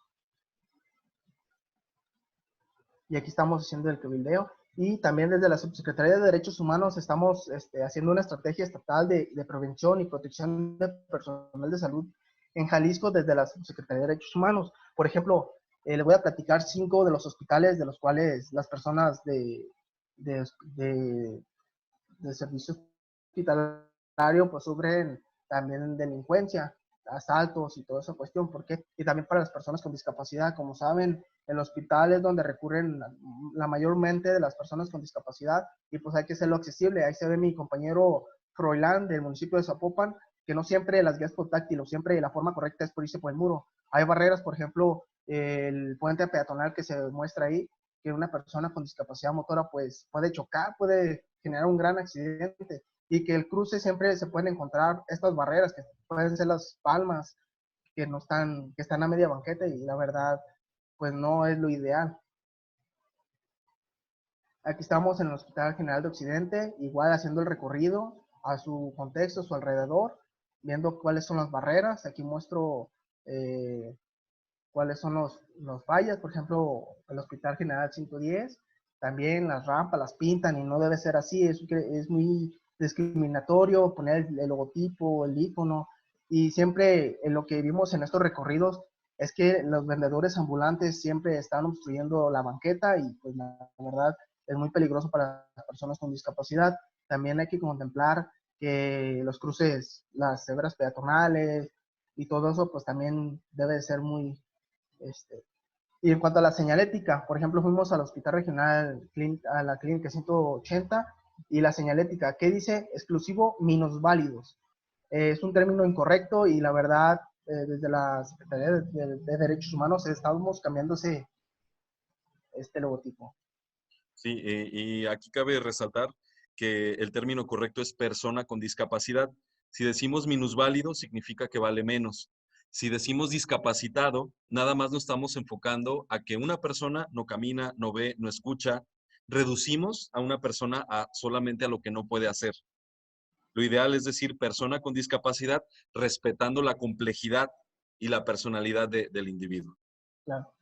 Y aquí estamos haciendo el cabildeo. Y también desde la Subsecretaría de Derechos Humanos estamos haciendo una estrategia estatal de prevención y protección de personal de salud en Jalisco desde la Subsecretaría de Derechos Humanos. Por ejemplo, les voy a platicar 5 de los hospitales de los cuales las personas de servicio hospitalario pues sufren también delincuencia, asaltos y toda esa cuestión. ¿Por qué? Y también para las personas con discapacidad. Como saben, el hospital es donde recurren la mayormente de las personas con discapacidad, y pues hay que hacerlo accesible. Ahí se ve mi compañero Froilán del municipio de Zapopan, que no siempre las guías por táctil o siempre la forma correcta es por irse por el muro. Hay barreras, por ejemplo, el puente peatonal que se muestra ahí, que una persona con discapacidad motora pues puede chocar, puede generar un gran accidente, y que el cruce siempre se pueden encontrar estas barreras que pueden ser las palmas que están a media banqueta, y la verdad pues no es lo ideal. Aquí estamos en el Hospital General de Occidente, igual haciendo el recorrido a su contexto, a su alrededor, viendo cuáles son las barreras. Aquí muestro cuáles son los fallas. Por ejemplo, el Hospital General 110, también las rampas las pintan y no debe ser así. Es muy discriminatorio poner el logotipo, el icono, y siempre lo que vimos en estos recorridos es que los vendedores ambulantes siempre están obstruyendo la banqueta, y pues la verdad es muy peligroso para las personas con discapacidad. También hay que contemplar que los cruces, las cebras peatonales y todo eso, pues también debe de ser muy... Y en cuanto a la señalética, por ejemplo, fuimos al Hospital Regional, a la Clínica 180, y la señalética, ¿qué dice? Exclusivo minusválidos. Es un término incorrecto y la verdad, desde la Secretaría de Derechos Humanos estamos cambiando este logotipo. Sí, y aquí cabe resaltar que el término correcto es persona con discapacidad. Si decimos minusválido, significa que vale menos. Si decimos discapacitado, nada más nos estamos enfocando a que una persona no camina, no ve, no escucha. Reducimos a una persona solamente a lo que no puede hacer. Lo ideal es decir persona con discapacidad, respetando la complejidad y la personalidad del individuo. Claro.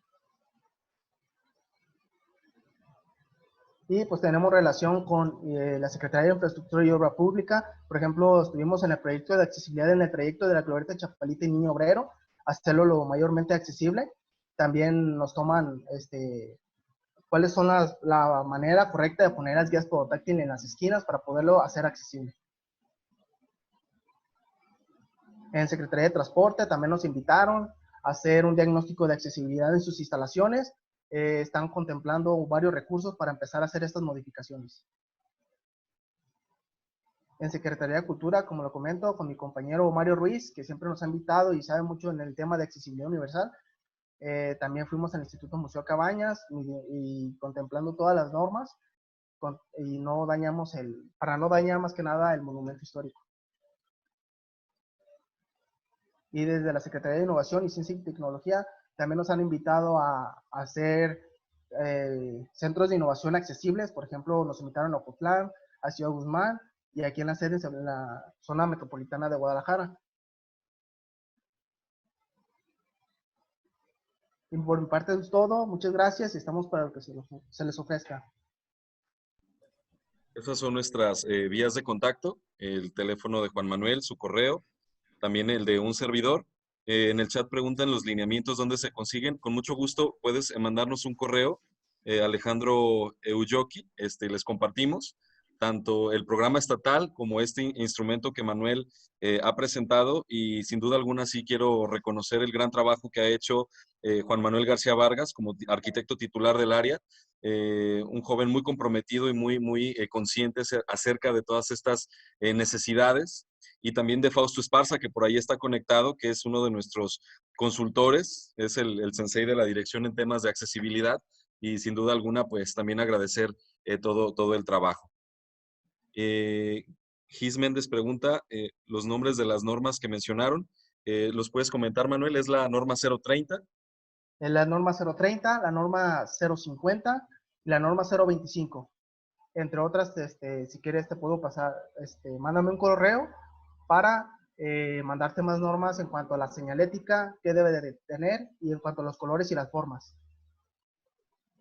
Y pues tenemos relación con la Secretaría de Infraestructura y Obra Pública. Por ejemplo, estuvimos en el proyecto de accesibilidad en el trayecto de la Glorieta Chapalita y Niño Obrero, hacerlo lo mayormente accesible. También nos toman cuáles son la manera correcta de poner las guías podotáctiles en las esquinas para poderlo hacer accesible. En Secretaría de Transporte también nos invitaron a hacer un diagnóstico de accesibilidad en sus instalaciones. Están contemplando varios recursos para empezar a hacer estas modificaciones. En Secretaría de Cultura, como lo comento, con mi compañero Mario Ruiz, que siempre nos ha invitado y sabe mucho en el tema de accesibilidad universal. También fuimos al Instituto Museo Cabañas y contemplando todas las normas y no dañamos para no dañar más que nada el monumento histórico. Y desde la Secretaría de Innovación y Ciencia y Tecnología también nos han invitado a hacer centros de innovación accesibles. Por ejemplo, nos invitaron a Ocotlán, a Ciudad Guzmán y aquí en la sede en la zona metropolitana de Guadalajara. Y por mi parte es todo. Muchas gracias y estamos para lo que se les ofrezca. Esas son nuestras vías de contacto, el teléfono de Juan Manuel, su correo, también el de un servidor. En el chat preguntan los lineamientos dónde se consiguen. Con mucho gusto puedes mandarnos un correo, Alejandro Euyoki, les compartimos tanto el programa estatal como este instrumento que Manuel ha presentado, y sin duda alguna sí quiero reconocer el gran trabajo que ha hecho Juan Manuel García Vargas como arquitecto titular del área, un joven muy comprometido y muy consciente acerca de todas estas necesidades, y también de Fausto Esparza, que por ahí está conectado, que es uno de nuestros consultores, es el sensei de la dirección en temas de accesibilidad, y sin duda alguna pues también agradecer todo el trabajo. Gis Méndez pregunta los nombres de las normas que mencionaron. ¿Los puedes comentar, Manuel? ¿Es la norma 030? Es la norma 030, la norma 050 y la norma 025. Entre otras, si quieres te puedo pasar, mándame un correo para mandarte más normas en cuanto a la señalética, qué debe de tener, y en cuanto a los colores y las formas.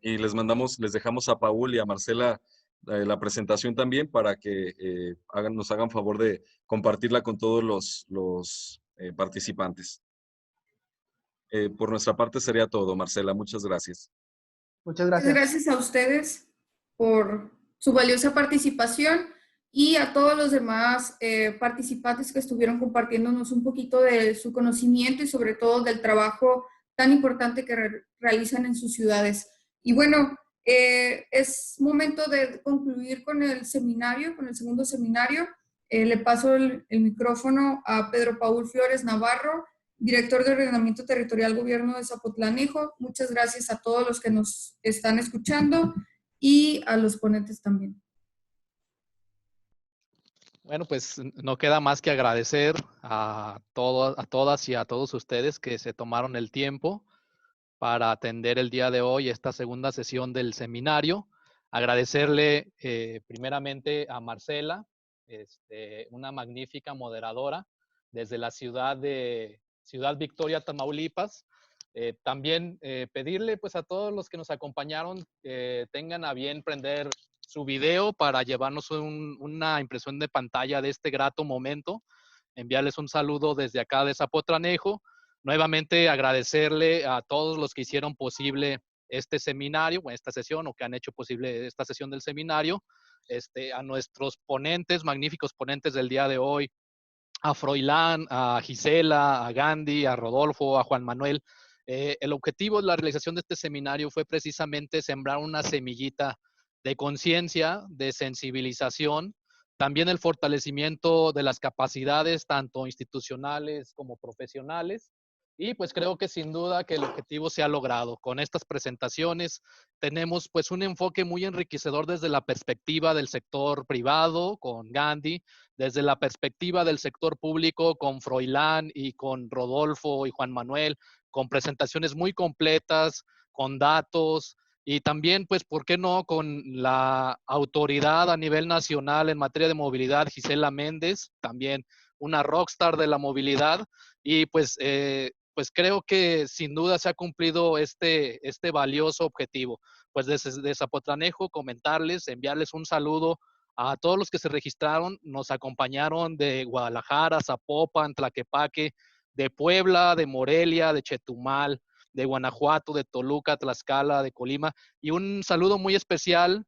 Y les dejamos a Paul y a Marcela la presentación también para que nos hagan favor de compartirla con todos los participantes. Por nuestra parte sería todo, Marcela. Muchas gracias. Muchas gracias. Gracias a ustedes por su valiosa participación y a todos los demás participantes que estuvieron compartiéndonos un poquito de su conocimiento y sobre todo del trabajo tan importante que realizan en sus ciudades. Y bueno, es momento de concluir con el seminario, con el segundo seminario. Le paso el micrófono a Pedro Paul Flores Navarro, director de Ordenamiento Territorial Gobierno de Zapotlanejo. Muchas gracias a todos los que nos están escuchando y a los ponentes también. Bueno, pues no queda más que agradecer a todas y a todos ustedes que se tomaron el tiempo para atender el día de hoy esta segunda sesión del seminario. Agradecerle primeramente a Marcela, una magnífica moderadora desde la Ciudad Victoria, Tamaulipas. También pedirle pues a todos los que nos acompañaron tengan a bien prender su video para llevarnos una impresión de pantalla de este grato momento. Enviarles un saludo desde acá de Zapotlanejo. Nuevamente agradecerle a todos los que hicieron posible este seminario, esta sesión, o que han hecho posible esta sesión del seminario. a nuestros ponentes, magníficos ponentes del día de hoy, a Froilán, a Gisela, a Gandhi, a Rodolfo, a Juan Manuel. El objetivo de la realización de este seminario fue precisamente sembrar una semillita de conciencia, de sensibilización, también el fortalecimiento de las capacidades tanto institucionales como profesionales. Y pues creo que sin duda que el objetivo se ha logrado. Con estas presentaciones tenemos pues un enfoque muy enriquecedor desde la perspectiva del sector privado con Gandhi, desde la perspectiva del sector público con Froilán y con Rodolfo y Juan Manuel, con presentaciones muy completas, con datos y también, pues, ¿por qué no? Con la autoridad a nivel nacional en materia de movilidad, Gisela Méndez, también una rockstar de la movilidad y pues creo que sin duda se ha cumplido este valioso objetivo. Pues desde Zapotlanejo comentarles, enviarles un saludo a todos los que se registraron, nos acompañaron de Guadalajara, Zapopan, Tlaquepaque, de Puebla, de Morelia, de Chetumal, de Guanajuato, de Toluca, Tlaxcala, de Colima. Y un saludo muy especial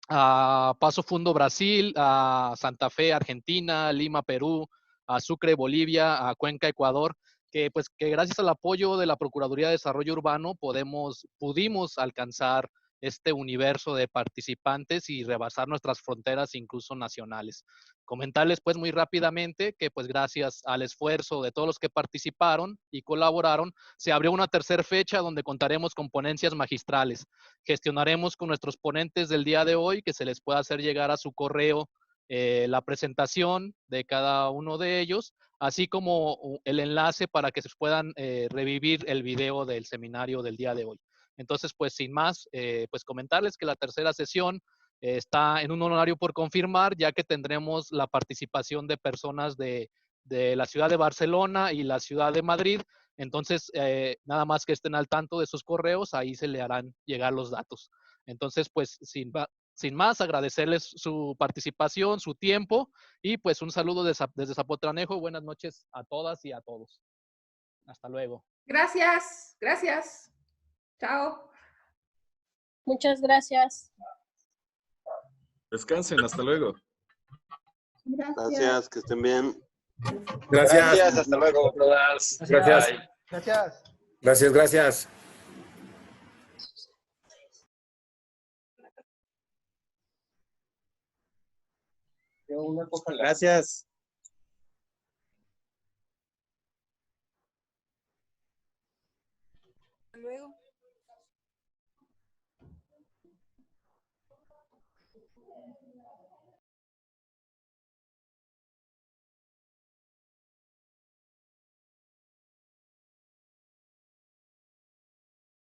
a Paso Fundo, Brasil, a Santa Fe, Argentina, Lima, Perú, a Sucre, Bolivia, a Cuenca, Ecuador, que gracias al apoyo de la Procuraduría de Desarrollo Urbano pudimos alcanzar este universo de participantes y rebasar nuestras fronteras incluso nacionales. Comentarles pues muy rápidamente que pues gracias al esfuerzo de todos los que participaron y colaboraron, se abrió una tercera fecha donde contaremos con ponencias magistrales. Gestionaremos con nuestros ponentes del día de hoy que se les pueda hacer llegar a su correo la presentación de cada uno de ellos, así como el enlace para que se puedan revivir el video del seminario del día de hoy. Entonces, pues sin más, pues comentarles que la tercera sesión está en un horario por confirmar, ya que tendremos la participación de personas de la ciudad de Barcelona y la ciudad de Madrid. Entonces, nada más que estén al tanto de sus correos, ahí se le harán llegar los datos. Entonces, pues sin más, agradecerles su participación, su tiempo y pues un saludo desde Zapotlanejo. Buenas noches a todas y a todos. Hasta luego. Gracias, gracias. Chao. Muchas gracias. Descansen, hasta luego. Gracias, que estén bien. Gracias. Hasta luego. Gracias. Gracias. Gracias, gracias. Gracias. Hasta luego.